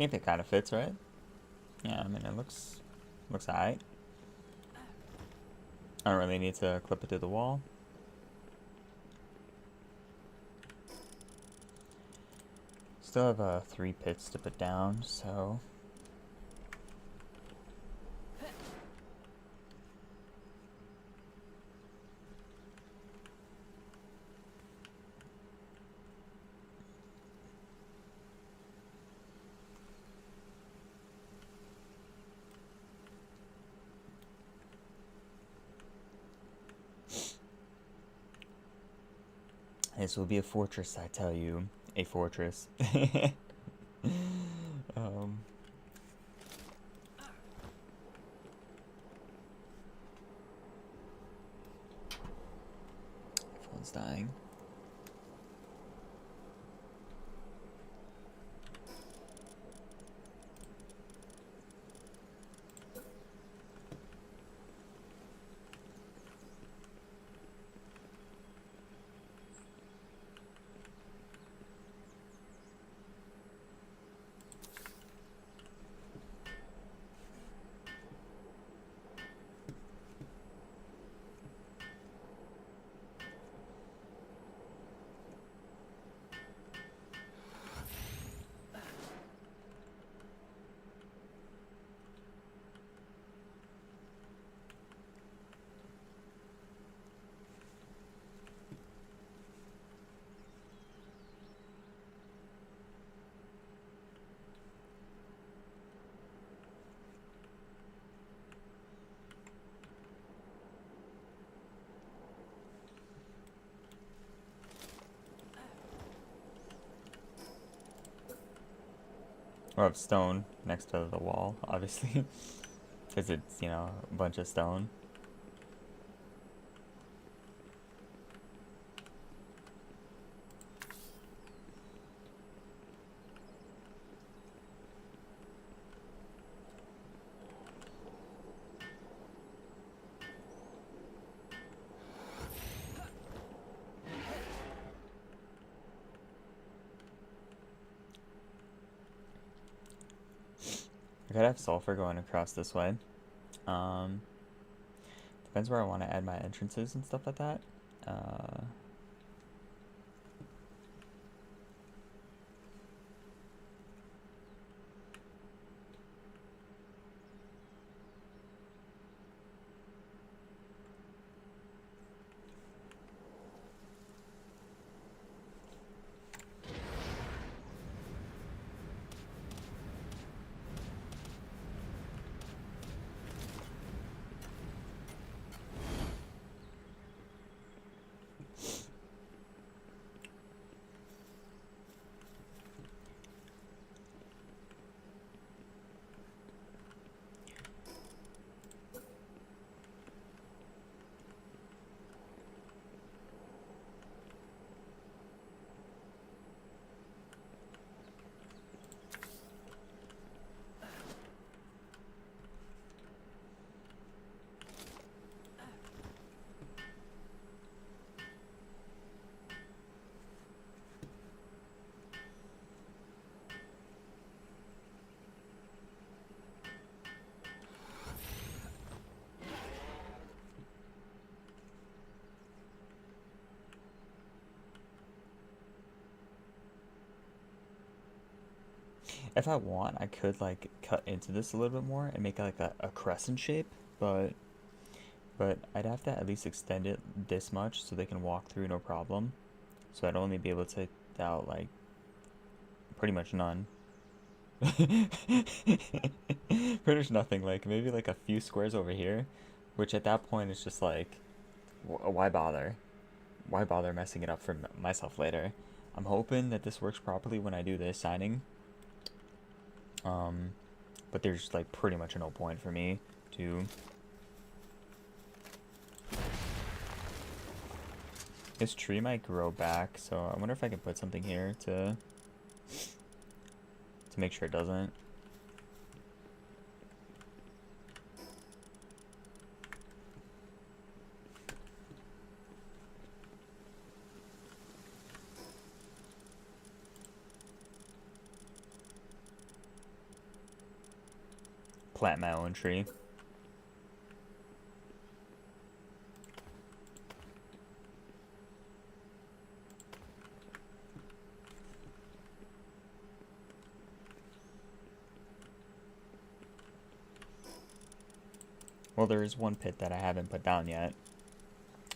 think it kind of fits, right? Yeah, I mean, it looks alright. I don't really need to clip it through the wall. Still have 3 pits to put down, so... This will be a fortress, I tell you. A fortress. Phone's dying. Or of stone next to the wall, obviously. Because it's, you know, a bunch of stone. I could have sulfur going across this way. Depends where I want to add my entrances and stuff like that. If I want, I could like cut into this a little bit more and make like a crescent shape, but I'd have to at least extend it this much so they can walk through no problem. So I'd only be able to take out like pretty much none. Pretty much nothing, like maybe like a few squares over here, which at that point is just like, why bother? Why bother messing it up for myself later? I'm hoping that this works properly when I do this signing. But there's like pretty much no point for me to... This tree might grow back, so I wonder if I can put something here to make sure it doesn't. plant my own tree. Well, there is one pit that I haven't put down yet,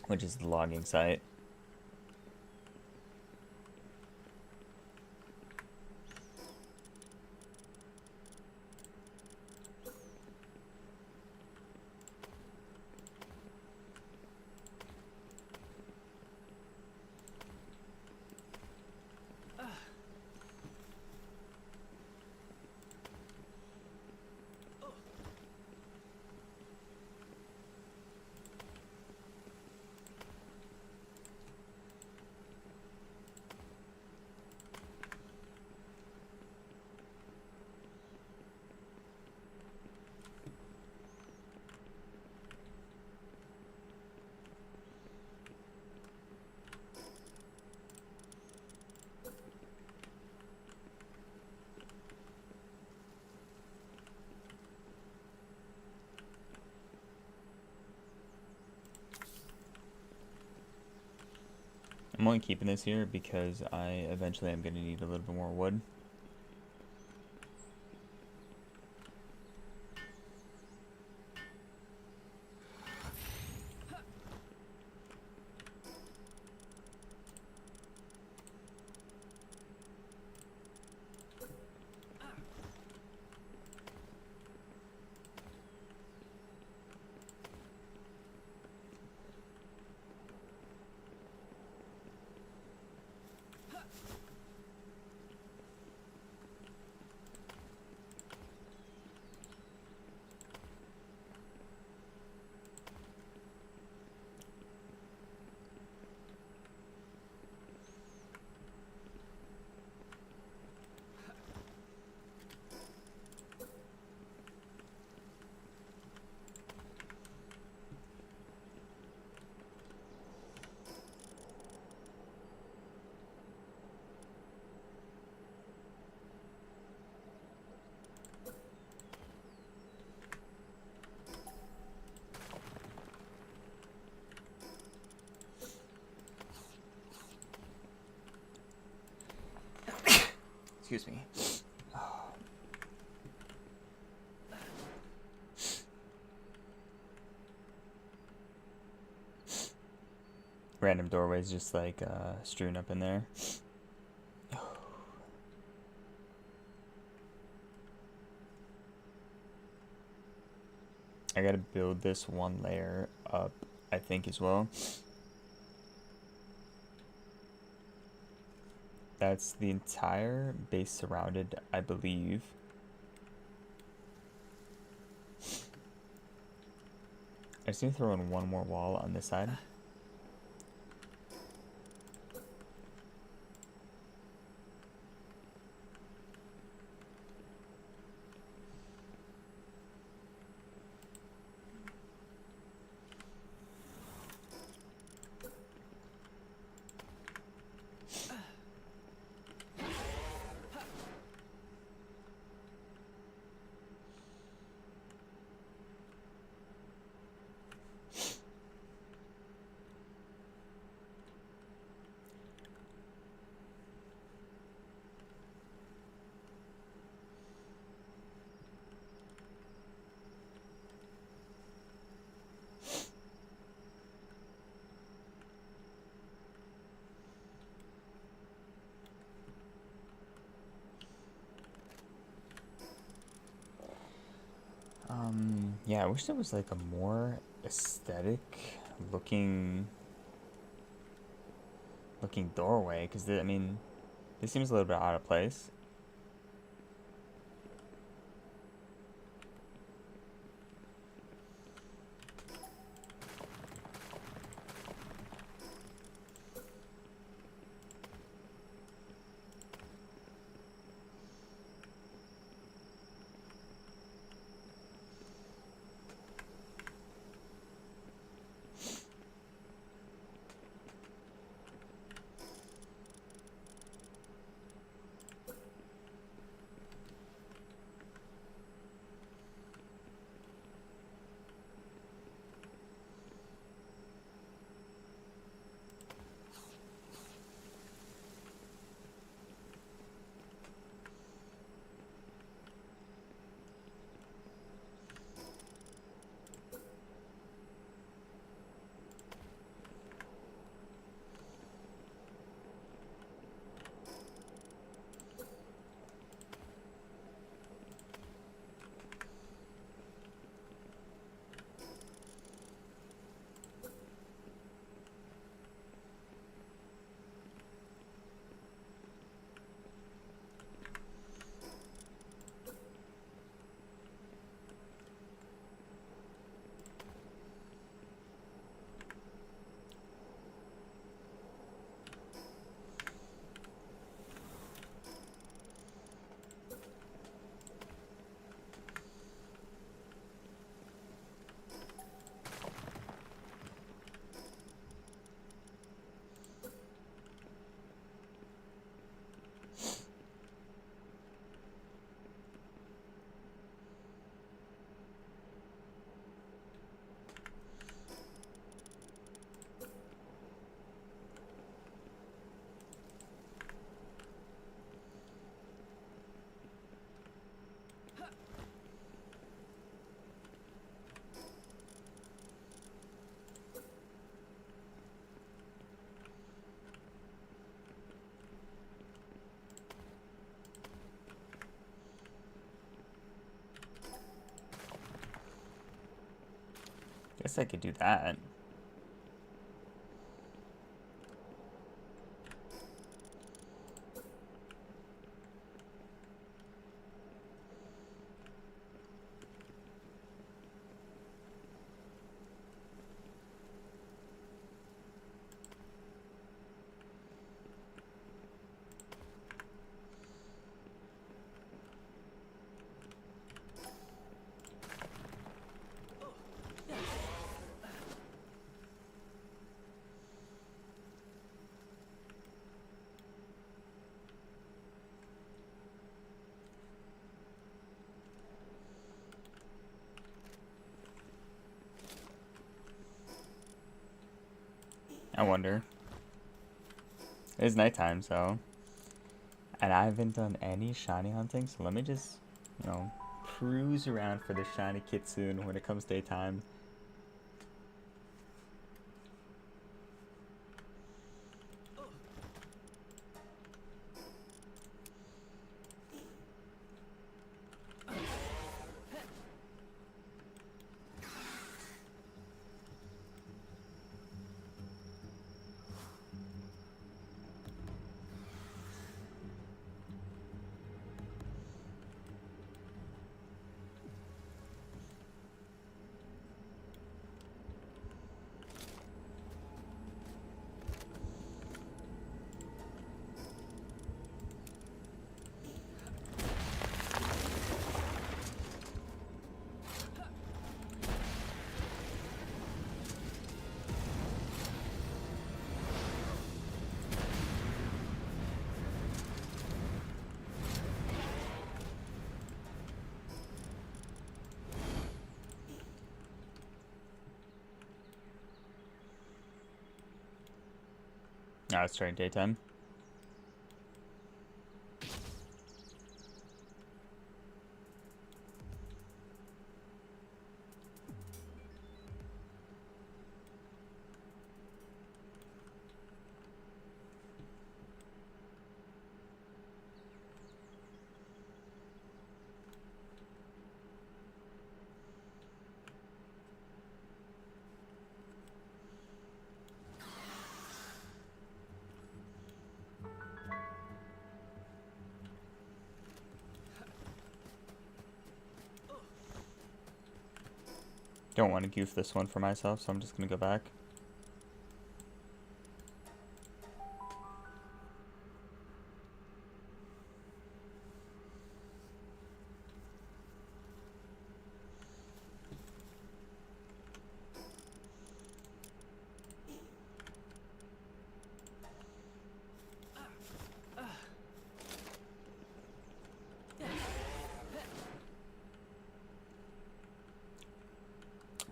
which is the logging site. I'm only keeping this here because I eventually am going to need a little bit more wood. Excuse me. Random doorways just like strewn up in there. I gotta build this one layer up, I think, as well. That's the entire base surrounded, I believe. I just need to throw in one more wall on this side. Yeah, I wish there was like a more aesthetic looking doorway, because I mean, this seems a little bit out of place. Guess I could do that. I wonder. It is nighttime, so. And I haven't done any shiny hunting, so let me just, you know, cruise around for the shiny kitsune when it comes daytime. No, it's during daytime. Don't want to goof this one for myself, so I'm just gonna go back.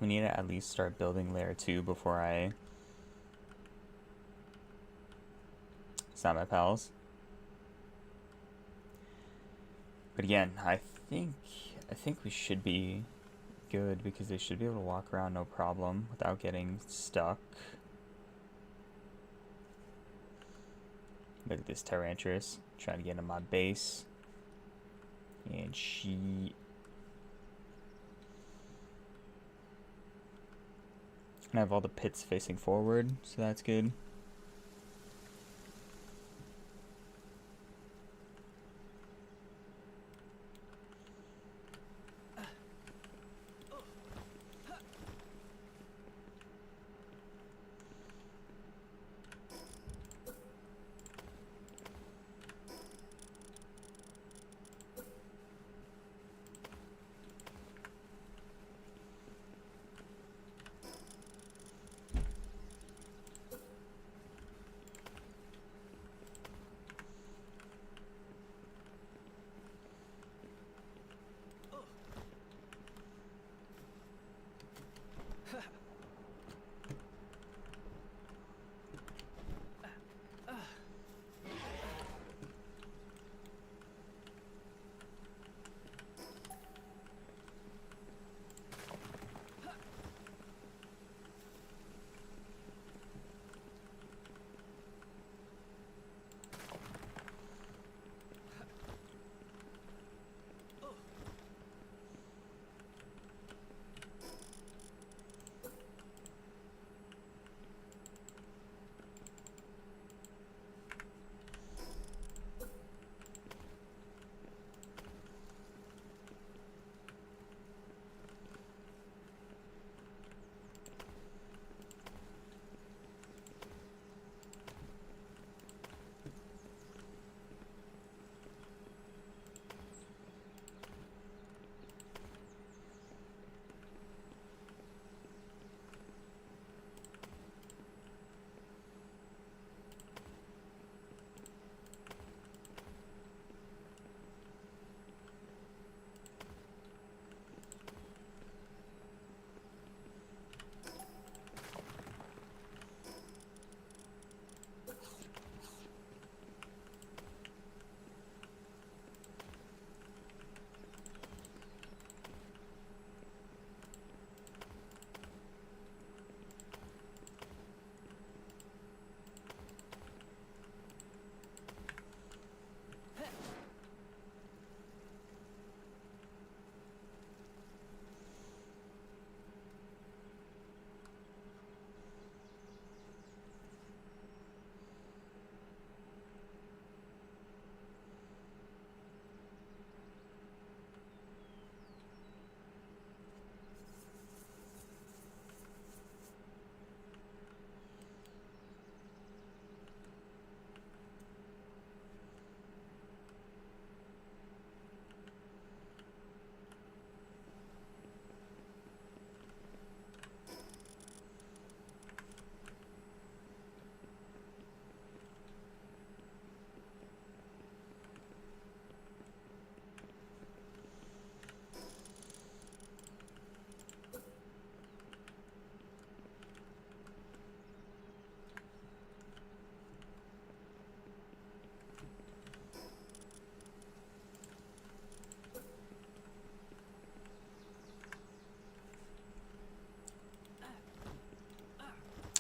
We need to at least start building layer 2 before I sign my pals. But again, I think we should be good because they should be able to walk around no problem without getting stuck. Look at this Tyrantris trying to get into my base. And she... And I have all the pits facing forward, so that's good.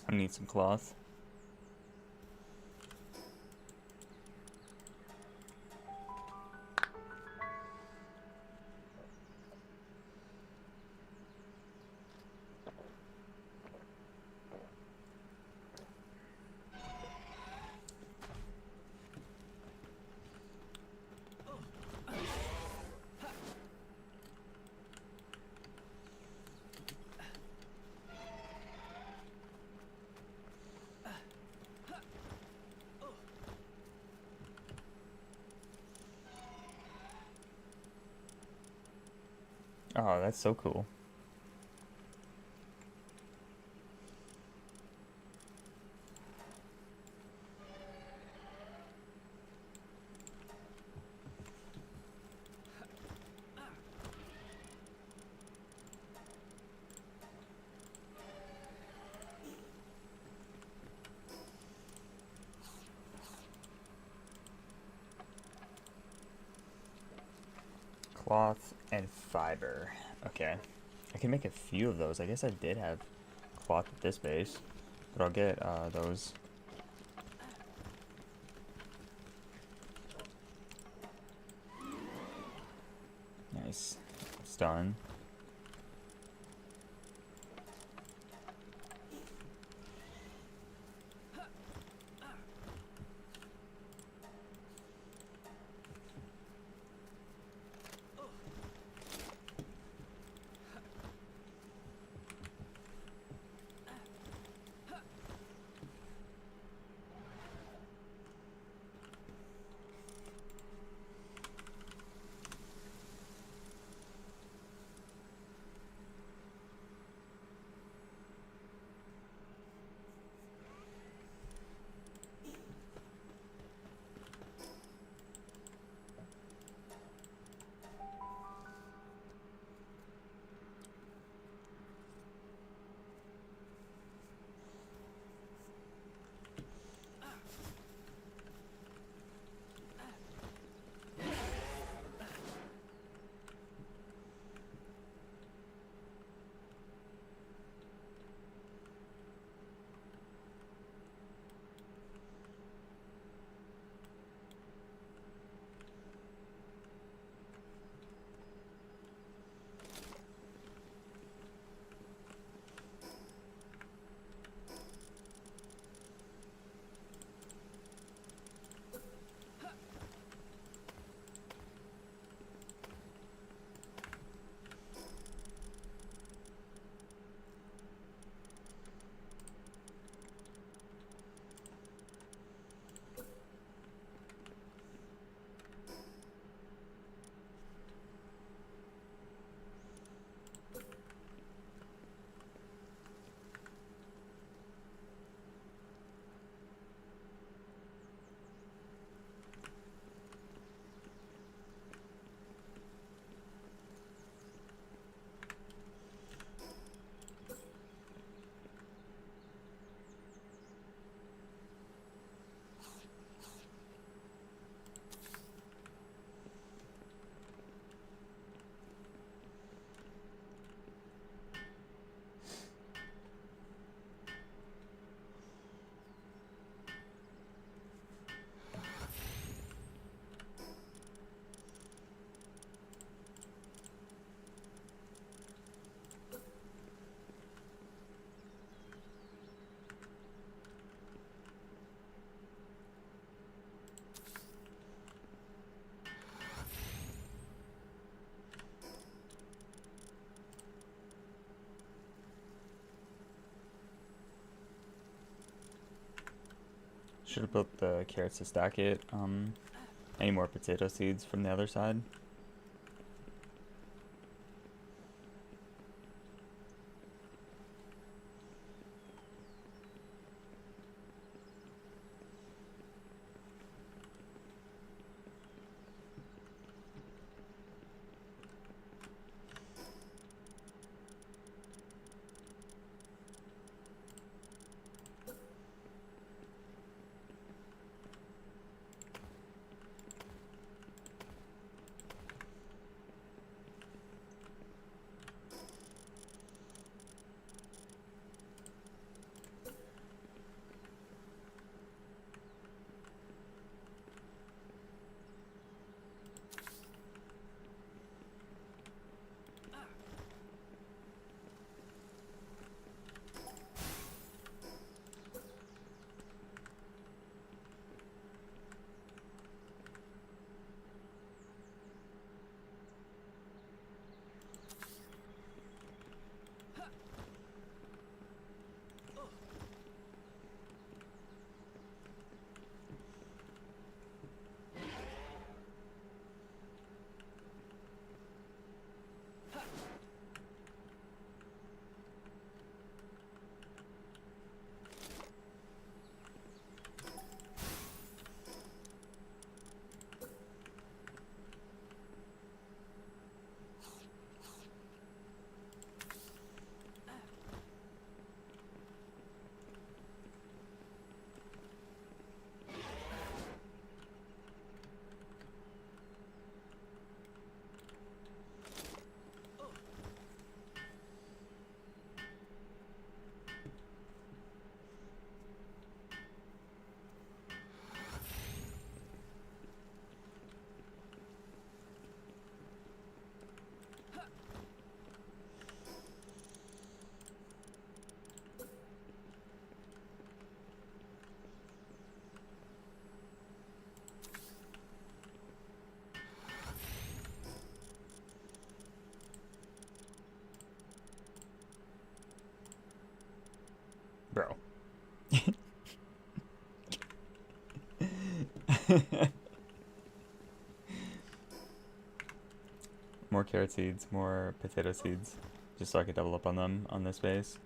I need some cloth. Oh, that's so cool. Cloth and fiber. Okay. I can make a few of those. I guess I did have cloth at this base, but I'll get those. Nice. It's done. Should have built the carrots to stack it. Any more potato seeds from the other side? Bro. More carrot seeds, more potato seeds. Just so I could double up on them on this base.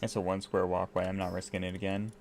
It's a 1 square walkway. I'm not risking it again.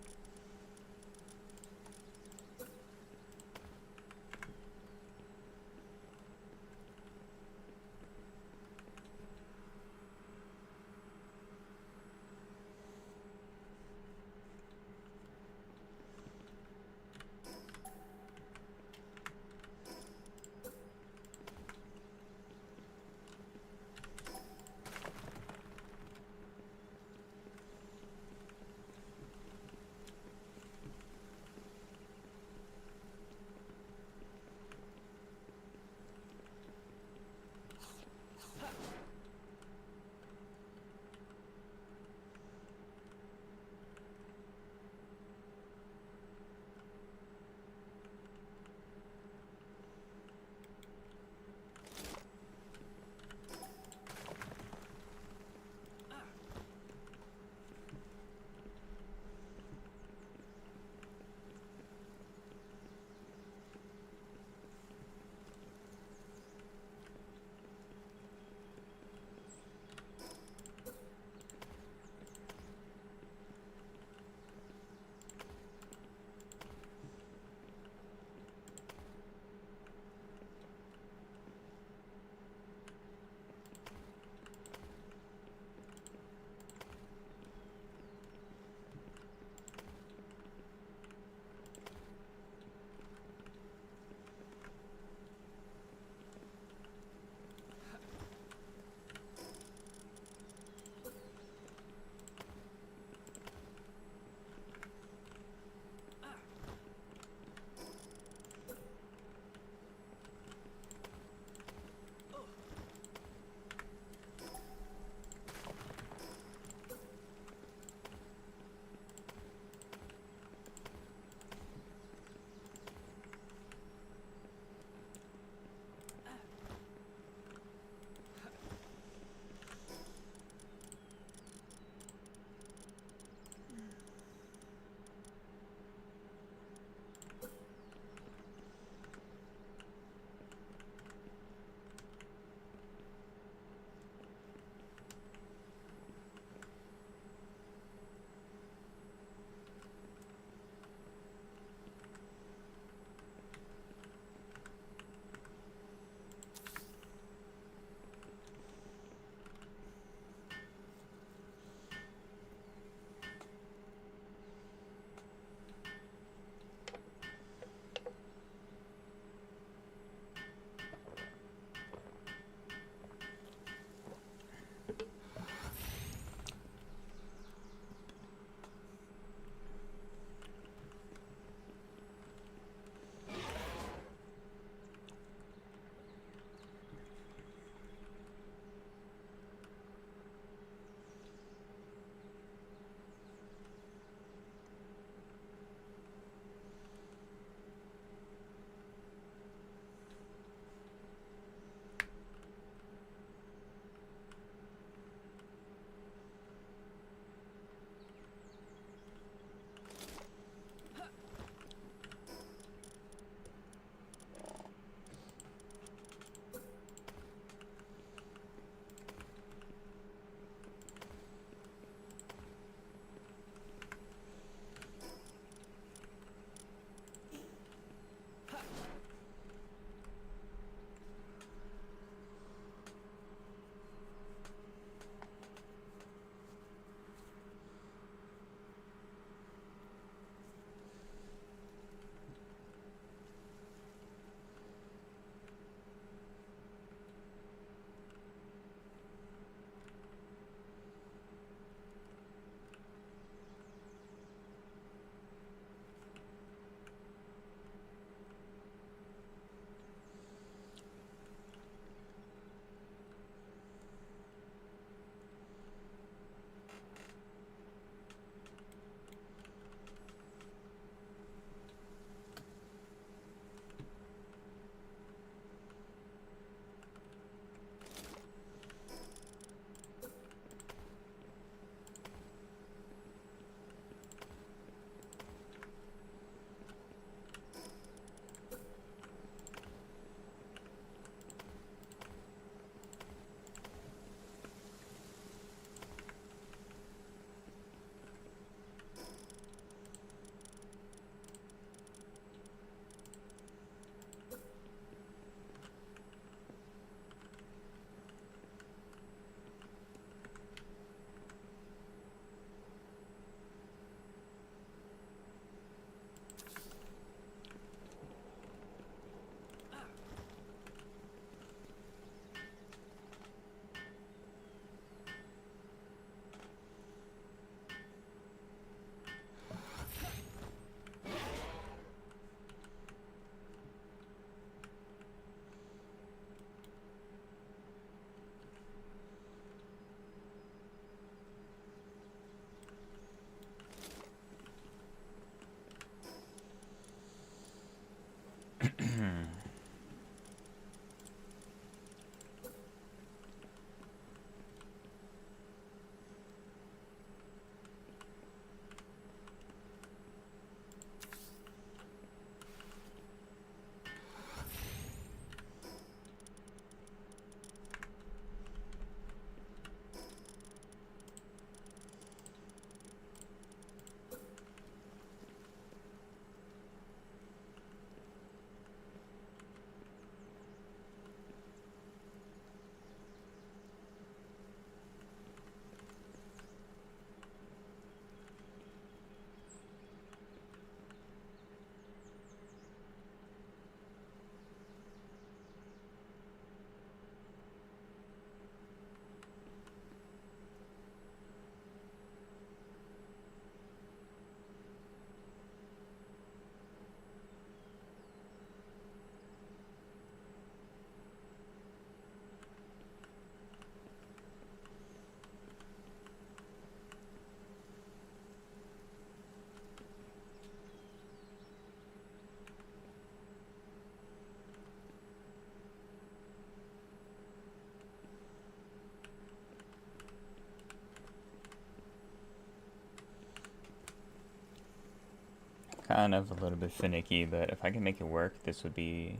kind of a little bit finicky, but if I can make it work, this would be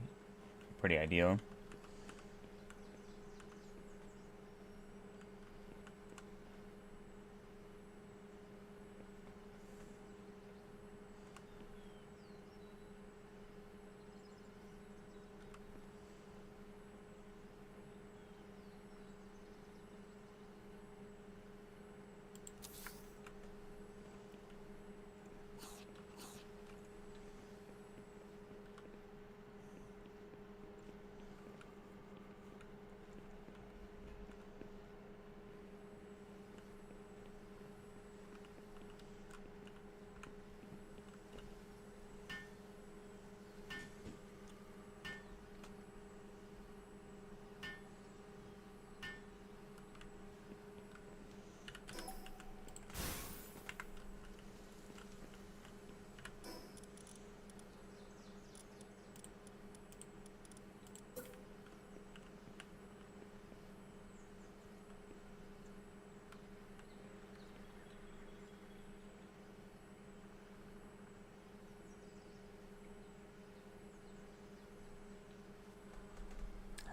pretty ideal.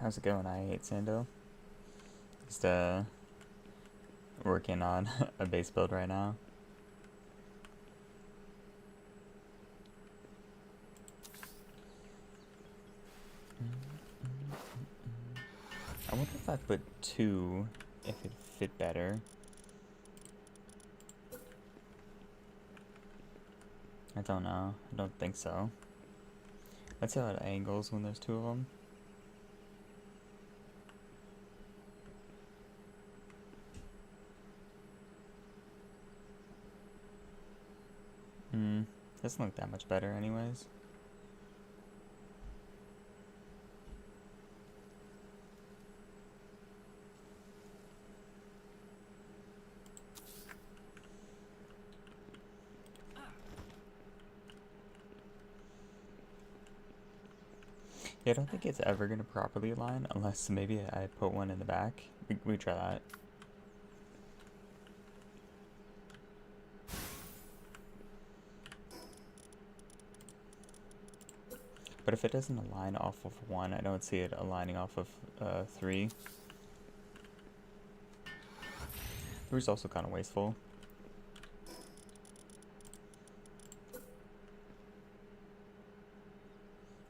How's it going, I8 Sando? Just working on a base build right now. I wonder if I put 2, if it'd fit better. I don't know. I don't think so. Let's see how it angles when there's 2 of them. Doesn't look that much better anyways. Yeah, I don't think it's ever gonna properly align unless maybe I put one in the back. We try that. But if it doesn't align off of 1, I don't see it aligning off of 3. 3 is also kind of wasteful.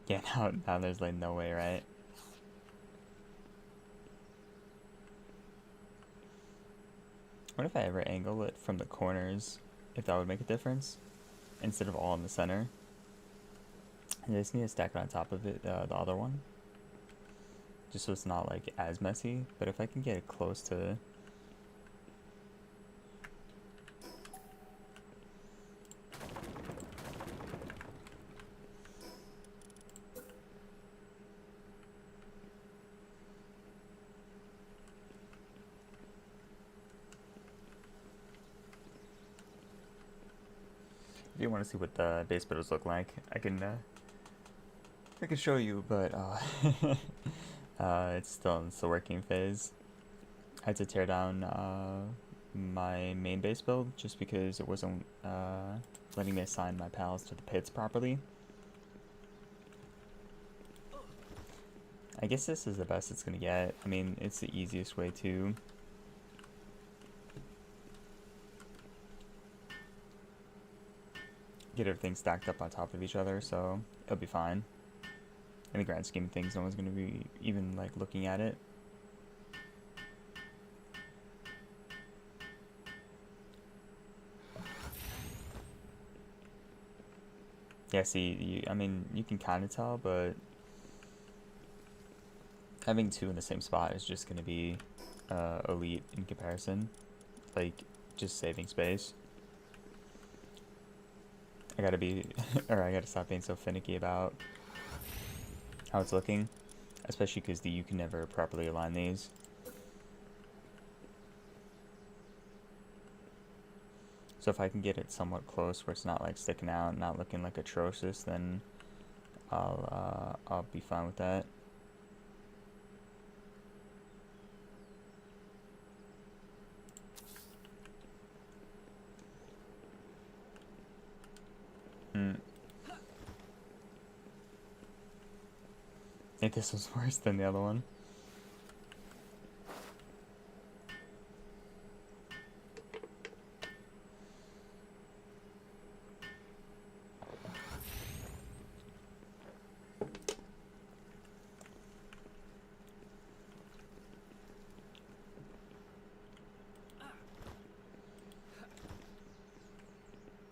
Yeah, now there's like no way, right? What if I ever angle it from the corners, if that would make a difference, instead of all in the center? I just need to stack it on top of it, the other one, just so it's not like as messy. But if I can get it close to if you want to see what the base builders look like, I can show you, but it's still in the working phase. I had to tear down my main base build just because it wasn't letting me assign my pals to the pits properly. I guess this is the best it's gonna get. I mean, it's the easiest way to get everything stacked up on top of each other, so it'll be fine. In the grand scheme of things, no one's gonna be even like looking at it. Yeah, see, I mean, you can kind of tell, but having 2 in the same spot is just gonna be elite in comparison. Like, just saving space. I gotta be, or I gotta stop being so finicky about how it's looking, especially because you can never properly align these. So if I can get it somewhat close where it's not like sticking out, not looking like atrocious, then I'll be fine with that. I think this was worse than the other one.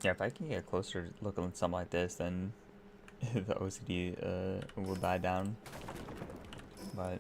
Yeah, if I can get closer looking at something like this, then the OCD will die down. But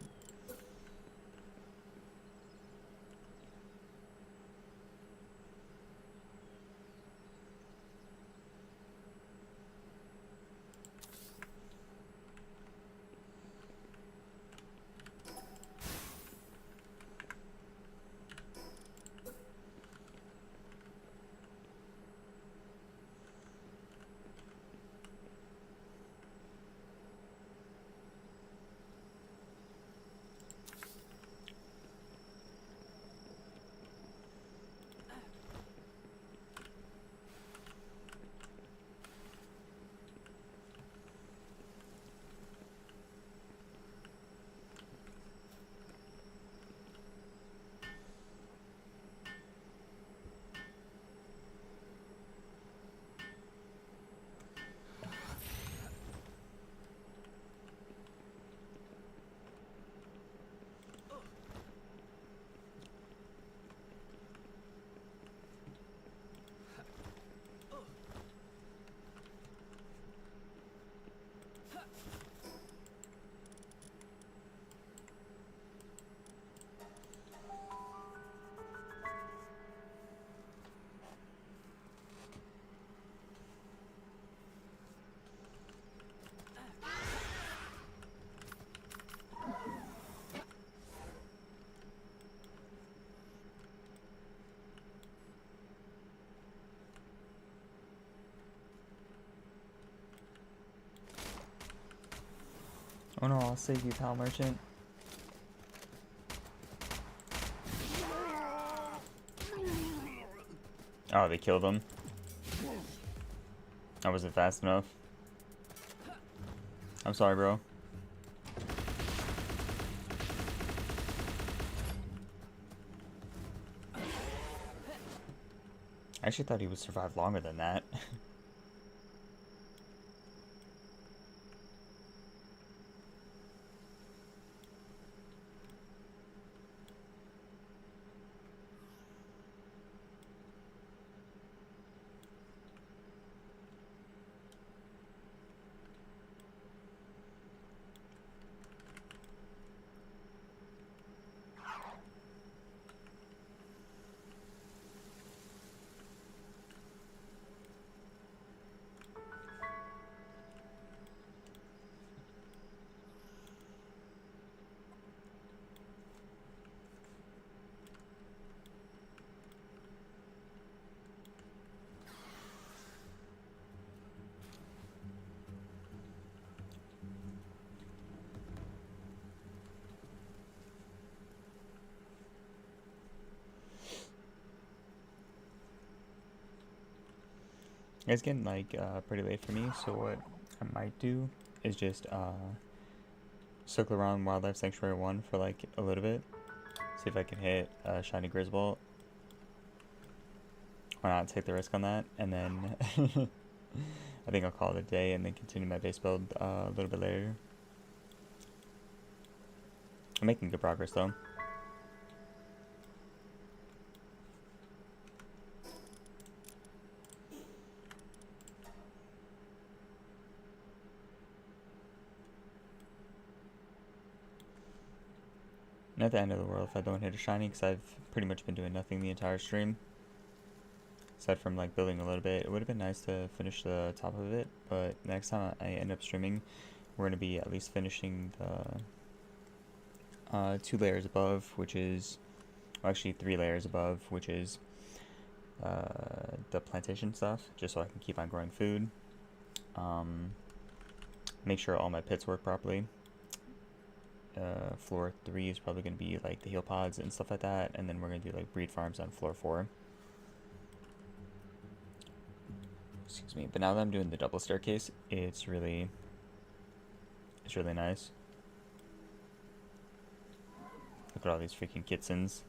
oh no, I'll save you, pal merchant. Oh, they killed him. I wasn't fast enough. I'm sorry, bro. I actually thought he would survive longer than that. It's getting like pretty late for me, so what I might do is just circle around Wildlife Sanctuary 1 for like a little bit. See if I can hit Shiny Grizzbolt. Why not take the risk on that? And then I think I'll call it a day and then continue my base build a little bit later. I'm making good progress though. Not the end of the world if I don't hit a shiny, because I've pretty much been doing nothing the entire stream. Aside from like building a little bit. It would have been nice to finish the top of it, but next time I end up streaming, we're going to be at least finishing the 2 layers above, which is, well, actually 3 layers above, which is the plantation stuff, just so I can keep on growing food. Make sure all my pits work properly. Floor 3 is probably going to be like the heal pods and stuff like that, and then we're going to do like breed farms on floor 4. Excuse me, but now that I'm doing the double staircase, it's really nice. Look at all these freaking kitsons.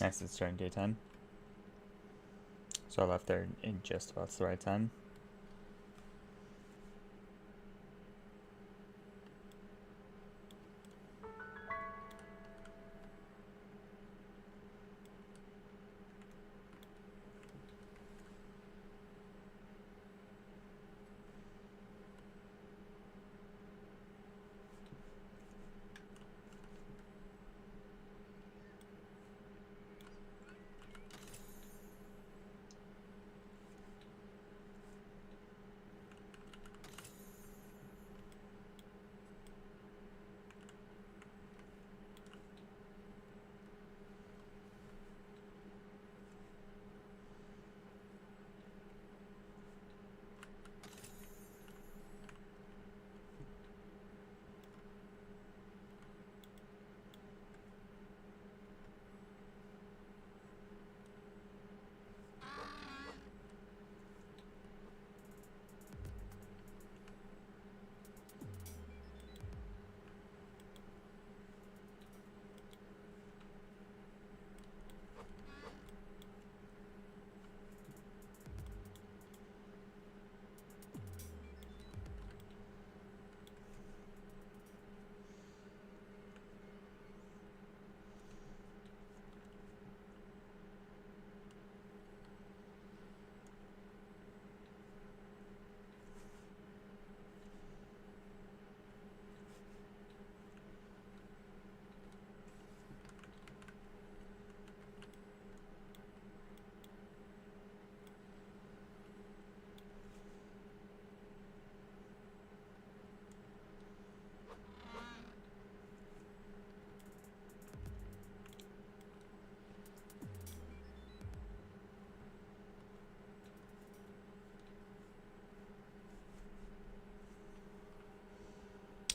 Nice, it's starting daytime. So I left there in just about the right time.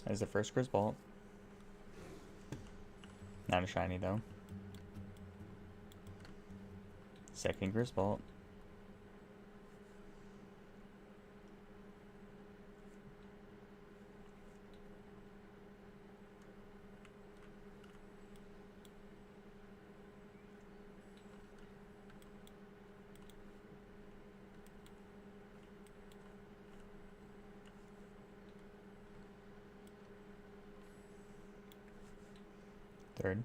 There's the first Grisbolt. Not a shiny though. Second Grisbolt. Third.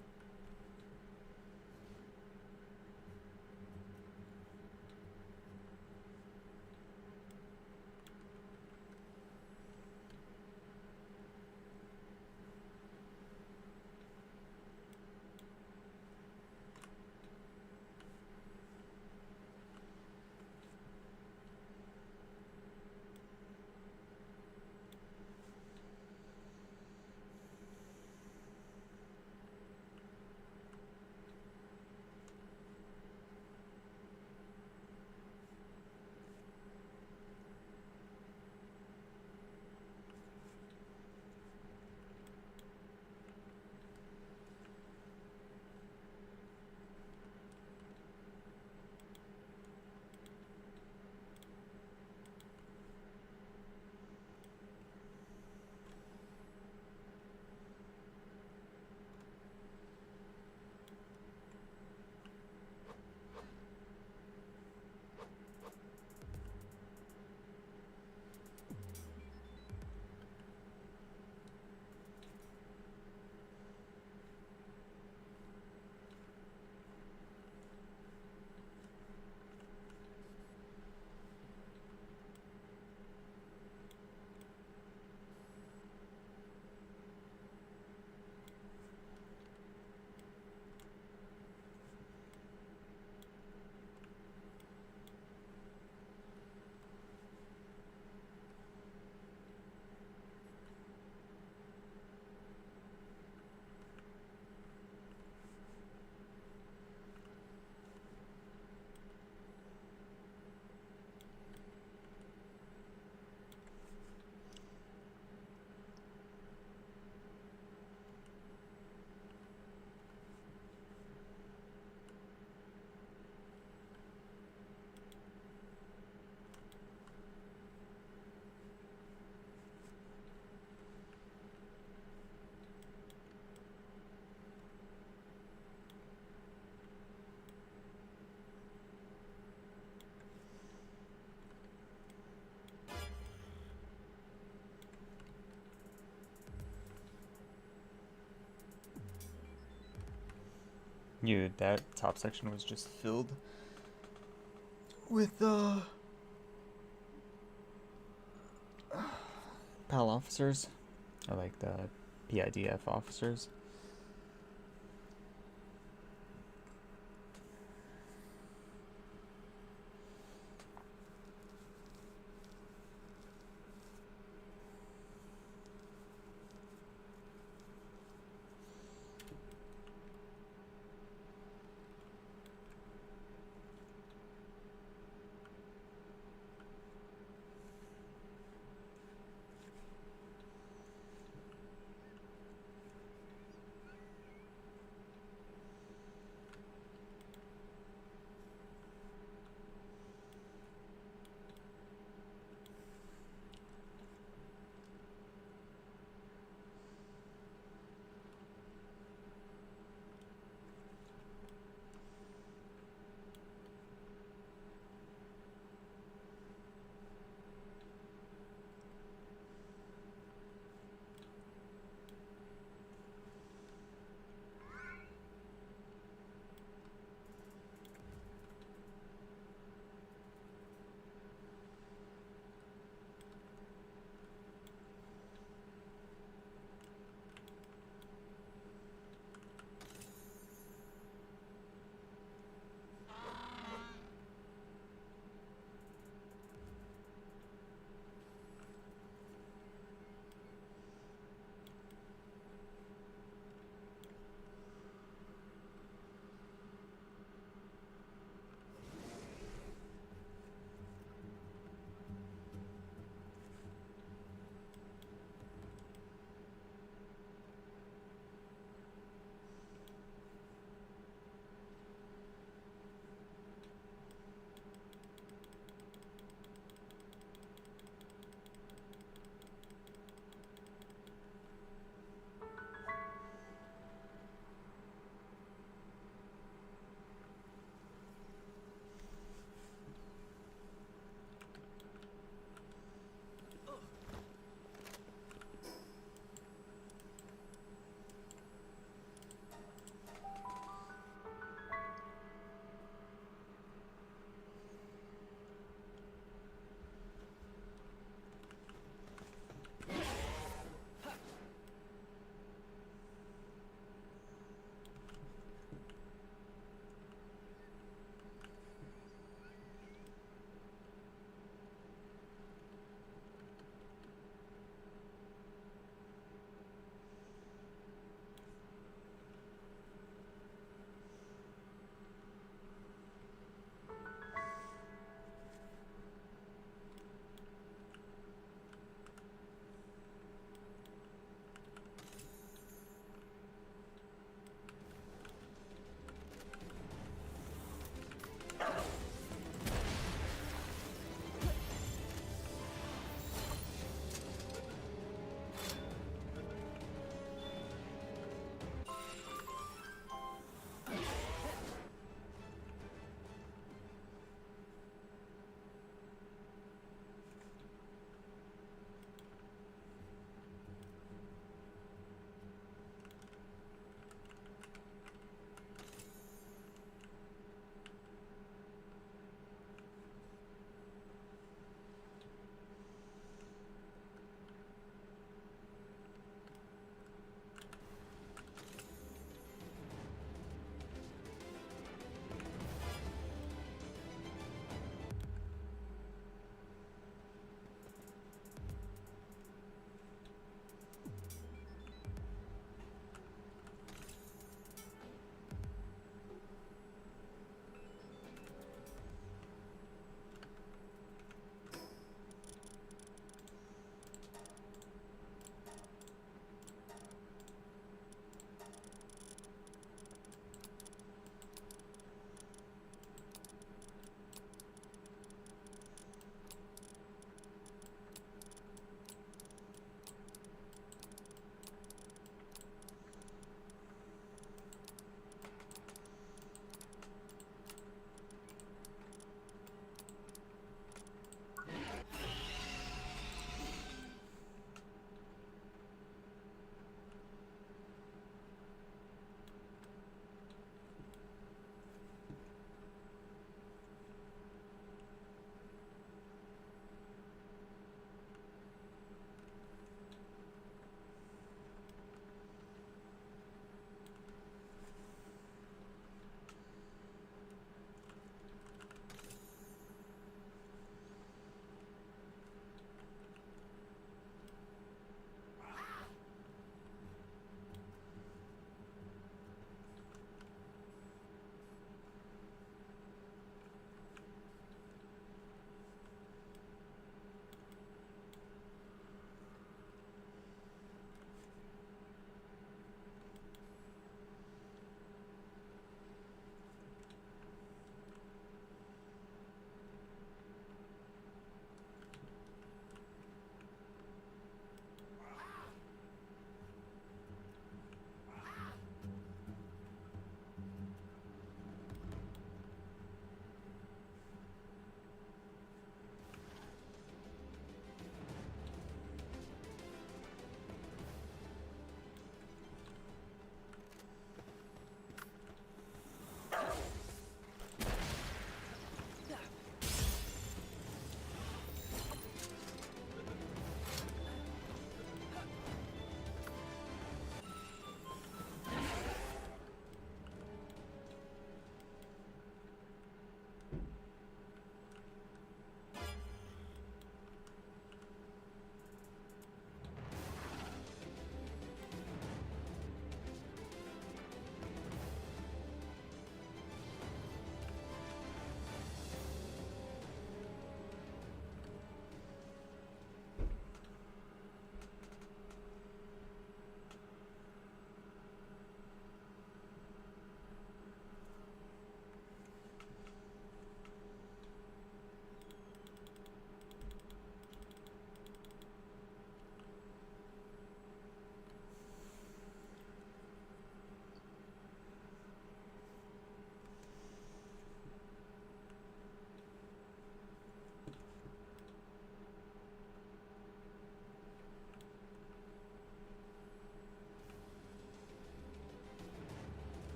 That top section was just filled with PAL officers, or like the PIDF officers.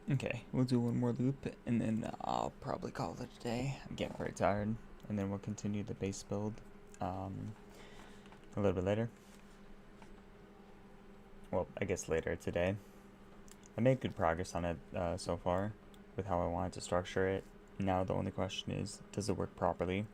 Okay, we'll do one more loop, and then I'll probably call it a day. I'm getting very tired, and then we'll continue the base build a little bit later. Well, I guess later today. I made good progress on it so far with how I wanted to structure it. Now the only question is, does it work properly?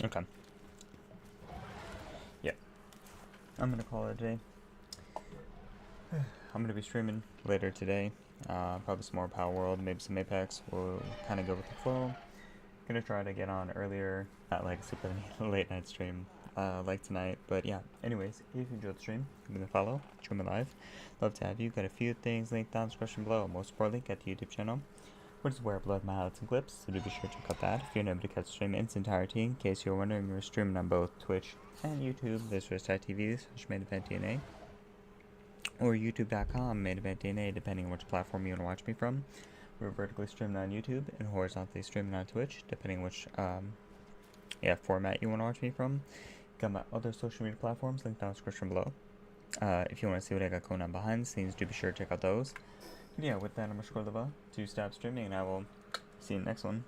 Okay. Yeah. I'm gonna call it a day. I'm gonna be streaming later today. Probably some more Palworld, maybe some Apex. We'll kind of go with the flow. Gonna try to get on earlier, not like super late night stream like tonight. But yeah, anyways, if you enjoyed the stream, give me a follow, join me live. Love to have you. Got a few things linked down in the description below. Most importantly, got the YouTube channel, which is where I upload my highlights and clips, so do be sure to check out that if you're able to catch the stream in its entirety. In case you're wondering, we're streaming on both Twitch and YouTube. This was TV, slash Main Event DNA, or youtube.com Main Event DNA, depending on which platform you want to watch me from. We're vertically streaming on YouTube and horizontally streaming on Twitch, depending which format you want to watch me from. Got my other social media platforms linked down in the description below. If you want to see what I got going on behind the scenes, do be sure to check out those. And yeah, with that, I'm Shkorlova, 2-Stop Streaming, and I will see you in the next one.